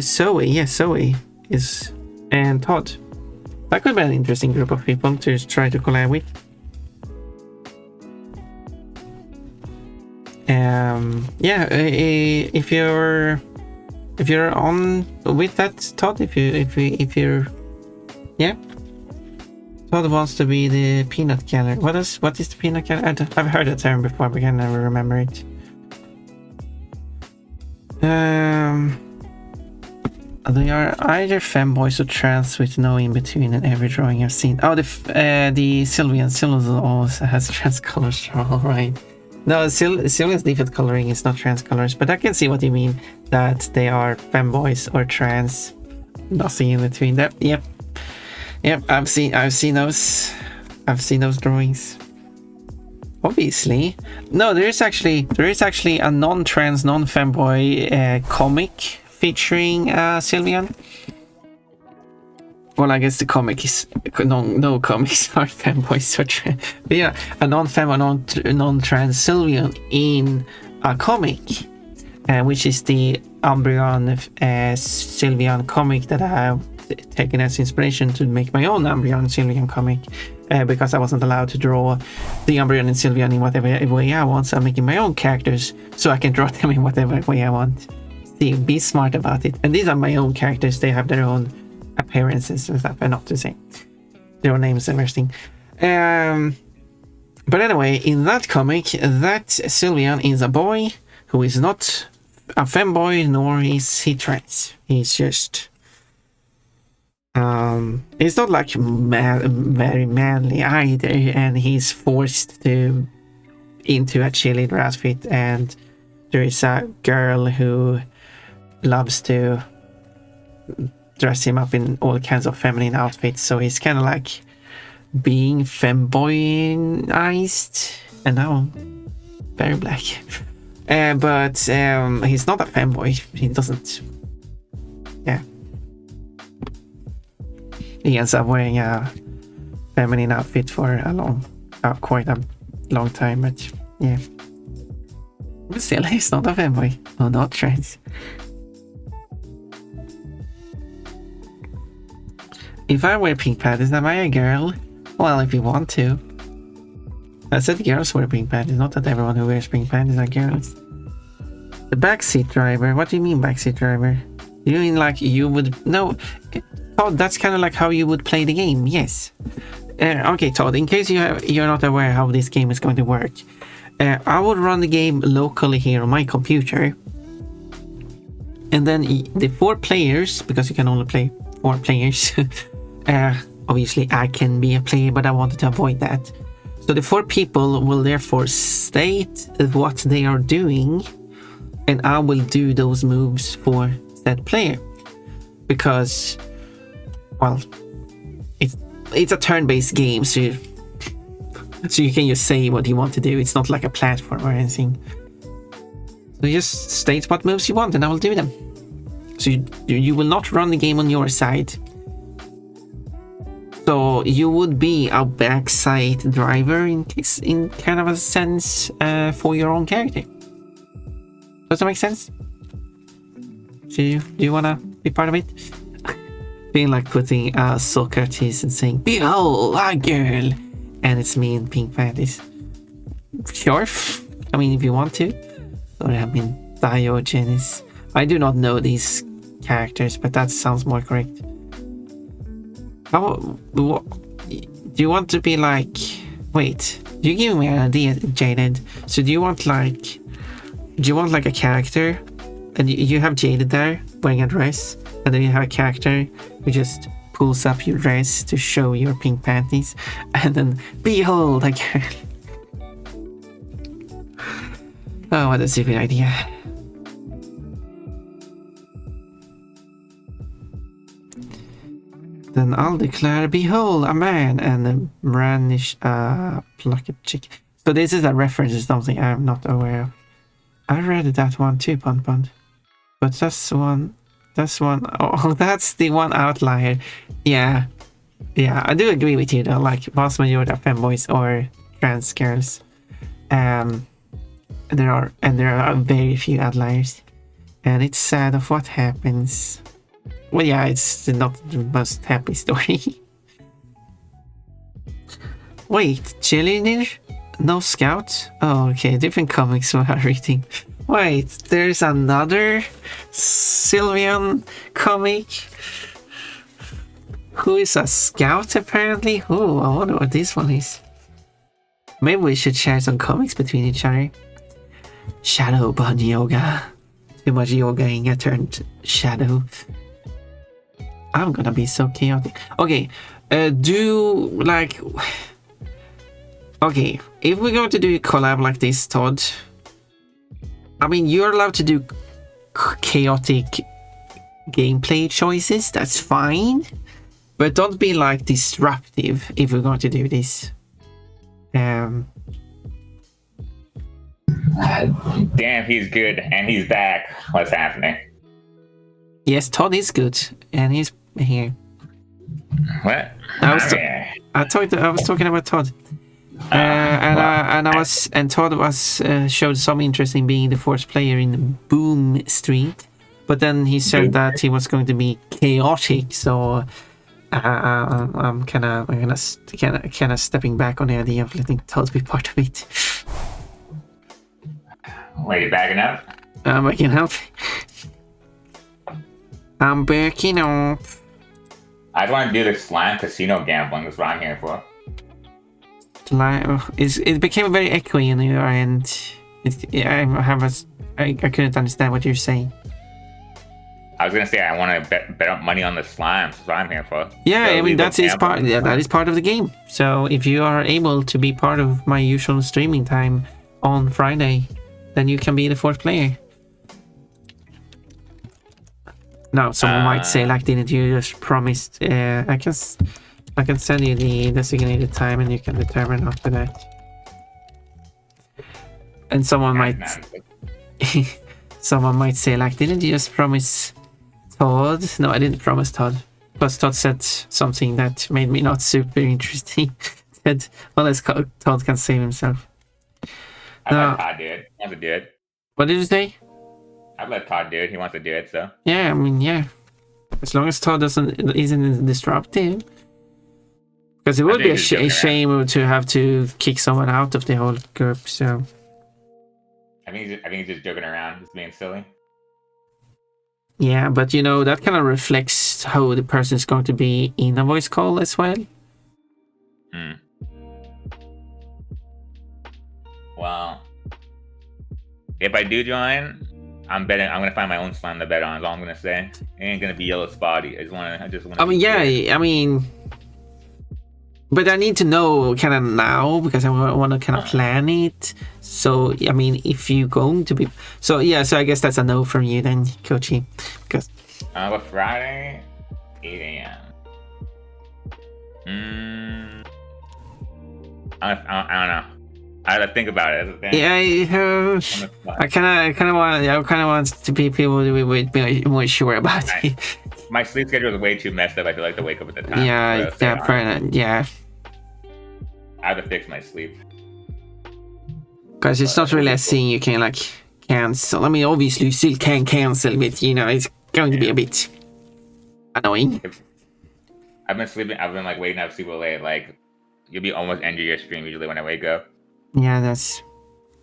Zoe. Yes, Zoe is, and Todd. That could be an interesting group of people to try to collab with. Yeah, if you're on with that, Todd, if you're yeah, Todd wants to be the peanut gallery. What is the peanut gallery? I've heard that term before, but I can never remember it. They are either femboys or trans with no in between in every drawing I've seen. Oh, the Sylvian also has trans colors. All right. No, Sylvian's default coloring is not trans colors, but I can see what you mean, that they are femboys or trans. Nothing in between. That. Yep. I've seen those. I've seen those drawings. Obviously, no. There is actually a non-trans, non-femboy comic featuring Sylvian. Well, I guess the comic is no comics are femboys or trans. But yeah, a non-fem or non-trans Sylvian in a comic, which is the Umbreon Sylvian comic that I have taken as inspiration to make my own Umbreon Sylvian comic, because I wasn't allowed to draw the Umbreon and Sylvian in whatever way I want, so I'm making my own characters so I can draw them in whatever way I want. See, be smart about it. And these are my own characters, they have their own appearances and stuff, and not the same. Their own names and everything. But anyway, in that comic, that Sylvian is a boy who is not a femboy, nor is he trans. He's just he's not like very manly either, and he's forced into a cheerleader outfit, and there is a girl who loves to dress him up in all kinds of feminine outfits, so he's kind of like being femboyized, and now very black. But he's not a femboy. He doesn't. Yeah. He ends up wearing a feminine outfit for quite a long time, but yeah. But still, he's not a femboy. No, not trans. If I wear pink panties, am I a girl? Well, if you want to. I said girls wear pink panties, not that everyone who wears pink panties are girls. The backseat driver. What do you mean backseat driver? You mean like you would... No. Todd, that's kind of like how you would play the game. Yes. Okay, Todd, in case you're not aware how this game is going to work. I would run the game locally here on my computer. And then the 4 players, because you can only play 4 players. Obviously, I can be a player, but I wanted to avoid that. So the 4 people will therefore state what they are doing, and I will do those moves for that player. Because, well, it's a turn-based game, so you can just say what you want to do. It's not like a platform or anything. So just state what moves you want, and I will do them. So you will not run the game on your side. So you would be a backside driver in kind of a sense for your own character. Does that make sense? Do you wanna be part of it? Being like putting a Socrates and saying, "Behold, a girl," and it's me in pink panties. Sure. I mean, if you want to. Sorry, I mean Diogenes. I do not know these characters, but that sounds more correct. Do you want to be like... Wait, you give me an idea, Jaded. So do you want like a character, and you have Jaded there wearing a dress, and then you have a character who just pulls up your dress to show your pink panties, and then behold a girl. Oh, what a stupid idea. Then I'll declare, behold, a man, and brandish a plucked chick. So this is a reference to something I'm not aware of. I read that one too, Pun. But that's one. Oh, that's the one outlier. Yeah, I do agree with you though. Like, vast majority of femboys or trans girls. There are very few outliers, and it's sad of what happens. Well, yeah, it's not the most happy story. Wait, cheerleader? No scout? Oh, okay, different comics we are reading. Wait, there's another Sylvian comic who is a scout apparently. Oh, I wonder what this one is. Maybe we should share some comics between each other. Shadow Bun Yoga. Too much yogaing, I turned shadow. I'm gonna be so chaotic. Okay, okay, if we're going to do a collab like this, Todd, I mean, you're allowed to do chaotic gameplay choices, that's fine, but don't be like disruptive if we're going to do this. Damn, he's good, and he's back. What's happening? Yes, Todd is good, and he's here. What? I was talking about Todd, and Todd was showed some interest in being the 4th player in Boom Street, but then he said that he was going to be chaotic. So I'm kind of stepping back on the idea of letting Todd be part of it. Wait, you backing up? I'm backing up. I'm backing up. I just want to do the slime casino gambling. That's what I'm here for. It became very echoey in your end. I couldn't understand what you're saying. I was gonna say I want to bet up money on the slimes. That's what I'm here for. Yeah, I mean that is part of the game. So if you are able to be part of my usual streaming time on Friday, then you can be the 4th player. Now, someone might say, like, didn't you just promise? I can send you the designated time, and you can determine after that. And someone might say, like, didn't you just promise Todd? No, I didn't promise Todd. Plus, Todd said something that made me not super interesting. That unless Todd can save himself. I let Todd do it. He wants to do it. What did you say? I'd let Todd do it. He wants to do it, so. Yeah, I mean, yeah. As long as Todd isn't disruptive. Because it would be a shame to have to kick someone out of the whole group, so. I think he's just joking around, just being silly. Yeah, but you know, that kind of reflects how the person is going to be in a voice call as well. Well, if I do join, I'm gonna find my own slime to bet on. Is all I'm gonna say. It ain't gonna be yellow spotty. I just want. I mean, yeah. I mean, but I need to know kind of now because I want to kind of plan it. So I mean, if you're going to be, so yeah. So I guess that's a no from you then, Kochi, because. But Friday, 8 a.m. I don't know. I have to think about it. Yeah, I kind of want to be people we be more sure about it. My sleep schedule is way too messed up. I feel like to wake up at the time. Yeah, yeah. I have to fix my sleep. Because it's not really a thing you can like cancel. I mean, obviously you still can cancel, but you know it's going to be a bit annoying. I've been like waiting up super late. Like you'll be almost ending your stream usually when I wake up. Yeah, that's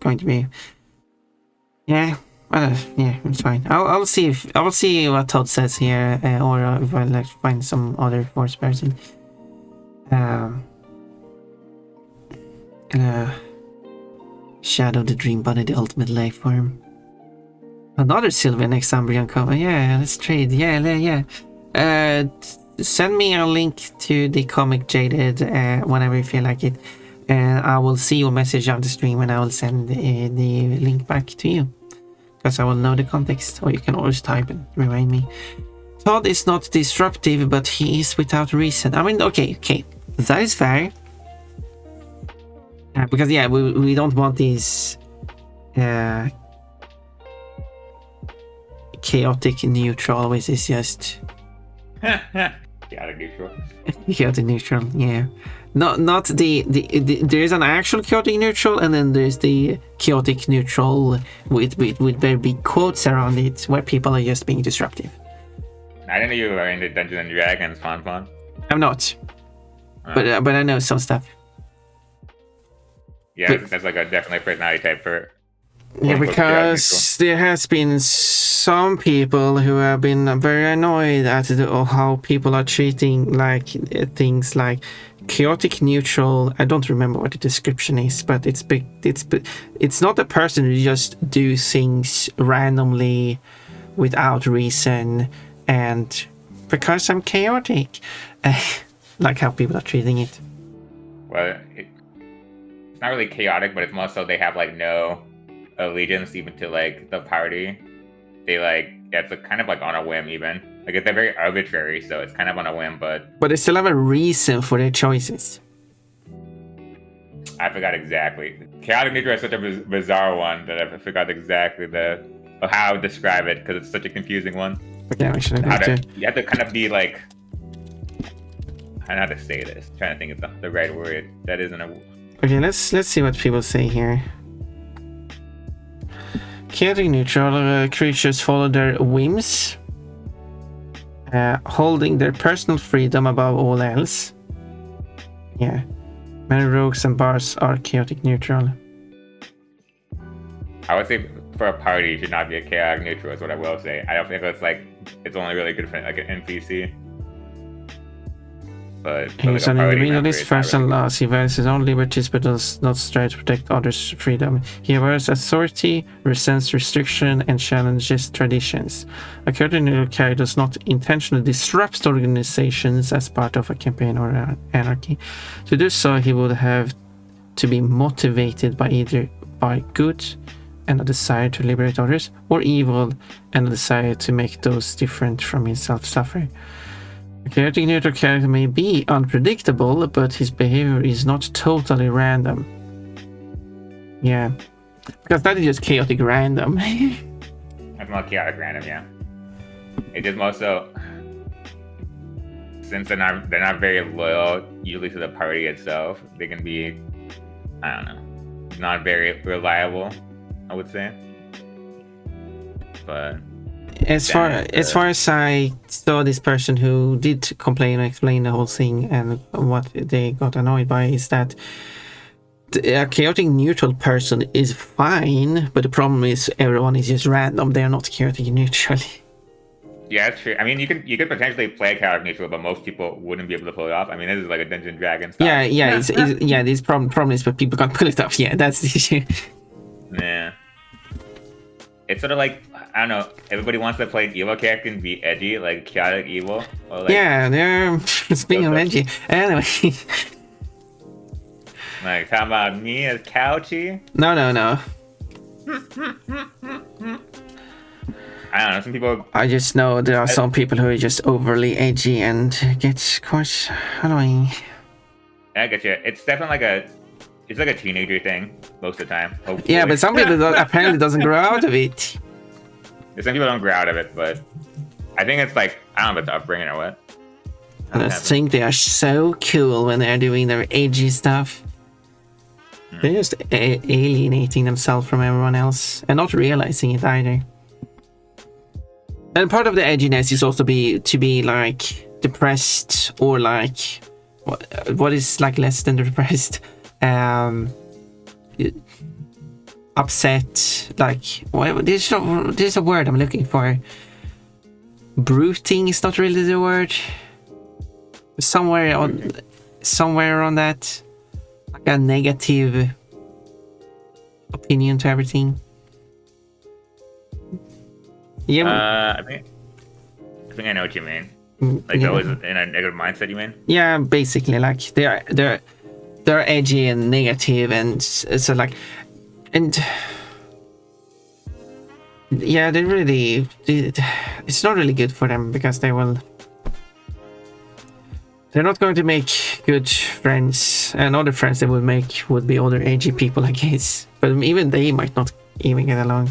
going to be. Yeah, yeah, it's fine. I'll see what Todd says here, or if I like find some other force person. Shadow the Dream Body, the ultimate life form. Another Sylvian Exambrian cover. Yeah, let's trade. Yeah. Send me a link to the comic Jaded whenever you feel like it. And I will see your message on the stream and I will send the link back to you. Because I will know the context. Or you can always type and remind me. Todd is not disruptive, but he is without reason. I mean, okay. That is fair. Because, yeah, we don't want these chaotic neutral, which is just... Chaotic neutral. Chaotic neutral, yeah. Not the there is an actual chaotic neutral, and then there's the chaotic neutral with very big quotes around it, where people are just being disruptive. I didn't know you were into Dungeons and Dragons, Fon. I'm not, but I know some stuff. Yeah, that's like a definitely personality type for. Yeah, because there has been some people who have been very annoyed at how people are treating like things like chaotic neutral. I don't remember what the description is, but it's not a person who just do things randomly without reason and because I'm chaotic, like how people are treating it. Well, it's not really chaotic, but it's more so they have like no allegiance even to like the party. They like it's kind of like on a whim even. Like they're very arbitrary, so it's kind of on a whim, but they still have a reason for their choices. I forgot exactly. Chaotic neutral is such a bizarre one that I forgot exactly how to describe it because it's such a confusing one. Yeah, we should have you have to kind of be like, I don't know how to say this. I'm trying to think of the right word. That isn't a. Okay, let's see what people say here. Chaotic neutral creatures follow their whims, holding their personal freedom above all else. Yeah, many rogues and bars are chaotic neutral. I would say for a party, you should not be a chaotic neutral. Is what I will say. I don't think it's only really good for like an NPC. But he's an individualist, first and last. He values his own liberties but does not strive to protect others' freedom. He awares authority, resents restriction, and challenges traditions. A chaotic neutral character does not intentionally disrupt organizations as part of a campaign or anarchy. To do so, he would have to be motivated by either by good and a desire to liberate others, or evil and a desire to make those different from himself suffer. A chaotic neutral character may be unpredictable, but his behavior is not totally random. Yeah, because that is just chaotic random. That's not chaotic random, yeah. It just also, since they're not very loyal usually to the party itself, they can be, I don't know, not very reliable, I would say. But as far as I saw, this person who did complain and explain the whole thing, and what they got annoyed by is that a chaotic neutral person is fine, but the problem is everyone is just random. They are not chaotic neutral. Yeah, that's true. I mean, you could potentially play chaotic neutral, but most people wouldn't be able to pull it off. I mean, this is like a Dungeons and Dragons style. Yeah. This problem is, but people can't pull it off. Yeah, that's the issue. Yeah. It's sort of like, I don't know, everybody wants to play an evil character and be edgy, like chaotic evil. Or like, yeah, they're speaking of edgy. Anyway. Like, talking about me as couchy? No. I don't know, some people... I just know there are some people who are just overly edgy and gets quite annoying. I get you. It's definitely it's like a teenager thing most of the time, hopefully. Yeah, but some people apparently doesn't grow out of it. Some people don't grow out of it, but I think it's like, I don't know if it's upbringing or what. I just think they are so cool when they're doing their edgy stuff. They're just alienating themselves from everyone else and not realizing it either. And part of the edginess is also to be like depressed, or like what is like less than depressed, upset. Like, there's a word I'm looking for. Brooding is not really the word. Somewhere on that, like a negative opinion to everything. Yeah. I think I know what you mean. Like, yeah. always in a negative mindset, you mean? Yeah, basically, like they're edgy and negative, and so like, and yeah, it's not really good for them, because they're not going to make good friends, and other friends they would make would be other edgy people, I guess. But even they might not even get along.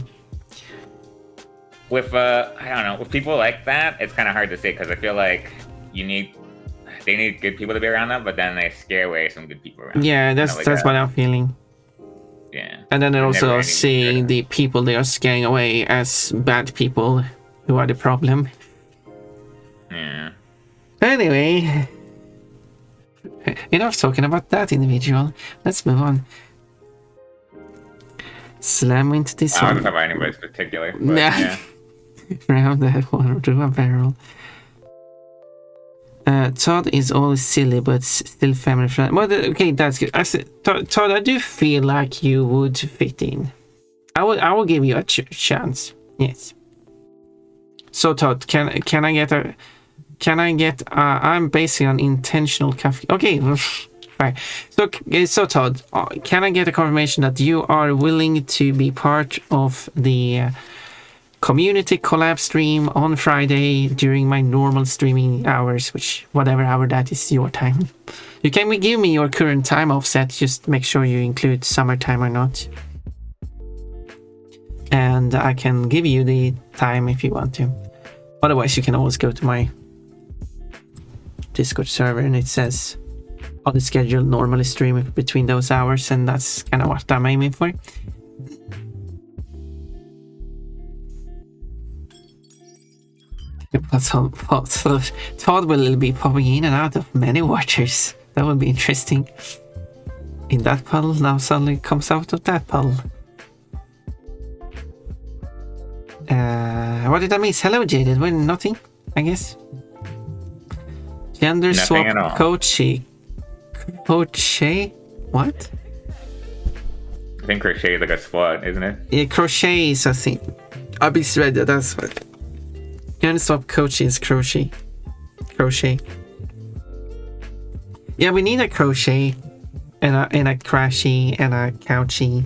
With I don't know, with people like that, it's kind of hard to say, because I feel like they need good people to be around them, but then they scare away some good people around. Yeah, that's what I'm feeling. Yeah. And then they're also seeing the people they are scaring away as bad people who are the problem. Yeah. Anyway, enough talking about that individual. Let's move on. Slam into this one. I don't know about anybody particular. But yeah. Round that one to a barrel. Todd is always silly, but still family friendly. Well, okay, that's good. Todd, I do feel like you would fit in. I will give you a chance. Yes. So Todd, can I get I'm basing on intentional coffee. Okay. Right. So Todd, can I get a confirmation that you are willing to be part of the community collab stream on Friday during my normal streaming hours, which whatever hour that is your time? You can give me your current time offset, just make sure you include summertime or not. And I can give you the time if you want to. Otherwise, you can always go to my Discord server, and it says on the schedule normally stream between those hours, and that's kind of what I'm aiming for. Todd will be popping in and out of many waters. That would be interesting. In that puddle, now suddenly comes out of that puddle. What did I miss? Hello, Jaded. Well, nothing, I guess. Gender swap crochet. Crochet? What? I think crochet is like a squat, isn't it? Yeah, crochet is a thing. I misread that, that's what. Gender swap crochet is crochet. Crochet. Yeah, we need a crochet and a crashy and a couchy.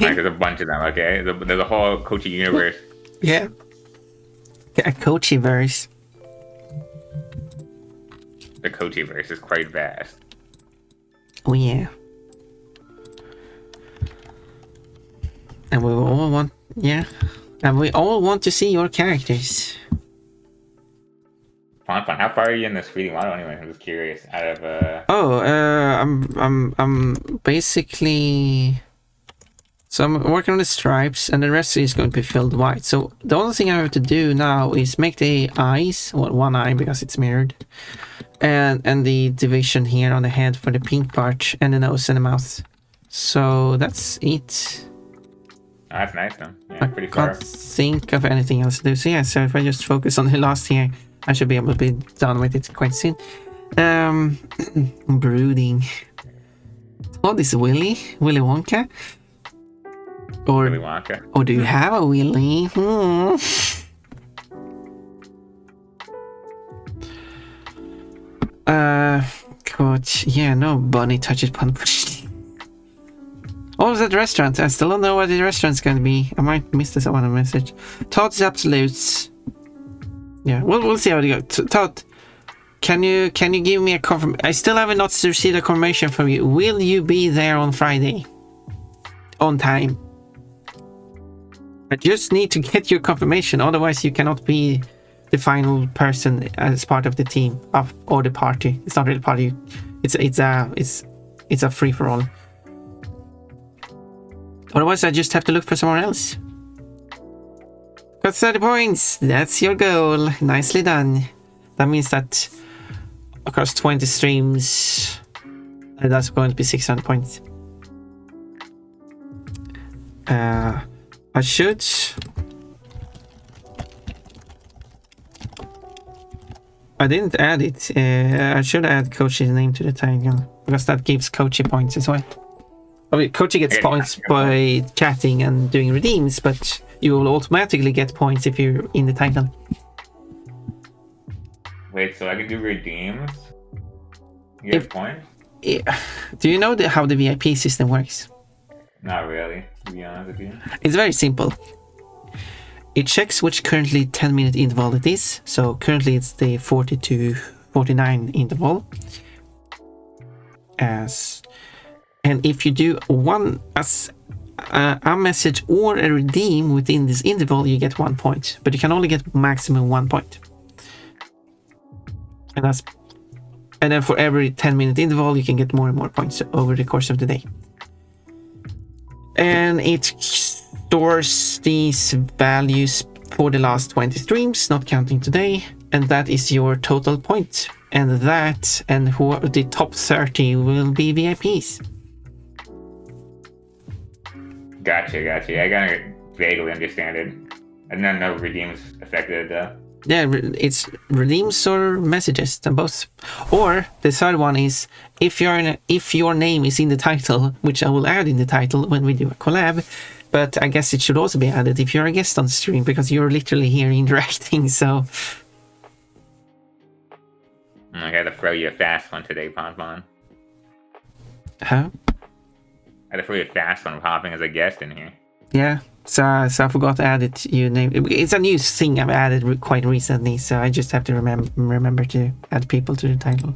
Like, there's a bunch of them. Okay, there's a whole Kochi universe. Yeah. A Kochi-verse. The Kochi-verse is quite vast. Oh yeah. And we all want, and we all want to see your characters. Fun. How far are you in this 3D model anyway? I'm just curious. Out of I'm basically. So I'm working on the stripes, and the rest is going to be filled white. So the only thing I have to do now is make the eyes, well, one eye because it's mirrored, and the division here on the head for the pink part, and the nose and the mouth. So that's it. Oh, that's nice though. Yeah, pretty far. I can't think of anything else to do. So yeah, so if I just focus on the last here, I should be able to be done with it quite soon. Brooding. Oh, this is Willy Wonka. Willy Wonka. Or do you have a Willy? God, yeah, no bunny touches punch. Oh, that restaurant. I still don't know what the restaurant's going to be. I might miss this one message. Todd's absolutes. Yeah, we'll see how it goes. Todd, can you give me a confirmation? I still haven't not received a confirmation from you. Will you be there on Friday? On time? I just need to get your confirmation. Otherwise, you cannot be the final person as part of the team or the party. It's not really a party. It's a free for all. Otherwise, I just have to look for somewhere else. Got 30 points. That's your goal. Nicely done. That means that across 20 streams, that's going to be 600 points. I should. I didn't add it. I should add Coach's name to the title because that gives Coachy points as well. I mean, Coachy gets points by chatting and doing redeems, but you will automatically get points if you're in the title. Wait, so I can do redeems? You get points? Do you know how the VIP system works? Not really, to be honest with you. It's very simple. It checks which currently 10-minute interval it is. So currently it's the 40 to 49 interval. And if you do a message or a redeem within this interval, you get 1 point. But you can only get maximum 1 point. And then for every 10-minute interval, you can get more and more points over the course of the day. And it stores these values for the last 20 streams, not counting today. And that is your total point. And the top 30 will be VIPs. Gotcha. I gotta vaguely understand it. And then no redeems affected though. Yeah, it's redeems or messages, and both. Or the third one is if your name is in the title, which I will add in the title when we do a collab. But I guess it should also be added if you're a guest on the stream because you're literally here interacting. So I gotta throw you a fast one today, Ponpon. Huh? I had to throw you a fast one hopping as a guest in here. Yeah. So I forgot to add it. It's a new thing I've added quite recently, so I just have to remember to add people to the title.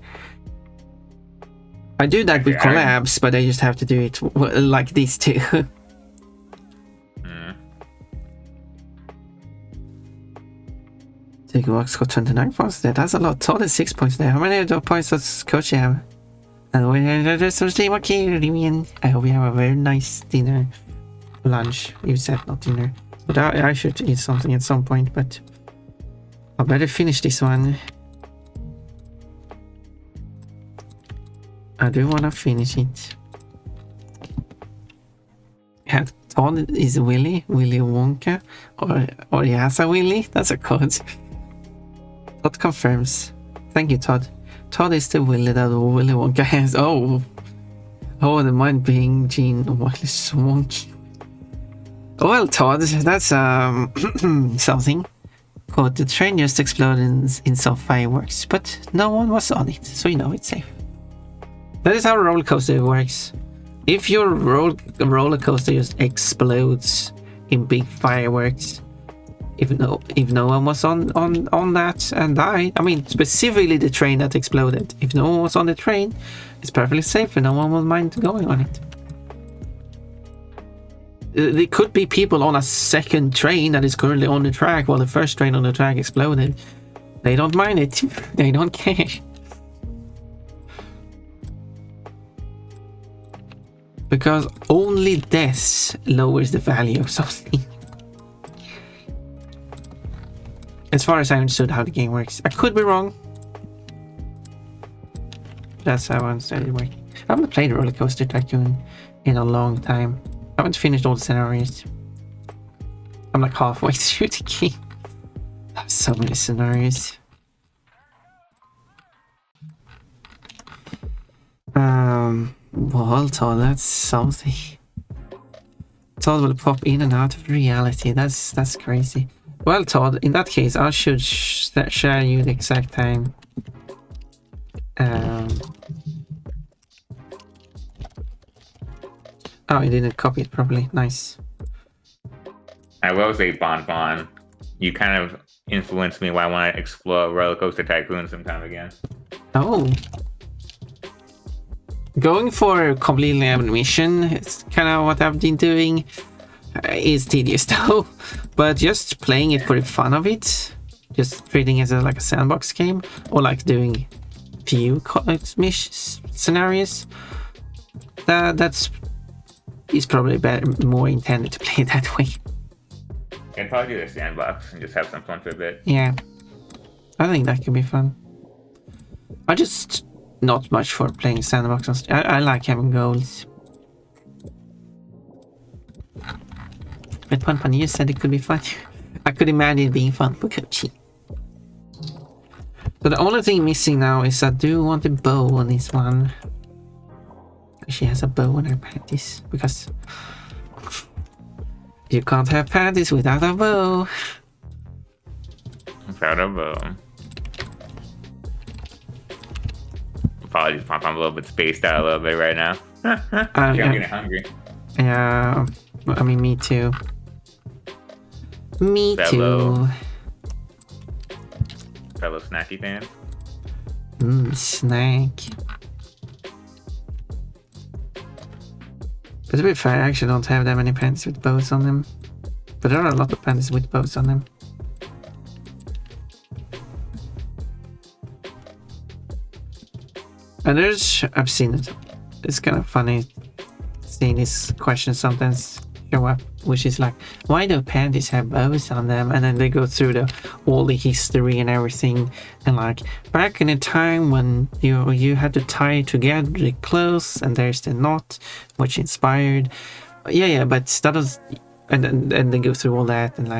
I do that with collabs, but I just have to do it like these two. Take Walks got 29 points there. That's a lot. Total 6 points there. How many of those points does Coach have? And there's some stream. Okay, I hope you have a very nice dinner. Lunch, you said, not dinner. But I should eat something at some point, but I better finish this one. I do want to finish it. Yeah, Todd is Willy Wonka, or he has a Willy. That's a code. Todd confirms. Thank you, Todd. Todd is the Willy that Willy Wonka has. Oh, the mind being Gene Willy Wonka. Well, Todd, that's something. Quote, the train just exploded in some fireworks, but no one was on it, so you know it's safe. That is how a roller coaster works. If your roller coaster just explodes in big fireworks, if no one was on that and died, I mean specifically the train that exploded. If no one was on the train, it's perfectly safe and no one will mind going on it. There could be people on a second train that is currently on the track while the first train on the track exploded. They don't mind it. They don't care. Because only death lowers the value of something. As far as I understood how the game works. I could be wrong. That's how I understood it working. I haven't played Roller Coaster Tycoon in a long time. I haven't finished all the scenarios. I'm like halfway through the game. I have so many scenarios. Well, Todd, that's something. Todd will pop in and out of reality. That's crazy. Well, Todd, in that case, I should share you the exact time. Oh, you didn't copy it properly. Nice. I will say, Bon, you kind of influenced me why I want to explore Roller Coaster Tycoon sometime again. Oh. Going for completely every mission, it's kind of what I've been doing. Is tedious though, but just playing it for the fun of it, just treating it as like a sandbox game, or like doing few scenarios, that's probably better, more intended to play that way. I'd probably do the sandbox and just have some fun for a bit. Yeah, I think that could be fun. I just not much for playing sandbox. I like having goals. But Pan, you said it could be fun. I could imagine it being fun for Kochi. So the only thing missing now is I do want a bow on this one. She has a bow on her panties because you can't have panties without a bow. Without a bow. Apologies, I'm a little bit spaced out a little bit right now. I'm getting hungry. Yeah, I mean, me too. Me too. Fellow snacky fans. Snack. But to be fair, I actually don't have that many panties with bows on them. But there are a lot of panties with bows on them. And I've seen it. It's kind of funny seeing this question sometimes show up, which is like, why do panties have bows on them? And then they go through all the history and everything, and like back in a time when you had to tie together the clothes, and there's the knot which inspired. Yeah, but that was, and they go through all that, and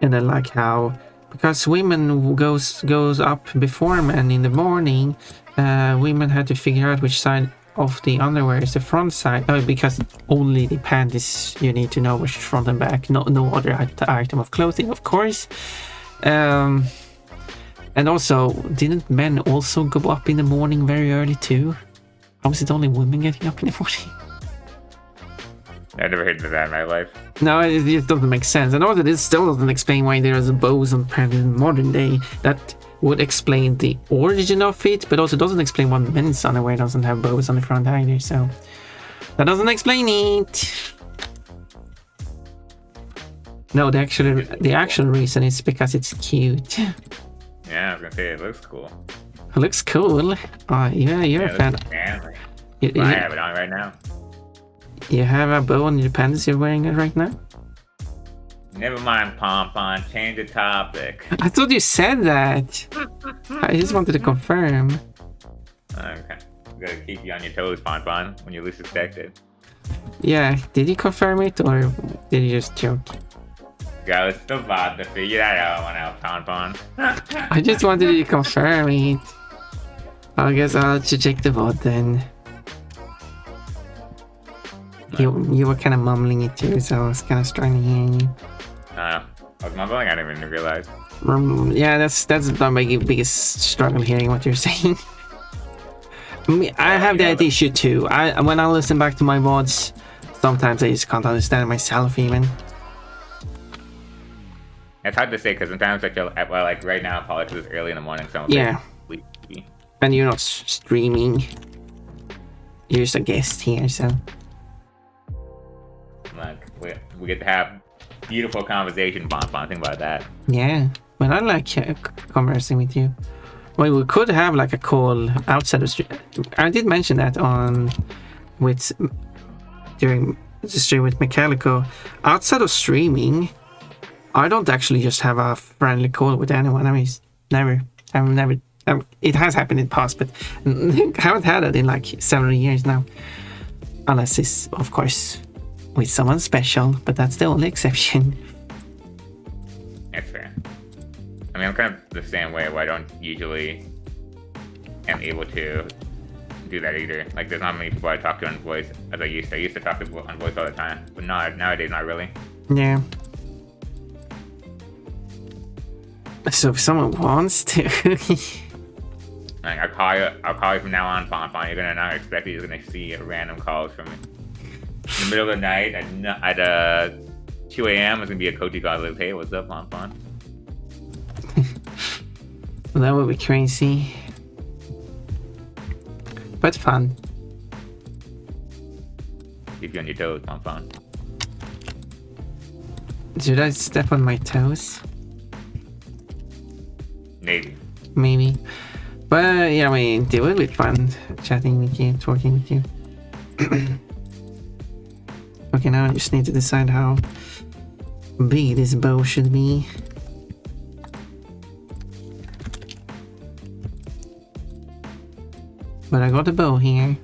then like how, because women goes up before men in the morning, women had to figure out which side of the underwear is the front side. Because only the panties you need to know which is front and back, no other item of clothing, of course. And also, didn't men also go up in the morning very early too? How is it only women getting up in the morning? I never heard of that in my life. No, it doesn't make sense. And also, this still doesn't explain why there is bows on panties in modern day. That would explain the origin of it, but also doesn't explain why men's underwear doesn't have bows on the front either. So that doesn't explain it. No, the actual reason is because it's cute. Yeah, I was gonna say it looks cool. It looks cool. Oh, yeah, you're a fan. I have it on right now. You have a bow on your pants you're wearing it right now? Never mind, Pom. Change the topic. I thought you said that. I just wanted to confirm. Okay. Gotta keep you on your toes, Pom, when you least expect it. Yeah, did you confirm it or did you just joke? Go to VOD to figure that out, Pom. I just wanted you to confirm it. I guess I'll check the VOD then. You were kind of mumbling it too, so I was kind of struggling hearing you. I was mumbling? I didn't even realize. Yeah, that's my biggest struggle hearing what you're saying. I have that issue too. When I listen back to my VODs, sometimes I just can't understand myself even. It's hard to say because sometimes I feel like right now, politics is early in the morning, so I'm sleepy. And you're not streaming. You're just a guest here, so. Like we get to have beautiful conversation, Bonbon. Think about that. Yeah, but I like conversing with you. Well, we could have like a call outside of stream. I did mention that during the stream with Mechanico. Outside of streaming, I don't actually just have a friendly call with anyone. I mean, I've never. It has happened in the past, but I haven't had it in like several years now. Unless it's, of course, with someone special, but that's the only exception. That's fair. I mean, I'm kind of the same way where I don't usually am able to do that either. Like, there's not many people I talk to on voice as I used to. I used to talk to people on voice all the time, but nowadays, not really. Yeah. So if someone wants to... Like, I'll call you from now on, Bonbon. You're gonna not expect you're gonna see random calls from me. In the middle of the night at 2 a.m. it's gonna be a Koji God lives. Hey, what's up, Bonbon? Well, that would be crazy. But fun. Keep you on your toes, Bonbon. Should I step on my toes? Maybe. But yeah, I mean, it would be fun chatting with you, talking with you. Okay, now I just need to decide how big this bow should be. But I got a bow here.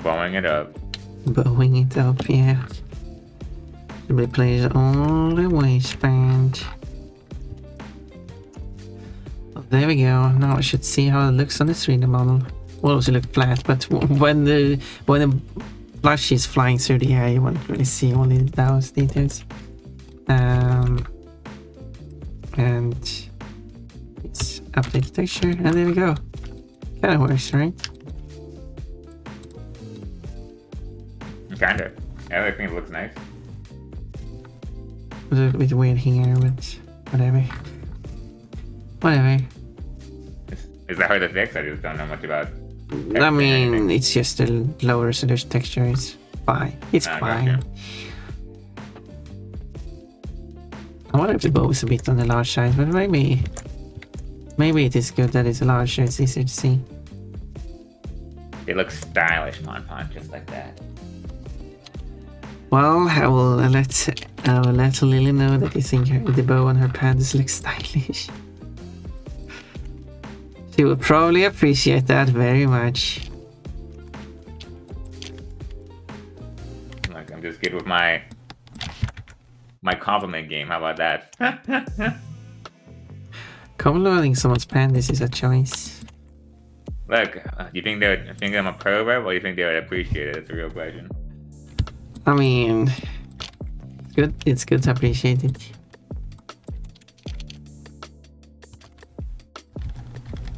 Bowing it up. Bowing it up, yeah. Should be placed all the waistband. There we go. Now I should see how it looks on the 3D model. Well, also look flat, but when the plushie is flying through the air, you won't really see all those details. And it's update the texture, and there we go. Kind of works, right? Kinda. Everything looks nice. A little bit weird here, but whatever. Whatever. Is that hard to fix? I just don't know much about. I mean, it's just a low resolution texture. It's fine. It's fine. Gotcha. I wonder if the bow is a bit on the large side, but maybe it is good that it's larger. It's easier to see. It looks stylish, Bonbon, just like that. Well, I will let Lily know that you think the bow on her pants looks stylish. She will probably appreciate that very much. Like, I'm just good with my compliment game. How about that? Complimenting someone's panties is a choice. Look, do you think they would think I'm a pervert, or do you think they would appreciate it? It's a real question. I mean, it's good to appreciate it.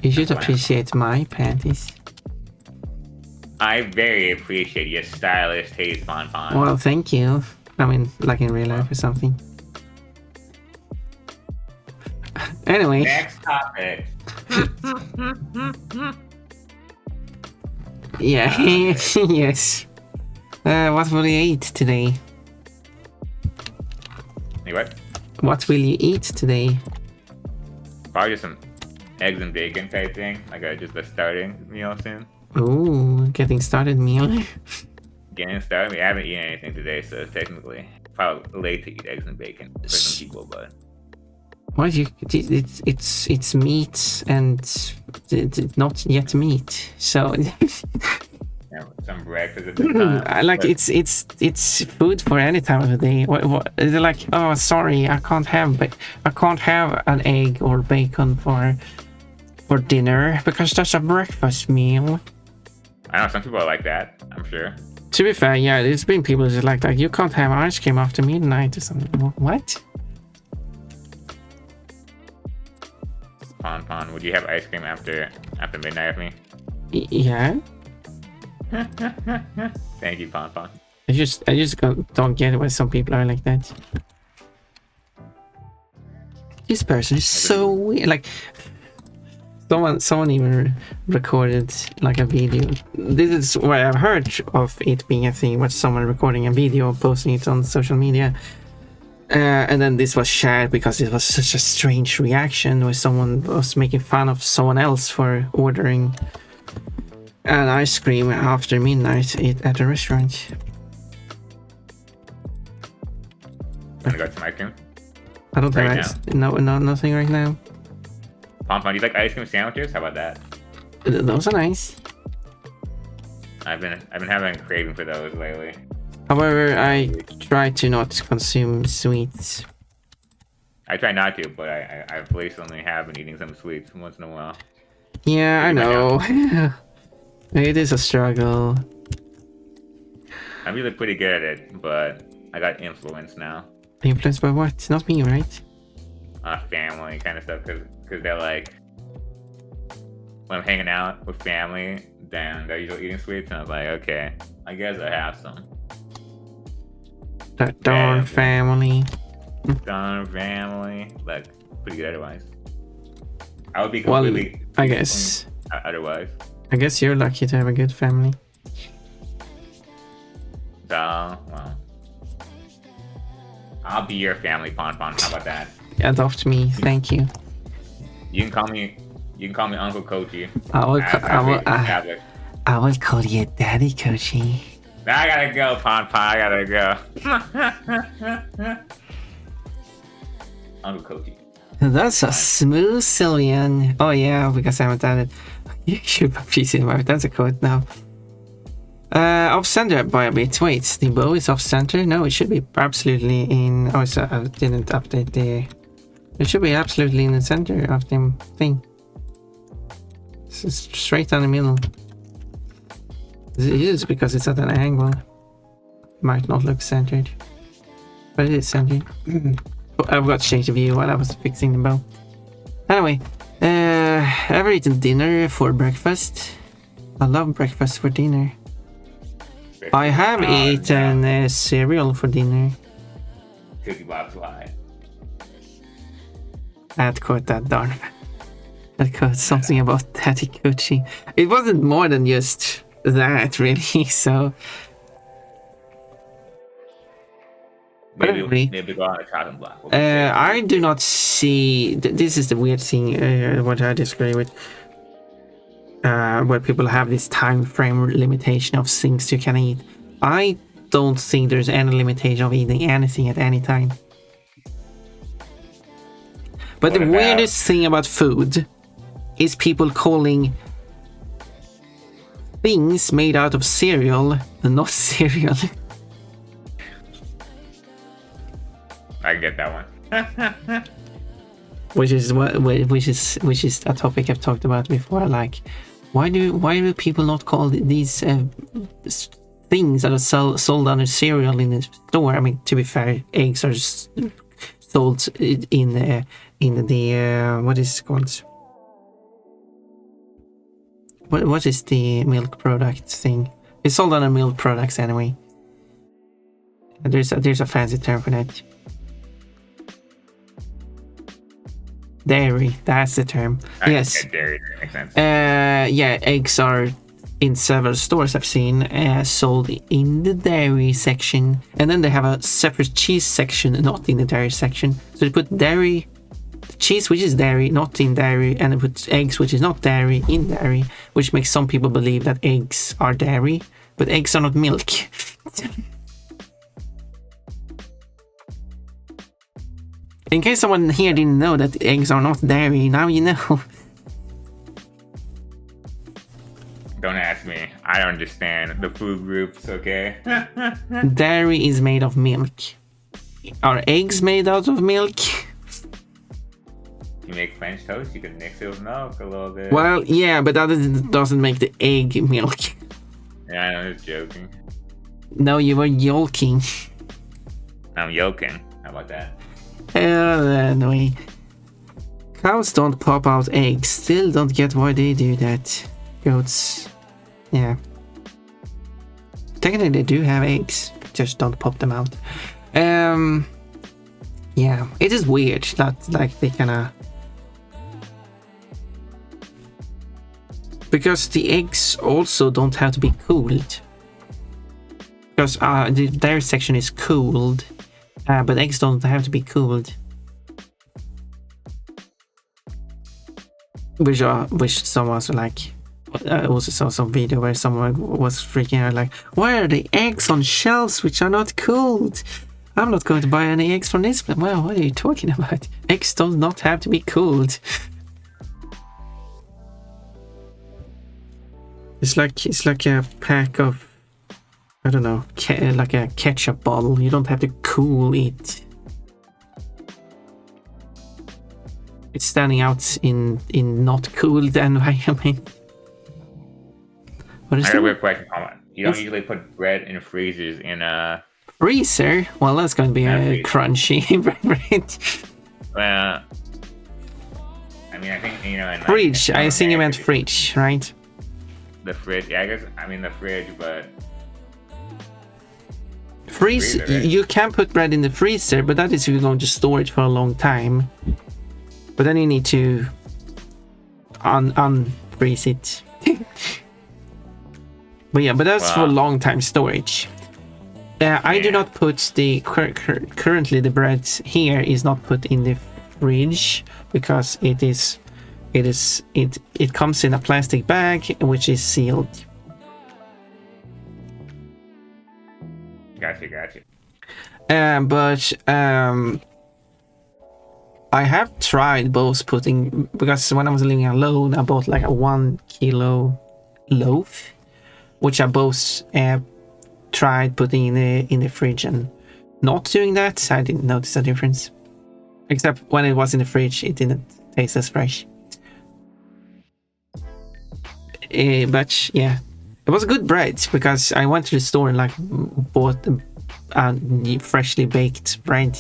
You should appreciate my panties. I very appreciate your stylish taste, Bonbon. Well, thank you. I mean, like in real life or something. Anyway. Next topic. Yeah, yes. What will you eat today? Hey, what? What will you eat today? Probably just some eggs and bacon type thing. Like just a starting meal soon. Ooh, getting started meal. Getting started? We haven't eaten anything today, so technically probably late to eat eggs and bacon for some people, but... What it's meat and not yet meat, so... Yeah, some breakfast at the time. Like it's food for any time of the day. What they're like, oh sorry, I can't have an egg or bacon for dinner because that's a breakfast meal. I know some people are like that, I'm sure. To be fair, yeah, there's been people who's like you can't have ice cream after midnight or something. What? Pon, would you have ice cream after midnight with me? Yeah. Thank you, Pon Pon. I just don't get why some people are like that. This person is so weird. Like, someone even recorded like a video. This is where I've heard of it being a thing, was someone recording a video, posting it on social media. And then this was shared because it was such a strange reaction where someone was making fun of someone else for ordering an ice cream after midnight at a restaurant. Wanna go to some ice cream? I don't Right think no, nothing right now. Pon Pon, do you like ice cream sandwiches? How about that? Those are nice. I've been having a craving for those lately. However, I try to not consume sweets. I try not to, but I've recently have been eating some sweets once in a while. Yeah, I know. It is a struggle. I'm usually pretty good at it, but I got influenced now. Influenced by what? Not me, right? Family kind of stuff, because they're like, when I'm hanging out with family, then they're usually eating sweets, and I was like, okay, I guess I have some. That darn family. Darn family, like pretty good otherwise. I would be Well, completely. I guess. Otherwise. I guess you're lucky to have a good family. So, well, I'll be your family, Pon Pon. How about that? Adopt me, thank you. You can call me Uncle Kochi. I will call you Daddy Kochi. Now I gotta go, Pon Pon. I gotta go. Uncle Kochi. That's a smooth Sylvian. Oh yeah, because I haven't done it. You should appreciate my. That's a code now. Off center by a bit. Wait, the bow is off center? No, it should be absolutely in. Oh, so I didn't update the. It should be absolutely in the center of the thing. This is straight down the middle. It is because it's at an angle. Might not look centered, but it is centered. I've got to change the view while I was fixing the bow. Anyway, ever eaten dinner for breakfast? I love breakfast for dinner. I have eaten cereal for dinner. Cookie Bob's lie. That caught that darn. That caught something about Daddy Kochi. It wasn't more than just that, really. So. Maybe go on a chopping block. I do not see. This is the weird thing. What I disagree with. Where people have this time frame limitation of things you can eat. I don't think there's any limitation of eating anything at any time. But the weirdest thing about food is people calling things made out of cereal not cereal. I get that one. which is a topic I've talked about before. Like, why do people not call these things that are sold under cereal in the store? I mean, to be fair, eggs are sold in the what is it called? What is the milk product thing? It's sold under milk products anyway. There's a fancy term for that. Dairy, that's the term. Yes. Dairy makes sense. Yeah, eggs are in several stores I've seen sold in the dairy section, and then they have a separate cheese section, not in the dairy section. So they put dairy, cheese, which is dairy, not in dairy, and they put eggs, which is not dairy, in dairy, which makes some people believe that eggs are dairy, but eggs are not milk. In case someone here didn't know that eggs are not dairy, now you know. Don't ask me. I don't understand the food groups, okay? Dairy is made of milk. Are eggs made out of milk? You make French toast, you can mix it with milk a little bit. Well, yeah, but that doesn't make the egg milk. Yeah, I know, I'm just joking. No, you were yolking. I'm yoking. How about that? Anyway. Cows don't pop out eggs. Still don't get why they do that. goats. Yeah. Technically they do have eggs, just don't pop them out. Yeah, it is weird that like they kinda, because the eggs also don't have to be cooled. Because their section is cooled, but eggs don't have to be cooled. Which someone's like, I also saw some video where someone was freaking out like, why are the eggs on shelves which are not cooled? I'm not going to buy any eggs from this place. Well, what are you talking about? Eggs do not have to be cooled. It's like a pack of, I don't know, like a ketchup bottle. You don't have to cool it. It's standing out in not cooled environment. What is I got a it? weird question. You don't usually put bread in freezers in a freezer? Well, that's going to be a crunchy bread. Well, I mean, I think, you know, in fridge. I think you meant fridge, right? The fridge. Yeah, I guess I mean the fridge, but freezer. Right? You can put bread in the freezer, but that is if you're going to store it for a long time. But then you need to unfreeze it. But yeah, but that's for long time storage. I do not put the currently the bread here is not put in the fridge because it comes in a plastic bag which is sealed. Gotcha. But I have tried both putting, because when I was living alone, I bought like a 1 kilo loaf, which I both tried putting in the fridge, and not doing that, I didn't notice a difference. Except when it was in the fridge, it didn't taste as fresh. But yeah, it was good bread because I went to the store and like bought freshly baked bread.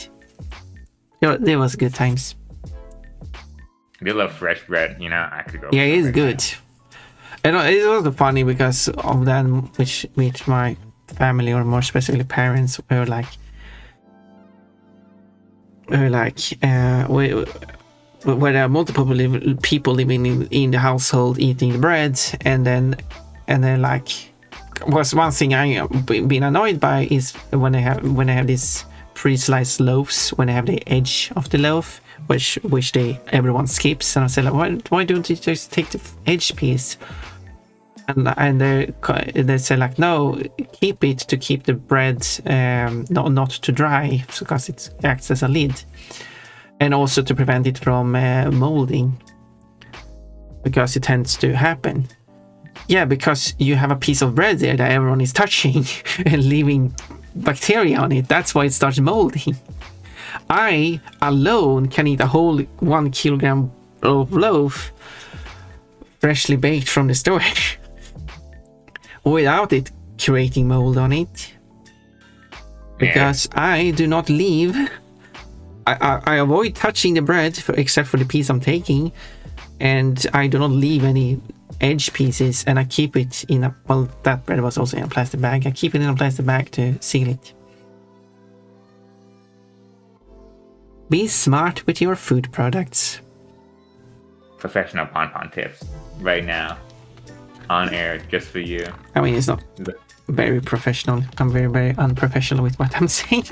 There was good times. I do love fresh bread, you know. I could go. Yeah, it's good. And it was funny because of that, which my family, or more specifically parents, were like, where there are multiple people living in the household eating the bread, and then like, was one thing I been annoyed by is when I have these pre-sliced loaves, when I have the edge of the loaf, which everyone skips, and I say like, why don't you just take the edge piece? And they say like, no, keep it to keep the bread not to dry, because it acts as a lid, and also to prevent it from molding, because it tends to happen. Yeah, because you have a piece of bread there that everyone is touching and leaving bacteria on it. That's why it starts molding. I alone can eat a whole 1 kilogram of loaf freshly baked from the store without it creating mold on it, because I do not leave. I avoid touching the bread except for the piece I'm taking, and I do not leave any edge pieces, and I keep it in a, well, that bread was also in a plastic bag. I keep it in a plastic bag to seal it. Be smart with your food products. Professional pon tips right now on air just for you. I mean, it's not very professional. I'm very, very unprofessional with what I'm saying.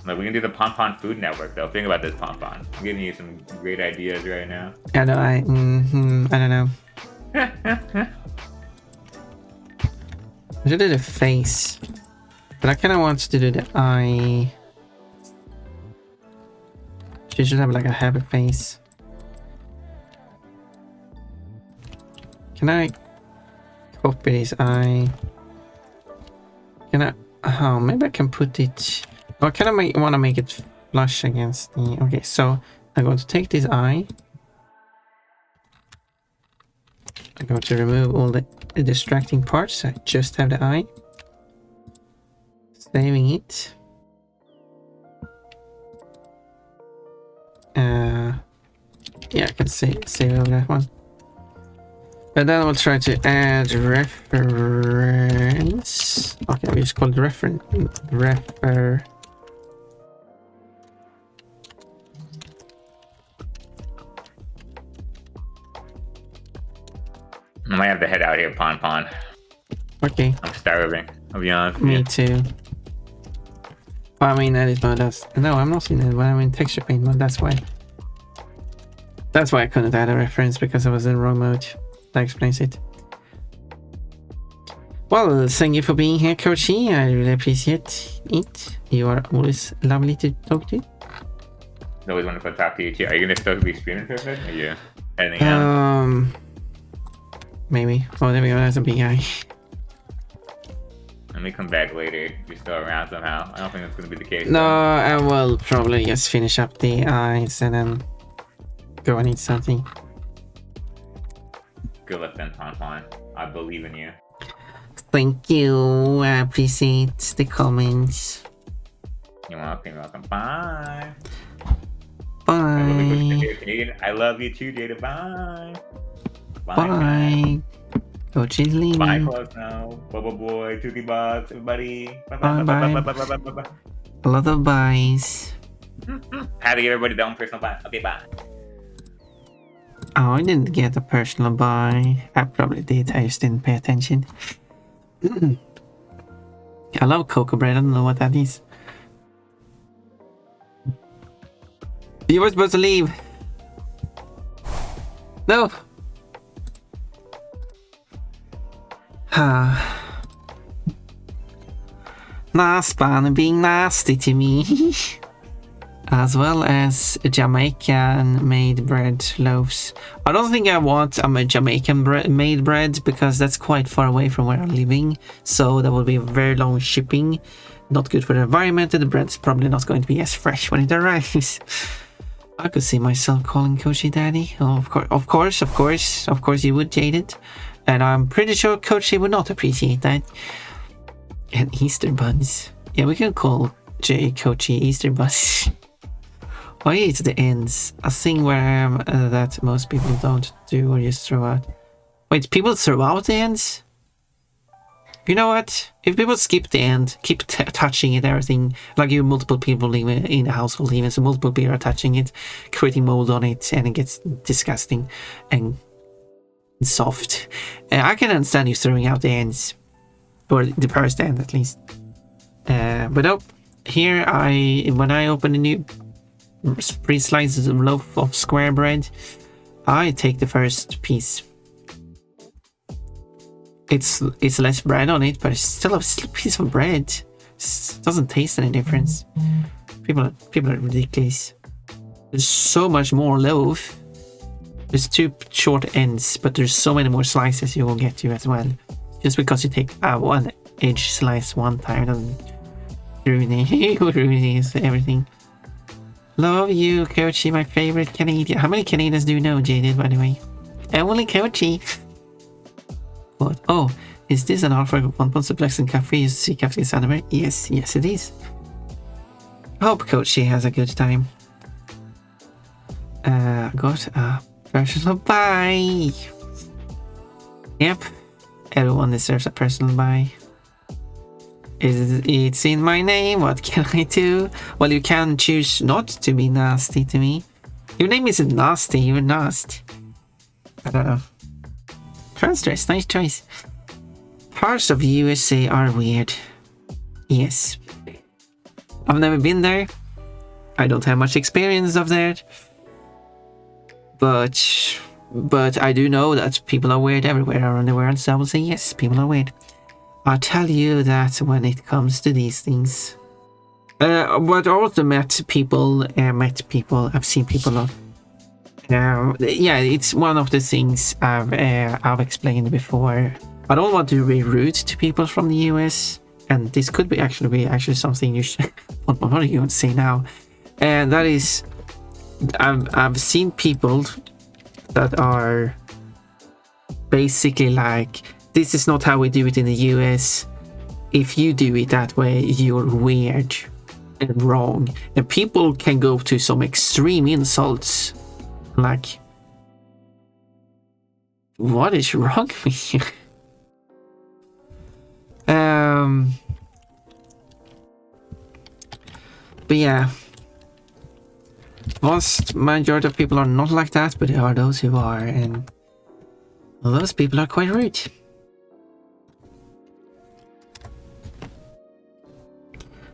No, we can do the Pon Food Network though. Think about this, Pon. I'm giving you some great ideas right now. I know. I don't know. I should do the face, but I kind of want to do the eye. She should have like a happy face. Can I copy this eye? Can I? Oh, maybe I can put it. Or can I want to make it flush against the? Okay, so I'm going to take this eye. I'm going to remove all the distracting parts. I just have the eye. Saving it. Yeah, I can save over that one. And then we'll try to add reference. Okay, we just call it reference. I might have to head out here, Pon. Okay. I'm starving. I'll be honest. Me too. Well, I'm in edit mode. No, I'm not in edit mode. I'm in texture paint mode. That's why. That's why I couldn't add a reference, because I was in wrong mode. That explains it. Well, thank you for being here, Coachy. I really appreciate it. You are always lovely to talk to. It's always wonderful to talk to you too. Are you gonna still be streaming for a bit? Are you heading out? Maybe. Oh, there we go. That's a big guy. Let me come back later if you're still around somehow. I don't think that's gonna be the case. No, I will probably just finish up the eyes and then go and eat something. Good luck then, Pon. I believe in you. Thank you. I appreciate the comments. You're welcome. Bye. Bye. I love you too, Jada. Bye. Bye. Coach is leaving. Bye, close now. Bubba Boy, Tootie Box, everybody. Bye. Bye. A lot of buys. How to get everybody down personal bye. Okay, bye. Oh, I didn't get a personal buy. I probably did. I just didn't pay attention. I love cocoa bread. I don't know what that is. You were supposed to leave. No. Naspan being nasty to me. As well as Jamaican made bread loaves. I don't think I want a Jamaican made bread, because that's quite far away from where I'm living. So that will be very long shipping. Not good for the environment, and the bread's probably not going to be as fresh when it arrives. I could see myself calling Coachy Daddy. Oh, of course you would, Jaded. And I'm pretty sure Coachy would not appreciate that. And Easter buns. Yeah, we can call Jay Coachy Easter buns. I hate the ends. A thing where I am that most people don't do or just throw out. Wait, people throw out the ends? You know what? If people skip the end, keep touching it, everything, like you multiple people live in the household, even so multiple people are touching it, creating mold on it, and it gets disgusting and soft. I can understand you throwing out the ends, or the first end at least. But nope. Here when I open a new free slices of loaf of square bread, I take the first piece. It's less bread on it, but it's still a piece of bread. It doesn't taste any difference. People are ridiculous. There's so much more loaf. There's two short ends, but there's so many more slices you will get to as well. Just because you take one edge slice one time doesn't ruin everything. Love you, Coachy, my favorite Canadian. How many Canadians do you know, Jaded, by the way? Only Coachy. What? Oh, is this an offer of 1 Suplex and Cafe? You see Cafe Sunday? Yes, it is. I hope Coachy has a good time. Got a personal buy. Yep, everyone deserves a personal buy. It's in my name. What can I do? Well, you can choose not to be nasty to me. Your name isn't nasty, you're nasty. I don't know. Transdress, nice choice. Parts of USA are weird. Yes. I've never been there. I don't have much experience of that. But I do know that people are weird everywhere around the world, so I will say yes, people are weird. I'll tell you that when it comes to these things. But also met people, I've seen people on. Yeah, it's one of the things I've explained before. I don't want to be rude to people from the US, and this could be actually something you should what do you want to say now? And that is, I've seen people that are basically like, this is not how we do it in the US. If you do it that way, you're weird and wrong. And people can go to some extreme insults. Like What is wrong with you? But yeah, vast majority of people are not like that, but there are those who are, and well, those people are quite rude.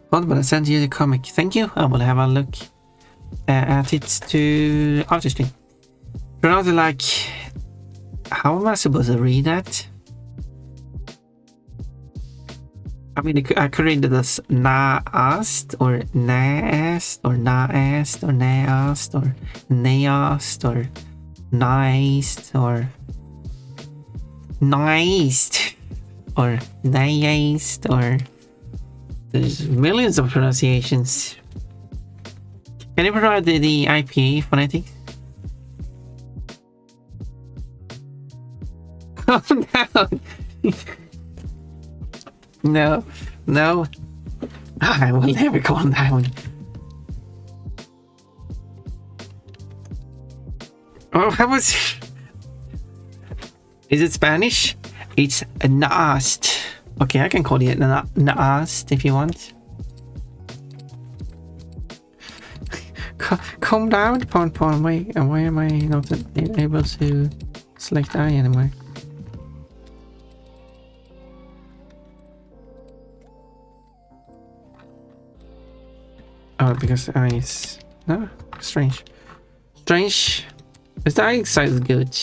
Well, but I sent you the comic. Thank you. I will have a look at it to artistry. Pronounce it like, how am I supposed to read that? I mean, I could read it as naast, or naast, or naast, or naast, or naast, or naist, or naist, or naist, or there's millions of pronunciations. Can you provide the IPA phonetics? Calm down. No, no. I will never calm down. Oh, how was... Is it Spanish? It's naast. Okay, I can call it naast if you want. Calm down, Pon. Why am I not able to select I anymore? Oh, because I is... No? Strange. Strange. Is the eye size good?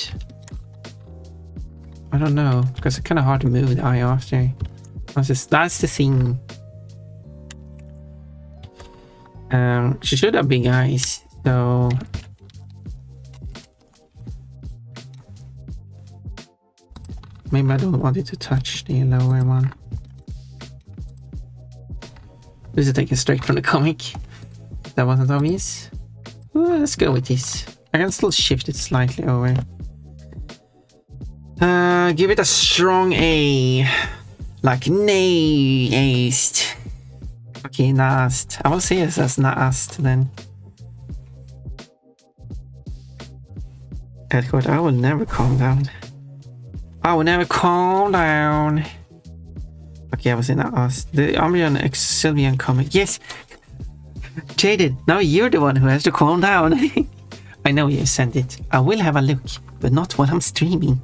I don't know, because it's kind of hard to move the eye after. That's the thing. She should have big eyes, so... Maybe I don't want it to touch the lower one. This is taken straight from the comic. That wasn't obvious. Well, let's go with this. I can still shift it slightly over. Give it a strong A. Like naast. Okay, naast. I will say it as naast then. Edward, I will never calm down. I will never calm down. Okay, I was in naast. The Umbreon Exilian comic. Yes! Jaded, now you're the one who has to calm down. I know you sent it. I will have a look, but not while I'm streaming.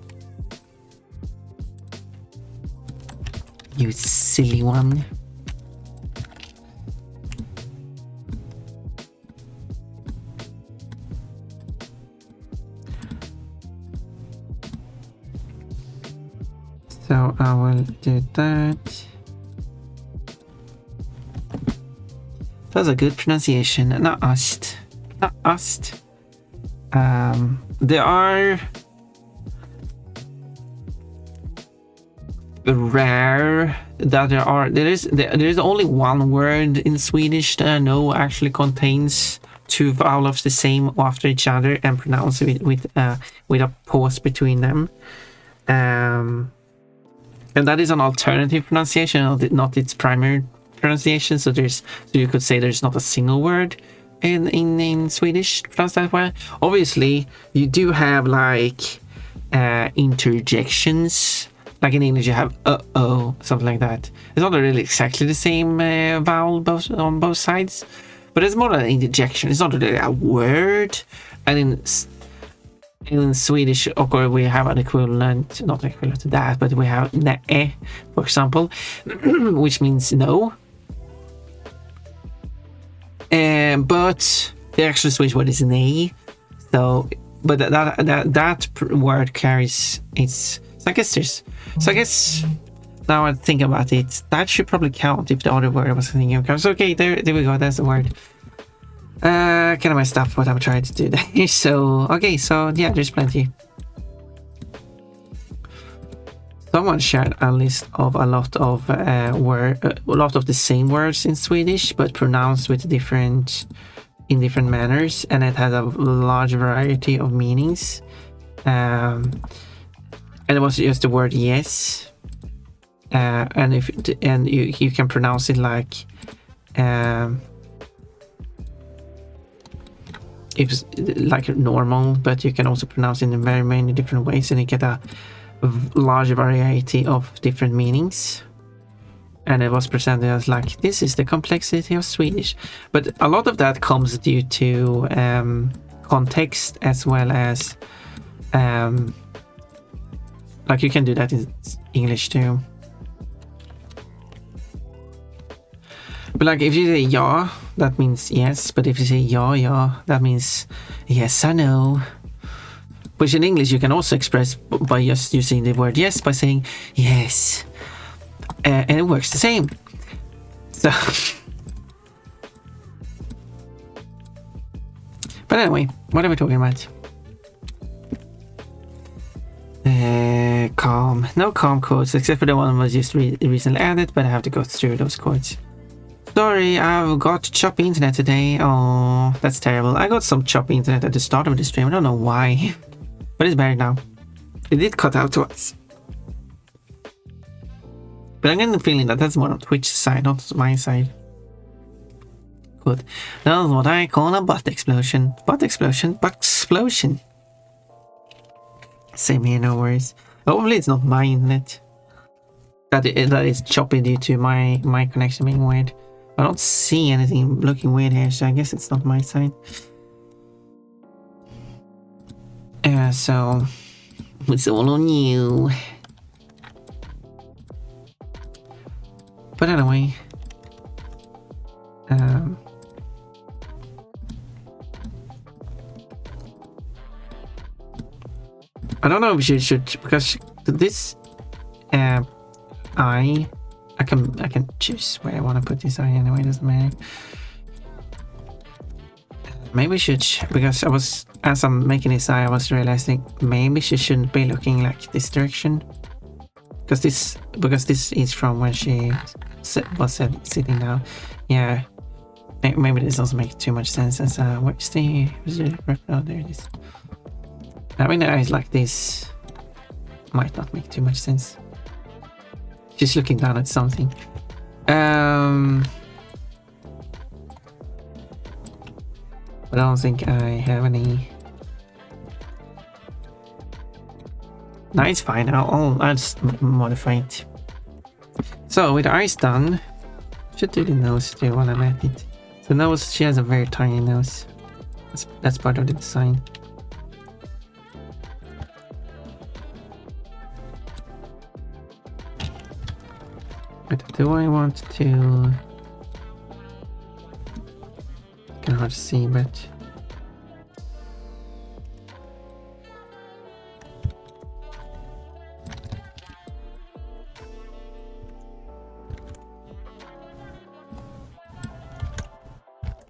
You silly one. So I will do that. That's a good pronunciation. Not ust. Not ust. There are rare that there is only one word in Swedish that I know actually contains two vowels the same after each other and pronounce it with a pause between them. And that is an alternative pronunciation, not its primary pronunciation. So you could say there's not a single word in Swedish pronounced that way. Obviously, you do have like interjections. Like in English, you have uh-oh, something like that. It's not really exactly the same vowel on both sides, but it's more an interjection. It's not really a word. And in Swedish, of course, we have an equivalent, not equivalent to that, but we have ne, for example, which means no. But the actual Swedish word is nej. So, but that word carries its. So I guess now I think about it, that should probably count if the other word was thinking of counts. Okay, there we go. That's the word. Kind of messed up what I'm trying to do there. So okay, so yeah, there's plenty. Someone shared a list of a lot of the same words in Swedish, but pronounced with different manners, and it has a large variety of meanings. And it was just the word yes, and you can pronounce it like it's like normal, but you can also pronounce it in very many different ways, and you get a large variety of different meanings. And it was presented as like, this is the complexity of Swedish, but a lot of that comes due to context, as well as like you can do that in English too. But like if you say ja, that means yes, but if you say ja, that means yes or no. Which in English you can also express by just using the word yes, by saying yes. And it works the same. So but anyway, what are we talking about? Calm. No calm codes, except for the one was just recently added, but I have to go through those codes. Sorry, I've got choppy internet today. Oh, that's terrible. I got some choppy internet at the start of the stream. I don't know why, but it's better now. It did cut out twice. But I'm getting the feeling that that's more on Twitch's side, not my side. Good. That's what I call a butt explosion. Butt explosion? Butt explosion. Same here, no worries. Hopefully it's not my internet. That is choppy due to my connection being weird. I don't see anything looking weird here, so I guess it's not my side. So it's all on you. But anyway, I don't know if you should, because this I can choose where I want to put this eye anyway, doesn't matter. Maybe should, because as I'm making this eye, I was realizing maybe she shouldn't be looking like this direction, because this is from when she was sitting down. Yeah, maybe this doesn't make too much sense. As where's the oh, there it is. Having the eyes like this might not make too much sense. Just looking down at something. But I don't think I have any. No, it's fine. I'll just modify it. So with the eyes done, should do the nose too while I'm at it. The nose, she has a very tiny nose. That's part of the design. But do I want to? Can hard to see, but.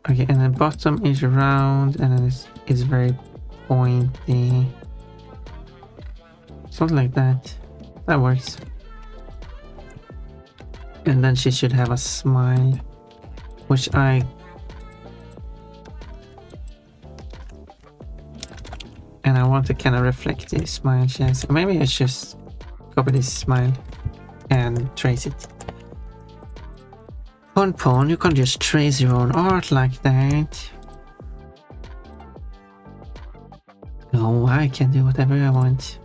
Okay, and the bottom is round, and then it's very pointy. Something like that. That works. And then she should have a smile, which and I want to kind of reflect the smile she has. Maybe I should just copy this smile and trace it. Pon, you can't just trace your own art like that. No, I can do whatever I want.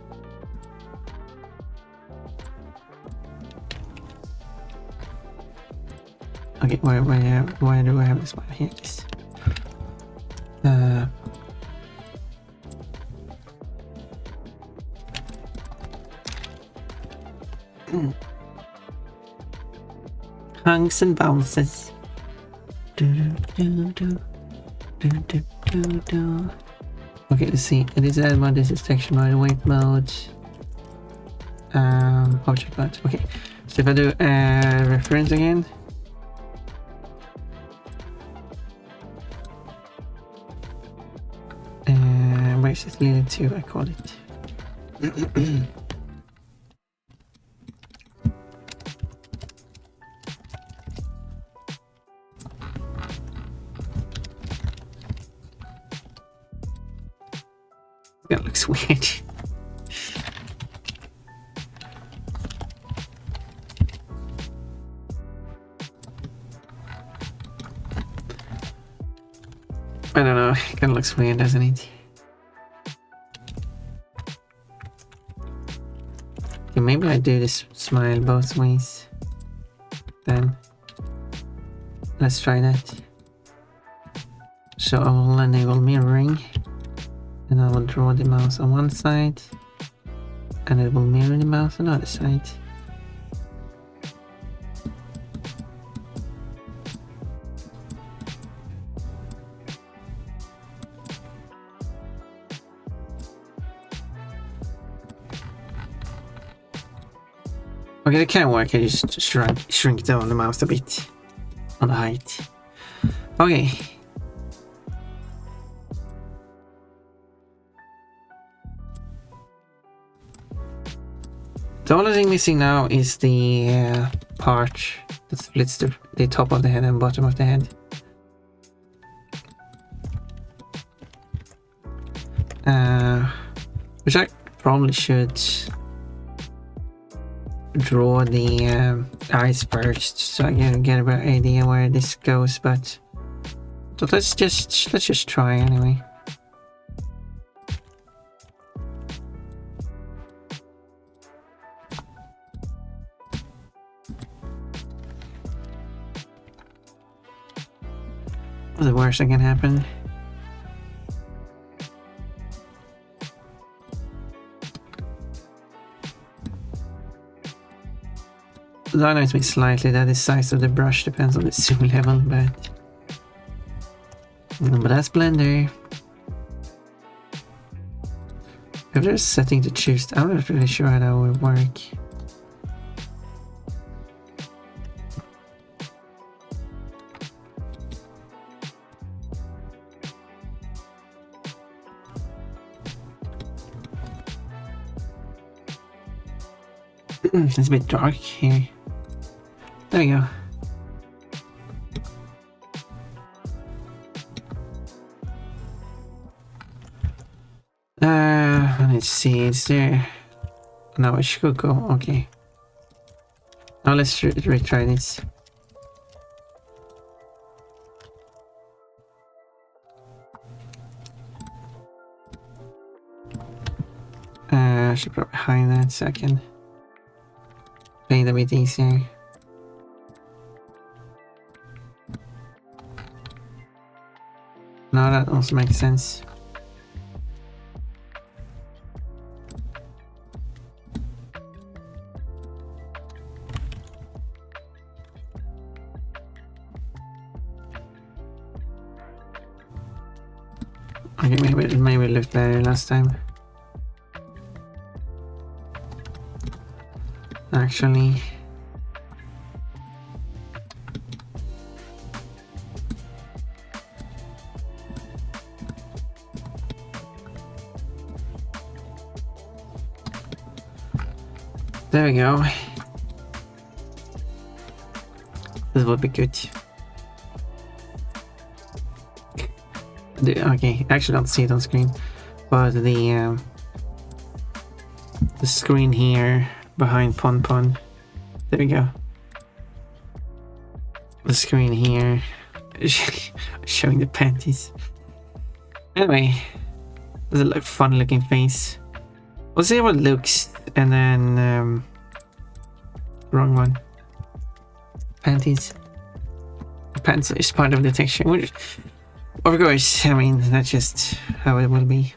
Okay, where do I have this one? Here it is. Hunks and bounces. Okay, let's see. This is edit mode, this is texture mode, weight mode, object mode. Okay, so if I do reference again. Where's it leading to? I call it. That looks weird. I don't know, it kind of looks weird, doesn't it? Okay, maybe I do this smile both ways. Then let's try that. So I will enable mirroring, and I will draw the mouse on one side, and it will mirror the mouse on the other side. Okay, it can work. I just shrink down the mouse a bit on the height. Okay. The only thing missing now is the part that splits the top of the head and bottom of the head. Which I probably should draw the eyes first, so I can get a better idea where this goes. But let's just try anyway. The worst that can happen. It annoys me slightly that the size of the brush depends on the zoom level, but that's Blender. If there's a setting to choose, I'm not really sure how that would work. It's a bit dark here. There we go. Let's see, is there... No, it should go, okay. Now let's retry this. I should probably hide that so I can paint a bit easier. Now that also makes sense. Okay, maybe it looked better last time. Actually, there we go. This would be good. Okay, actually don't see it on screen, but the screen here behind Pon Pon. There we go. The screen here showing the panties. Anyway, there's a like fun looking face. We'll see how it looks, and then wrong one. Panties. Pants is part of the texture. Which, of course, I mean that's just how it will be.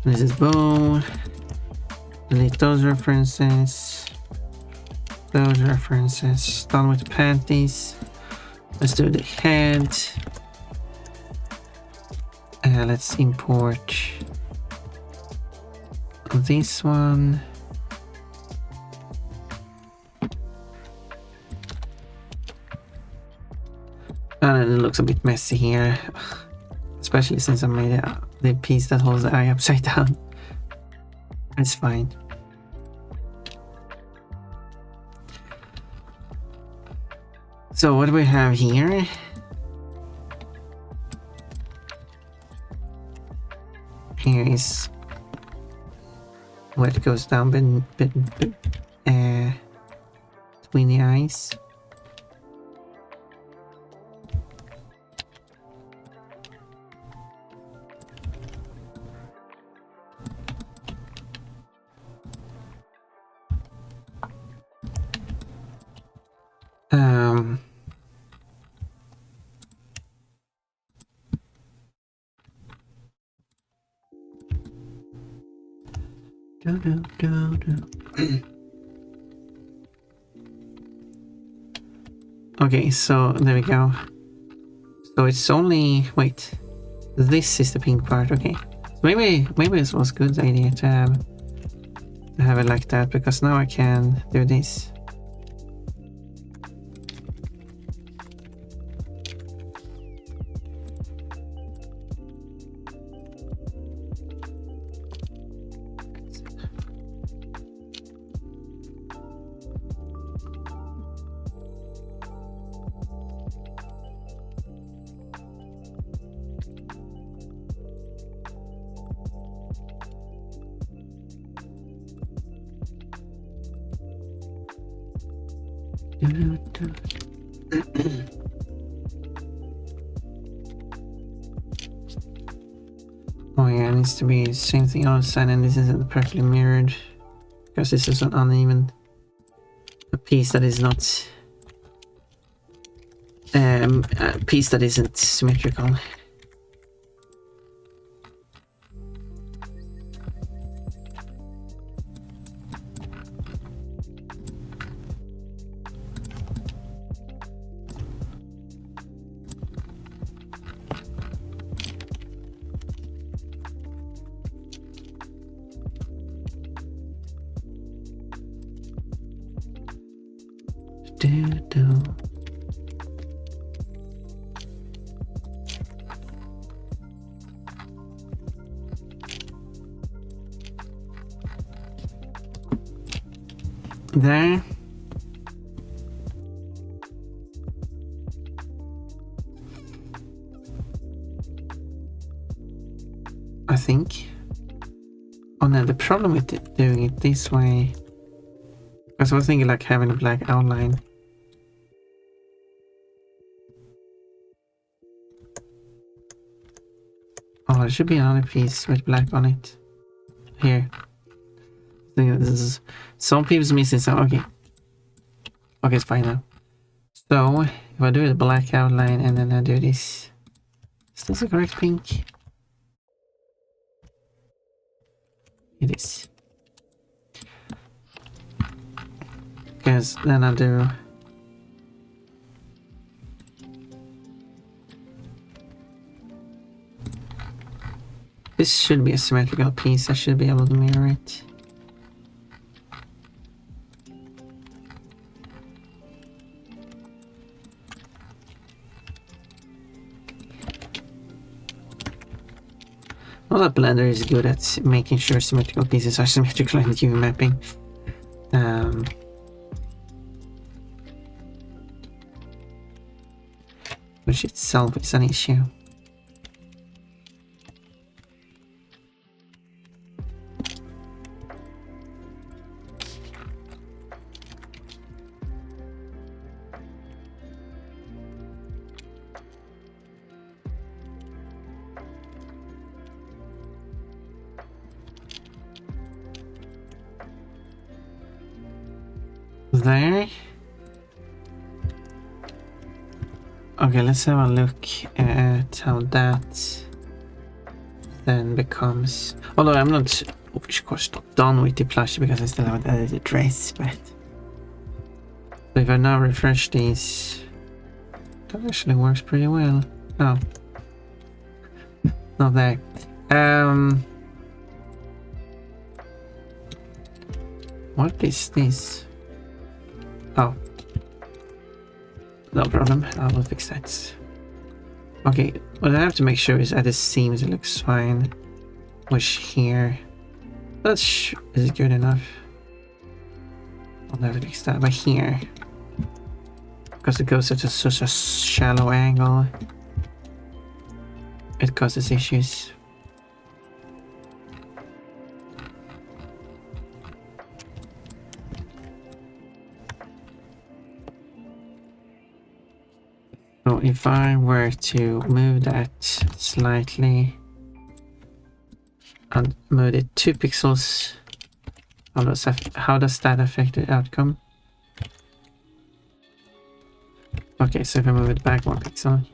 This is bow. Delete those references. Those references. Done with the panties. Let's do the head. Let's import this one. And it looks a bit messy here. Especially since I made the piece that holds the eye upside down. It's fine. So what do we have here? Here is where it goes down between the eyes. Okay, so there we go. So it's only... Wait. This is the pink part, okay. Maybe it was a good idea to have it like that, because now I can do this. Oh yeah, it needs to be the same thing on the side, and this isn't perfectly mirrored because this is an uneven a piece that is not a piece that isn't symmetrical. There. I think. Oh no, the problem with doing it this way, because I was thinking like having a black outline. Oh, there should be another piece with black on it. Here. I think this is some people's missing some. Okay. Okay, it's fine now. So if I do the black outline and then I do this. Is this the correct pink? It is. Because then I do this should be a symmetrical piece. I should be able to mirror it. Well, that Blender is good at making sure symmetrical pieces are symmetrical in UV mapping. Which itself is an issue. There. Okay, let's have a look at how that then becomes. Although I'm not, of course, not done with the plushie because I still haven't added the dress, but so if I now refresh these, that actually works pretty well. Oh, not there. What is this? Oh, no problem. I will fix that. Okay, what I have to make sure is at the seams it looks fine. Which here, is it good enough? I'll never fix that. But here, because it goes at such a shallow angle, it causes issues. So if I were to move that slightly and move it 2 pixels, how does that affect the outcome? Okay, so if I move it back 1 pixel.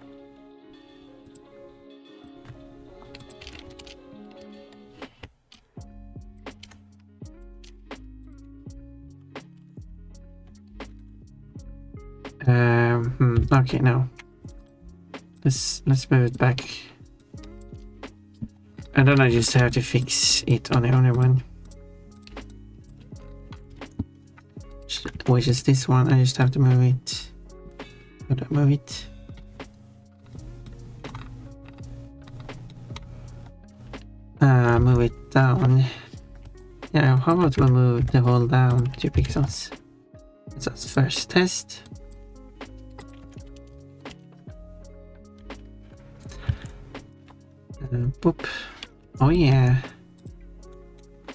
Okay, now let's move it back. And then I just have to fix it on the other one, which is this one. I just have to move it. Move it. Move it down. Yeah, how about we move the whole down 2 pixels? So that's first test. Boop. Oh yeah.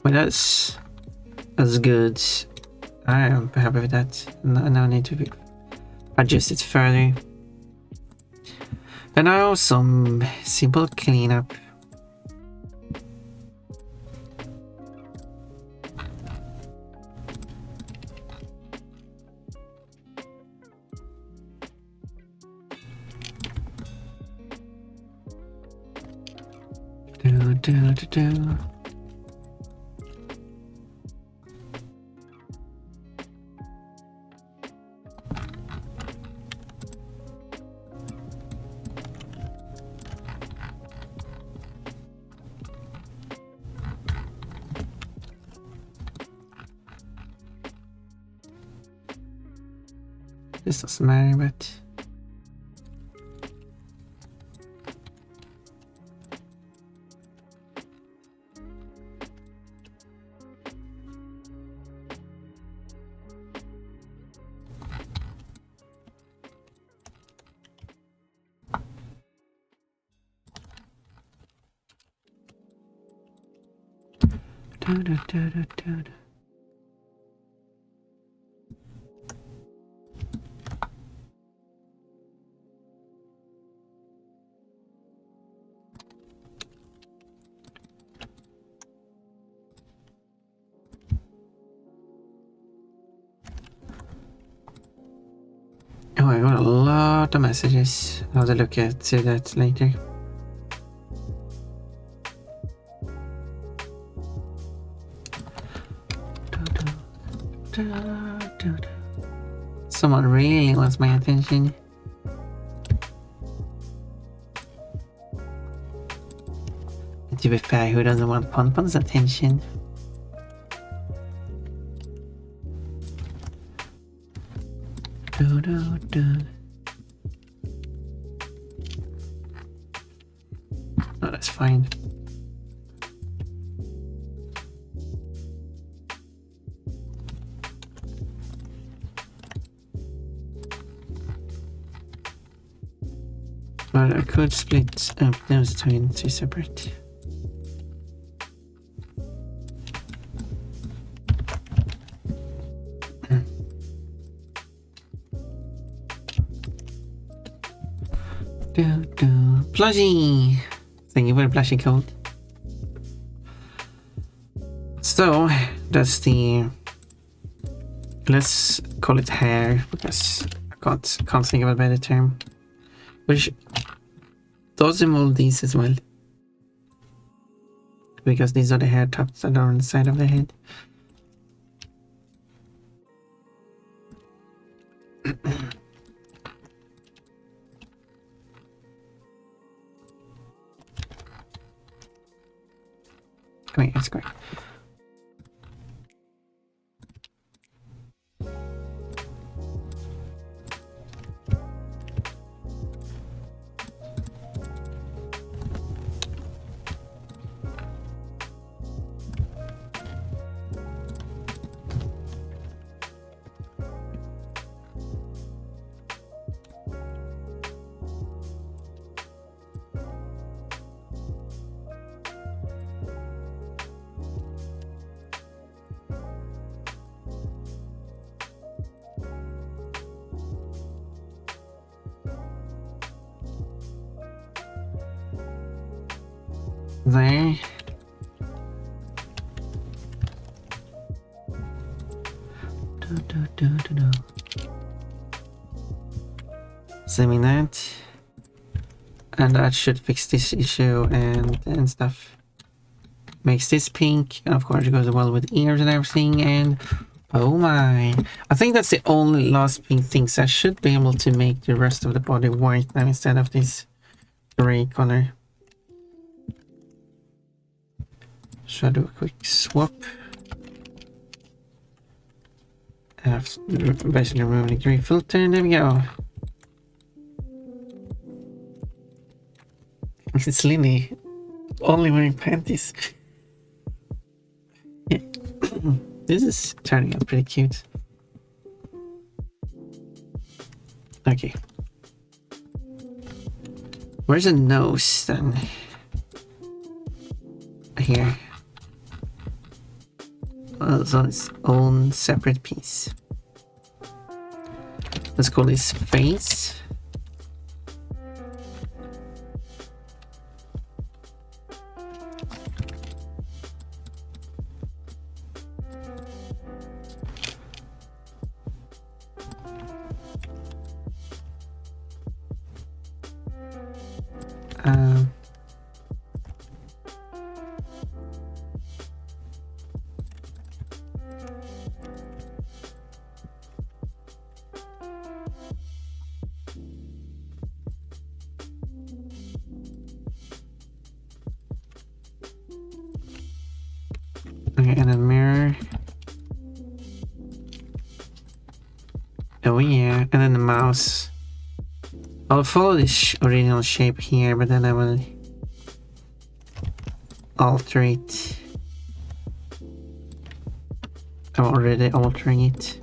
Well, that's good. I am happy with that. Now I need to adjust it further. And now some simple cleanup. Do. This doesn't matter, but oh, I got a lot of messages. I'll have to look at that later. Someone really wants my attention. And to be fair, who doesn't want Ponpon's attention? Oh, that's fine. But I could split up those two into separate. Plushie! Thank you for the plushie code. So, that's the... let's call it hair, because I can't think of a better term. Which does involve these as well. Because these are the hair tufts that are on the side of the head. Come here, let's go. There. Saving that. And that should fix this issue and stuff. Makes this pink, and of course it goes well with ears and everything, and oh my. I think that's the only last pink things. I should be able to make the rest of the body white now instead of this gray color. Should I do a quick swap? I have to basically remove the gray filter, and there we go. It's Lily, only wearing panties. Yeah. This is turning out pretty cute. Okay. Where's the nose then? Here. Oh, it's on its own separate piece. Let's call this face. Okay, and a mirror. Oh yeah, and then the mouse. I'll follow this original shape here, but then I will alter it. I'm already altering it.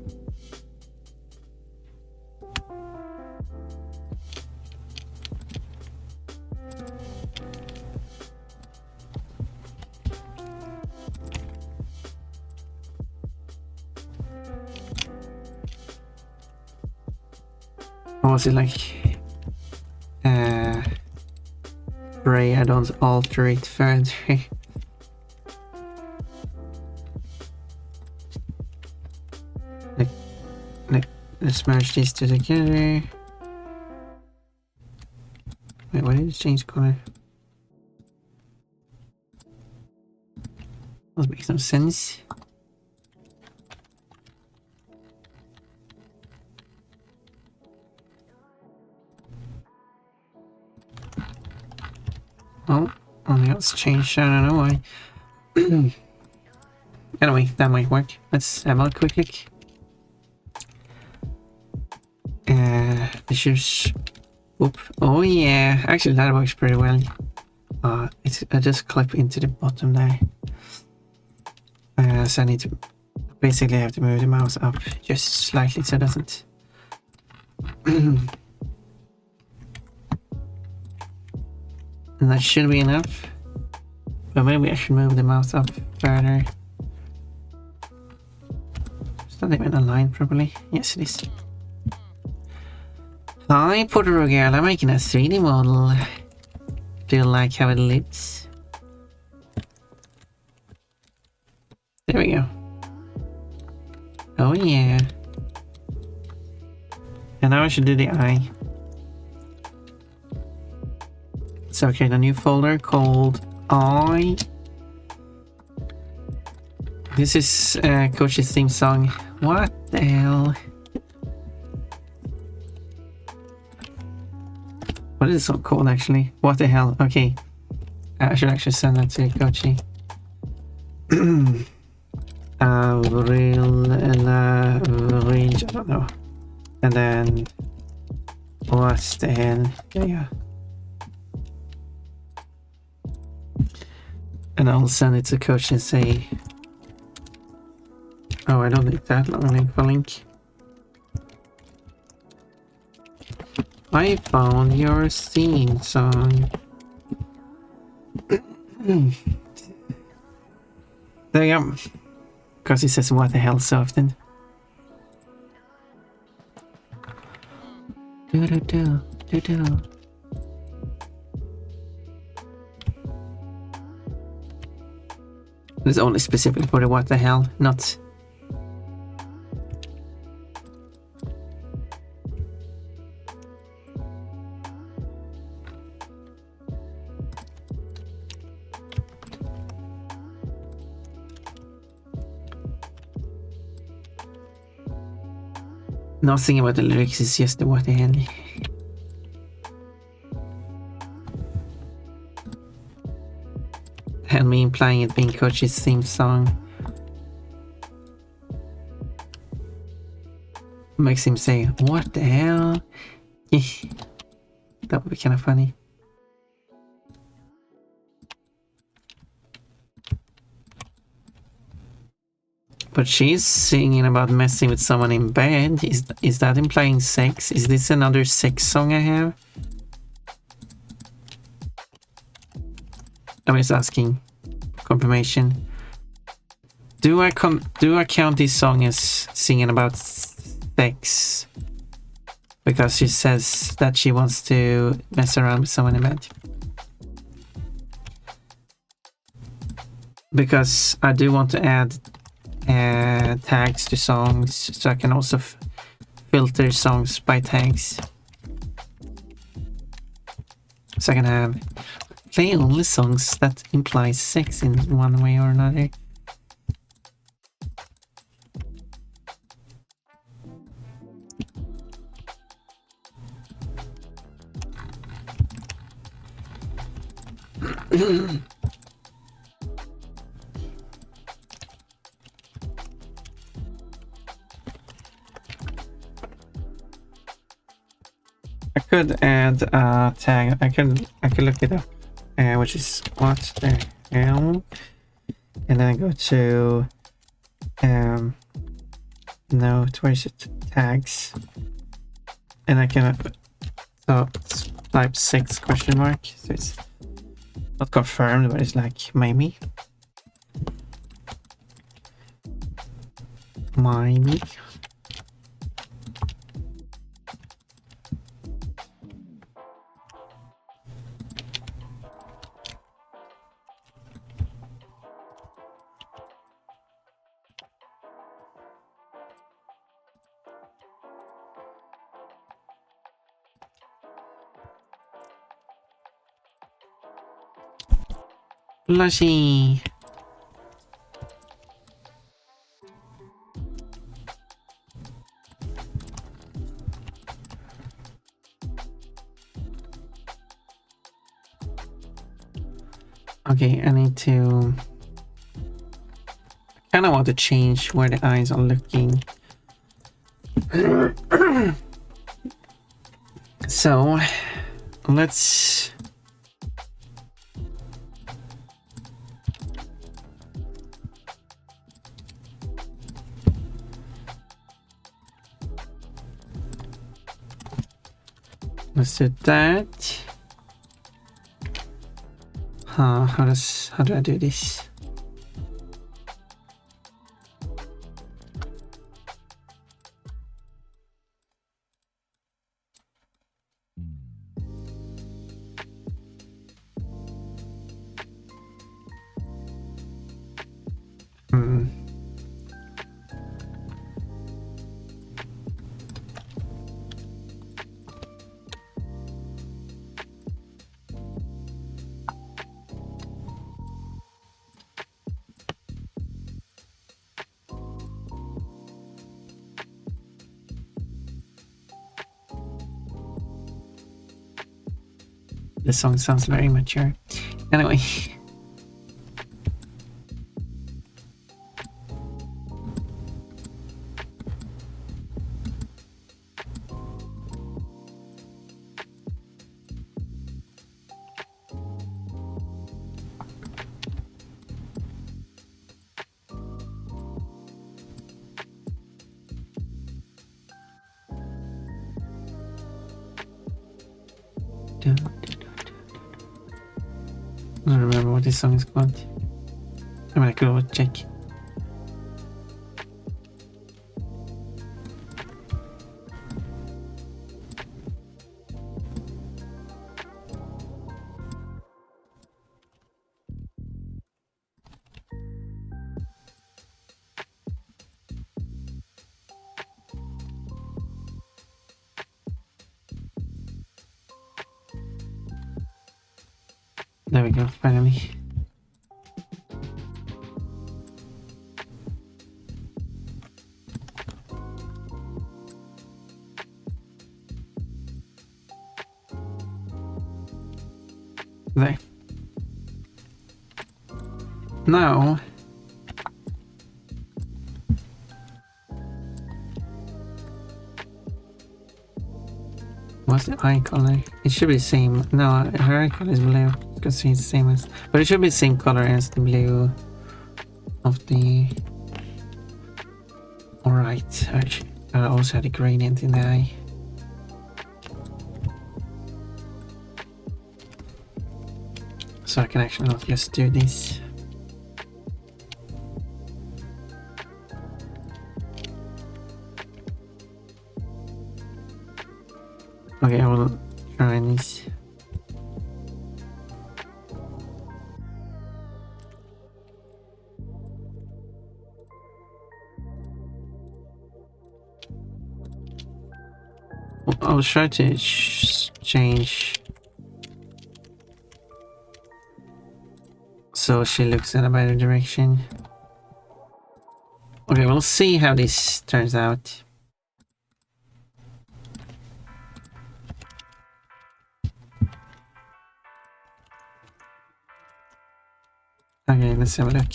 Or was it like gray? I don't alter it further. Let's merge these two together. Wait, why did it change color? That makes no sense. Oh, only else changed. I don't know why. Anyway, that might work. Let's have a quick look. The shoes. Whoop. Oh yeah, actually that works pretty well. I just clip into the bottom there. So I need to basically have to move the mouse up just slightly so it doesn't. And that should be enough. But maybe I should move the mouse up further. It's not even aligned properly. Yes, it is. Hi, Portero girl. I'm making a 3D model. Do you like how it looks? There we go. Oh yeah. And now I should do the eye. So create a new folder called Eye. This is Coach's theme song. What the hell? What is this song called actually? What the hell? Okay. I should actually send that to Kochi. Avril range, I don't know. And then what the hell? Yeah. And I'll send it to Coach and say, oh, I don't need that long link for link. I found your theme song. There you go. Because he says what the hell so often. Do-do-do. It's only specifically for the what the hell, not... Nothing about the lyrics, is just what the hell. And me implying it being Coach's theme song makes him say, what the hell? That would be kind of funny. But she's singing about messing with someone in bed. Is that implying sex? Is this another sex song I have? I'm just asking confirmation. Do I count this song as singing about sex? Because she says that she wants to mess around with someone in bed. Because I do want to add tags to songs, so I can also filter songs by tags. So I can have play only songs that imply sex in one way or another. I could add a tag. I could look it up, which is what the hell, and then go to note. Where is it? Tags, and I can type sex question mark. So it's not confirmed, but it's like maybe. Maybe. Plushie. Okay, I need to... I kind of want to change where the eyes are looking. So, let's... Let's do that. How do I do this? The song sounds very mature. Anyway. I don't remember what this song is called. I mean, I could always check. There we go, finally. There. Now, what's the eye color? It should be the same. No, her eye color is blue because it's the same as, but it should be the same color as the blue of the. All right, I also had a gradient in the eye. So I can actually not just do this. Okay, I will try this. I'll try to change so she looks in a better direction. Okay, we'll see how this turns out. Okay, let's have a look.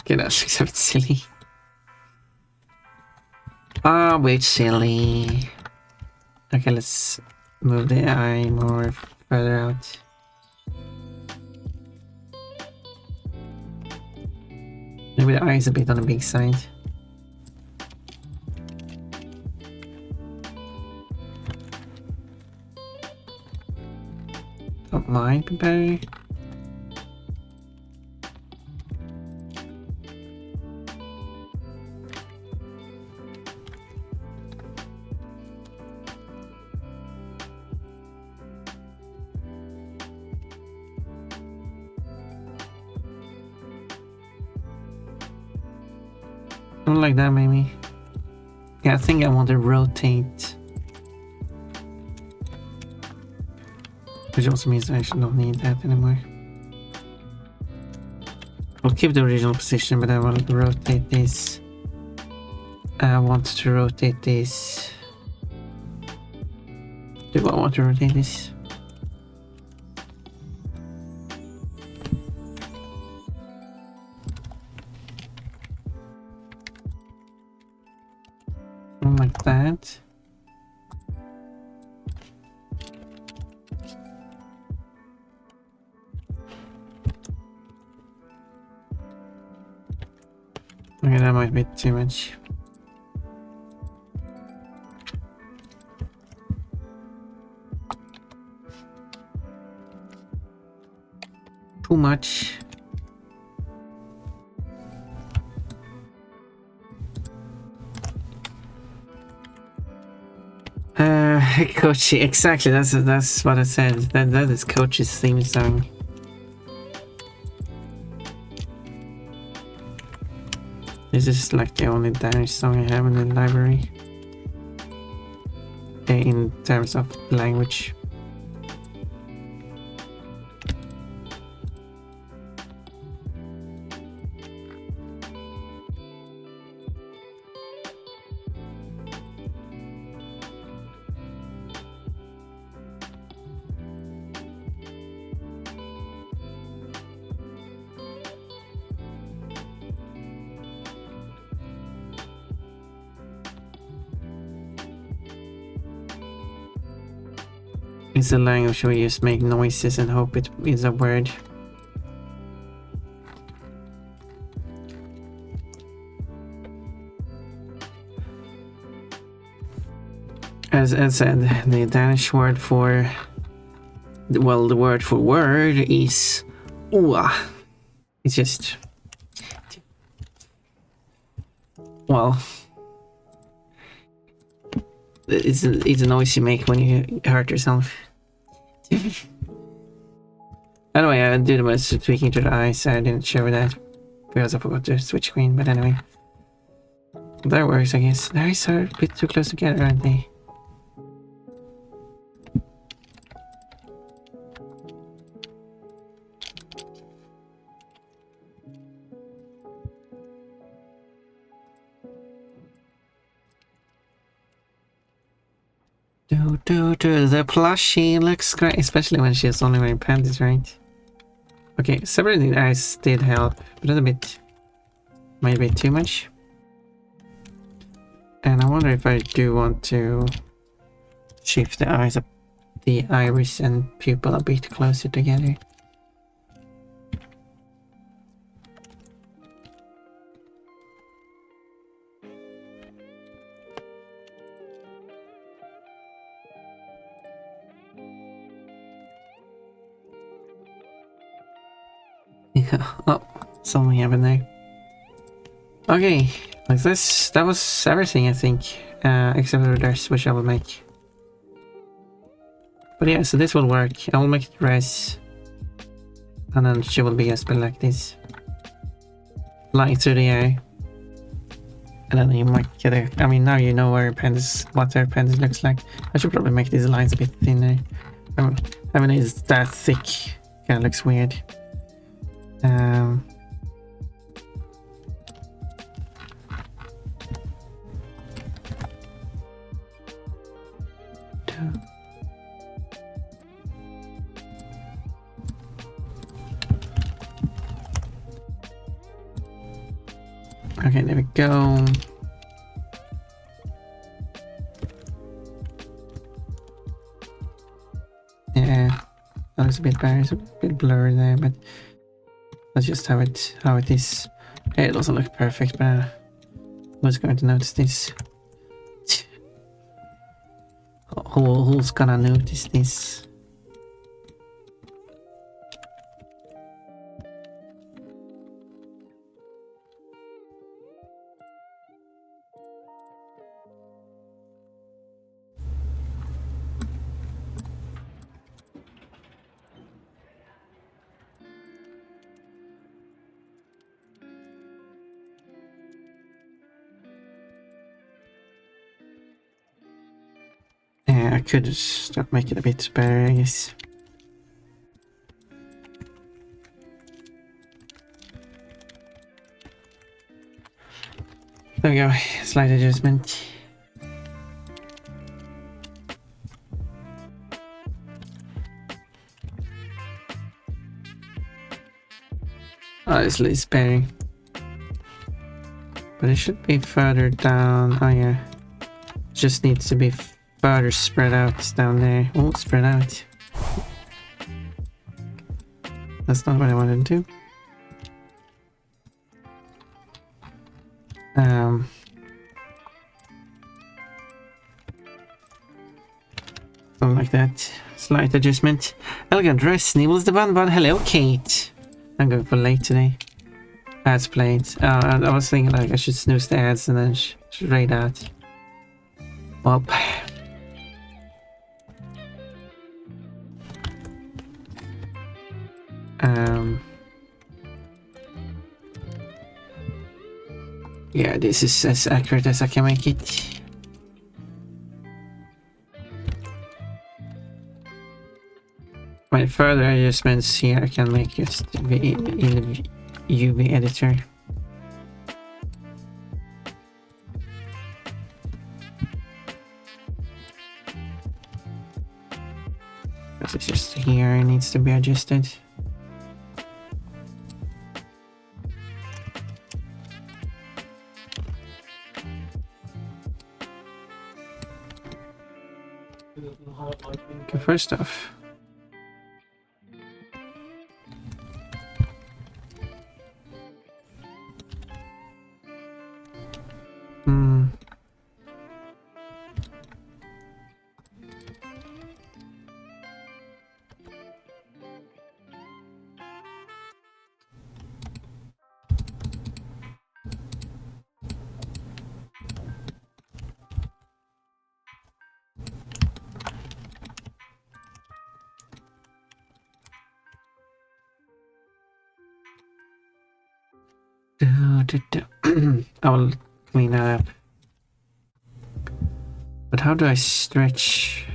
Okay, that looks a bit silly. A bit silly. Okay, let's move the eye more further out. Maybe the eye is a bit on the big side. That might be better. Something like that, maybe. Yeah, I think I want to rotate. Which also means I should not need that anymore. I'll keep the original position, but I want to rotate this. I want to rotate this. Do I want to rotate this? Like that. Okay, that might be too much. Too much. Coachy, exactly. That's what I said. That is Coach's theme song. This is like the only Danish song I have in the library. In terms of language. It's a language where you just make noises and hope it is a word. As I said, the Danish word for... Well, the word for word is... Ua. It's just... Well... It's a noise you make when you hurt yourself. Anyway, I did was tweaking to the eyes, so I didn't show that because I forgot to switch screen, but anyway. That works, I guess. The eyes are a bit too close together, aren't they? The plushie looks great, especially when she's only wearing panties, right? Okay, separating the eyes did help, but a bit, maybe too much. And I wonder if I do want to shift the eyes up, the iris and pupil a bit closer together. Yeah. Oh, something happened there. Okay, like this, that was everything I think, except for the dress, which I will make. But yeah, so this will work. I will make the dress, and then she will be a spell like this, flying through the air. And then you might get a. I mean, now you know where her panties, what her panties looks like. I should probably make these lines a bit thinner. I mean, it's that thick. Kind of looks weird. Okay, there we go. Yeah, that looks a bit better. It's a bit blurry there, but let's just have it how it is. Yeah, it doesn't look perfect, but who's going to notice this? Who's gonna notice this? Yeah, I could just make it a bit better, I guess. There we go, slight adjustment. Oh, this is better. But it should be further down. Oh yeah. Just needs to be further spread out down there. Oh, spread out. That's not what I wanted to do. Something like that. Slight adjustment. Elegant dress. Nibbles the bun. Hello, Kate. I'm going for late today. Ads played. I was thinking like I should snooze the ads and then straight out. Well. Yeah, this is as accurate as I can make it. My further adjustments here I can make just in the UV editor. Because it's just here, it needs to be adjusted. Okay, first off, I will clean that up. But how do I stretch?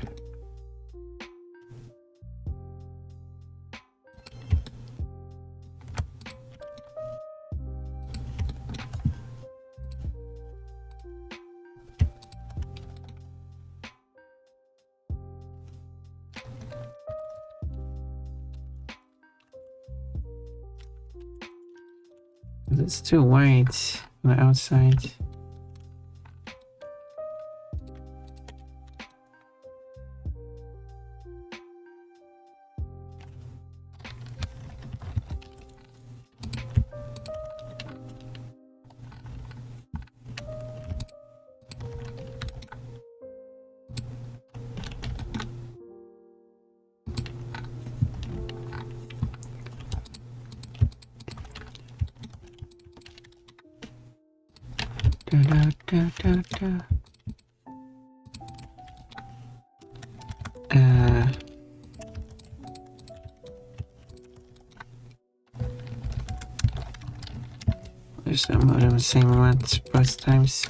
It's too white on the outside. There's no modem the same amount both times.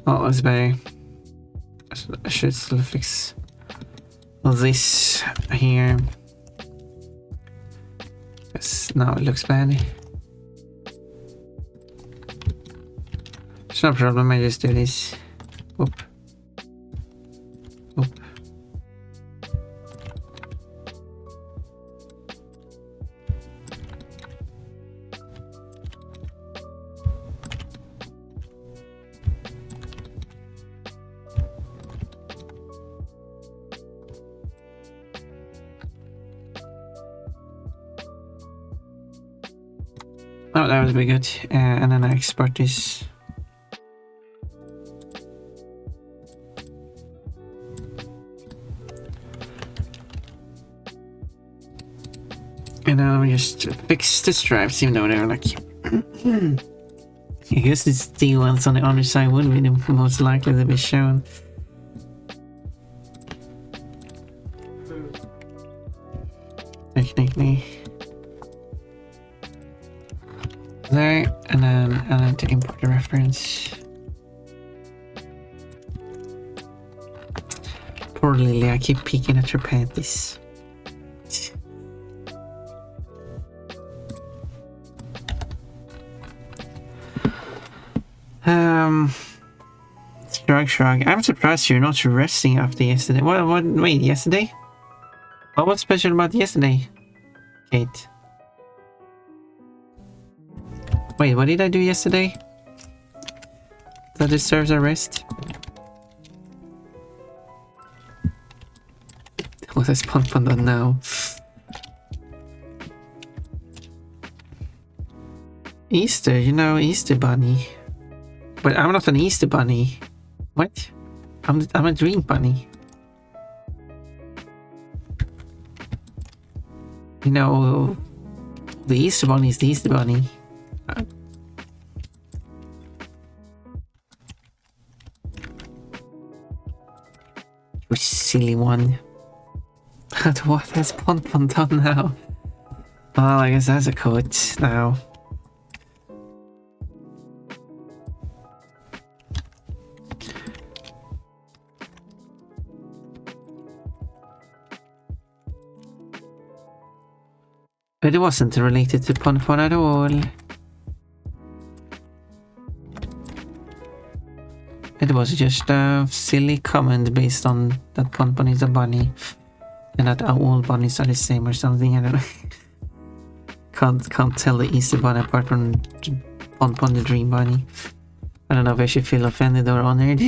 Oh, it's better. I should still fix this here. Because now it looks bad. It's no problem, I just do this. Oop. Oop. Oh, that would be good. And then I export this. And now we just fix the stripes, even though they're like... I guess the steel ones on the underside would be the most likely to be shown. Technically. There, and then I need to import the reference. Poor Lily, I keep peeking at her panties. Shrug. I'm surprised you're not resting after yesterday. Wait, yesterday? What was special about yesterday, Kate? Wait, what did I do yesterday that deserves a rest? What has Pon done now? Easter, you know, Easter bunny. But I'm not an Easter bunny. What? I'm a dream bunny. You know, the Easter bunny is the Easter bunny. You silly one. What has Pon done now? Well, I guess that's a coat now. But it wasn't related to Pon at all. It was just a silly comment based on that Pon is a bunny and that all bunnies are the same or something. I don't know. Can't tell the Easter bunny apart from Pon the dream bunny. I don't know if I should feel offended or honored.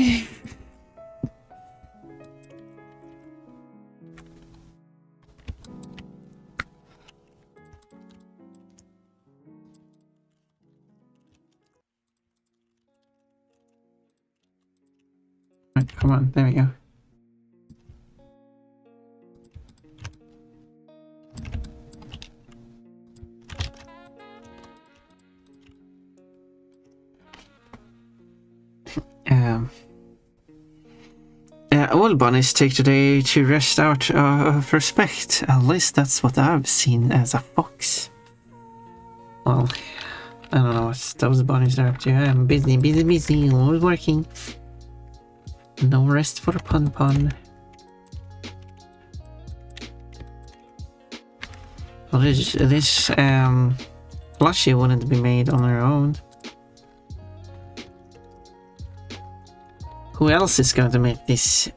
Come on, there we go. All bunnies take today to rest out of respect. At least that's what I've seen as a fox. Well, I don't know what those bunnies are up to. I'm busy, always working. No rest for Pon. Well, this plushie wouldn't be made on her own. Who else is going to make this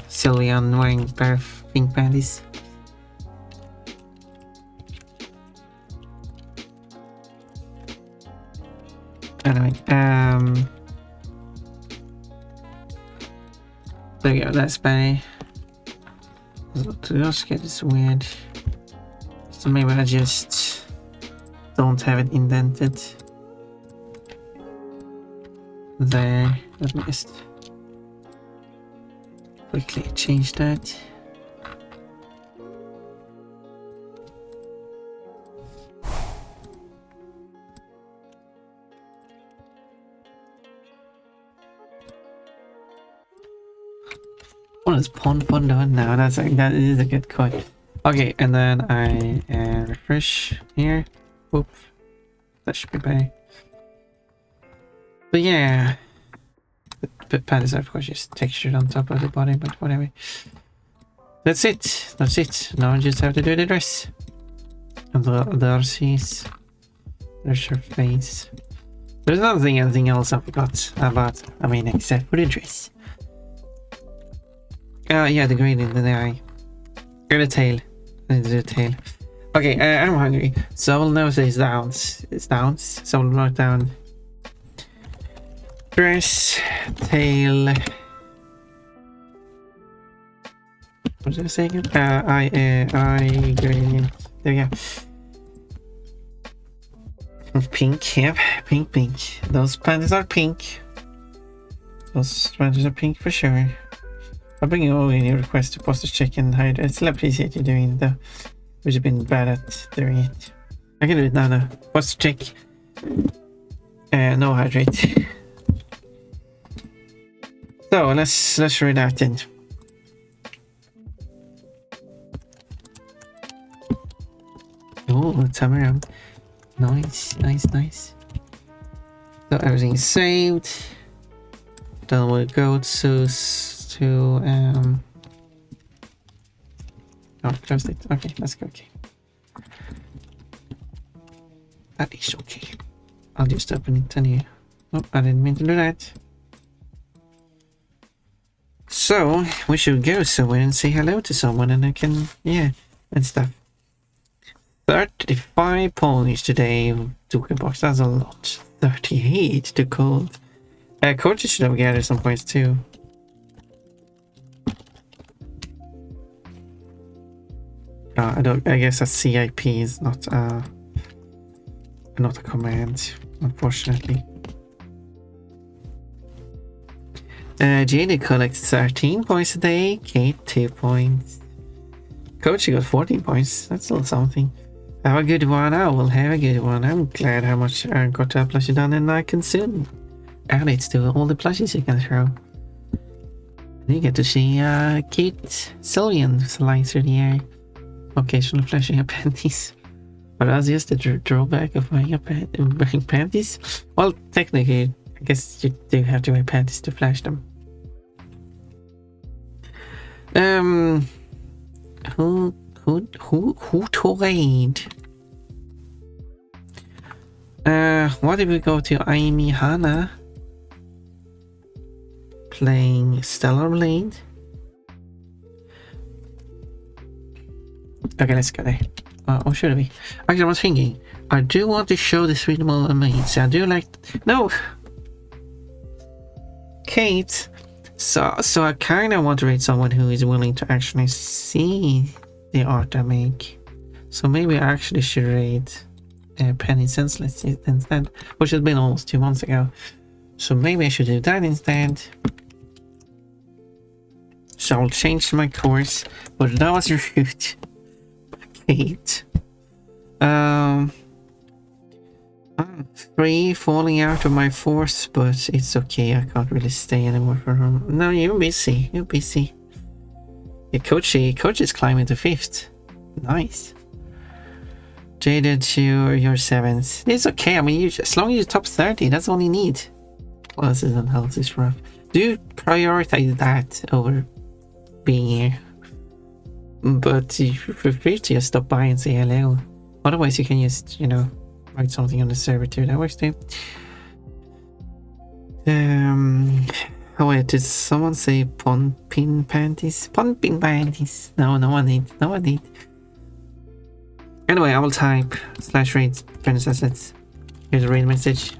Sylvian wearing pair of pink panties? Anyway, there we go, that's better. The Oscar is weird. So maybe I just don't have it indented. There, let me just quickly change that. What is Pon done now? That is a good code. Okay, and then I refresh here. Oop, that should be better. But yeah, the panties are of course just textured on top of the body, but whatever. That's it. That's it. Now I just have to do the dress. And there's her face. There's anything else I forgot about. I mean, except for the dress. Yeah, the gradient in the eye. And the tail. And the tail. Okay, I'm hungry. So I will notice it's downs. It's downs. So I will write down dress, tail. What did I say again? Eye gradient. There we go. Pink, yep. Pink. Those panties are pink. Those panties are pink for sure. I'll bring you all in your request to post a check and hide. I still appreciate you doing it though. Which have been bad at doing it. I can do it now though. Post a check. No hydrate. So let's read out then. Oh, time around. Nice. So everything is saved. Then we'll go to oh, closed it. Okay, let's go. Okay, that is okay. I'll just open it anew. Oh, I didn't mean to do that. So we should go somewhere and say hello to someone, and I can, yeah, and stuff. 35 ponies today. Token box, that's a lot. 38 to cold. Coaches should have gathered some points too. I guess a CIP is not a command, unfortunately. Jada collects 13 points a day. Kate 2 points. Coach, you got 14 points. That's a little something. Have a good one. I will have a good one. I'm glad how much I got to plushie done, and I can soon add it to all the plushies you can throw. And you get to see cute Sylvian flying through the air. Occasionally flashing up panties. But that's just the drawback of wearing panties. Well, technically, I guess you do have to wear panties to flash them. Who to raid? What did we go to? Aimi Hana playing Stellar Blade. Okay, let's go there. Or should we? Actually, I was thinking, I do want to show this readable amazing. I do like. No! Kate! So I kind of want to read someone who is willing to actually see the art I make. So maybe I actually should read Penny Senseless instead, which has been almost 2 months ago. So maybe I should do that instead. So I'll change my course, but that was rude. Kate. I'm 3 falling out of my force, but it's okay. I can't really stay anymore for him. No, you're busy. You're busy. Yeah, coach is climbing to 5th. Nice. Jaded, you're 7th. It's okay. I mean, as long as you're top 30, that's all you need. Classes and health is rough. Do prioritize that over being here. But you feel free to just stop by and say hello. Otherwise, you can just, write something on the server too. That works too. Oh wait, did someone say pin panties? Pin panties. No, no one need. No one need. Anyway, I will type /raid penis assets. Here's a raid message.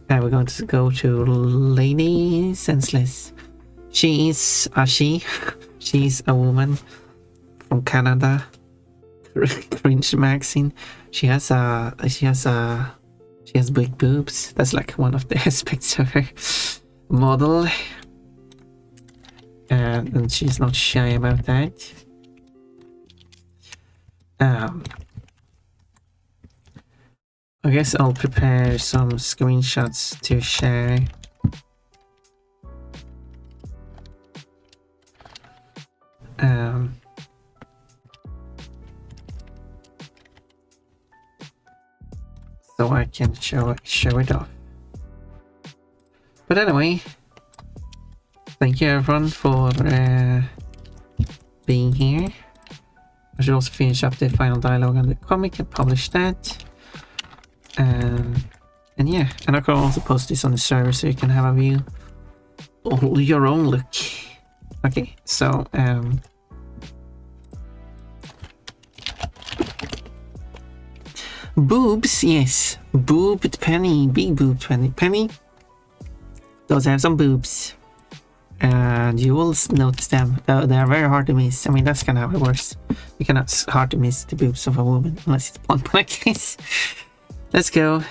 And we're going to go to Lady Senseless. She is a she. She's a woman from Canada. Cringe magazine. She has big boobs. That's like one of the aspects of her model. And she's not shy about that. I guess I'll prepare some screenshots to share. So I can show it off. But anyway, thank you everyone for being here. I should also finish up the final dialogue on the comic and publish that. And yeah, and I can also post this on the server so you can have a view, your own look. Okay, so boobs, yes, boobed Penny, big boobed Penny does have some boobs, and you will notice them. They are very hard to miss. I mean, that's kind of how it works. You cannot hard to miss the boobs of a woman unless it's blonde like this. Let's go.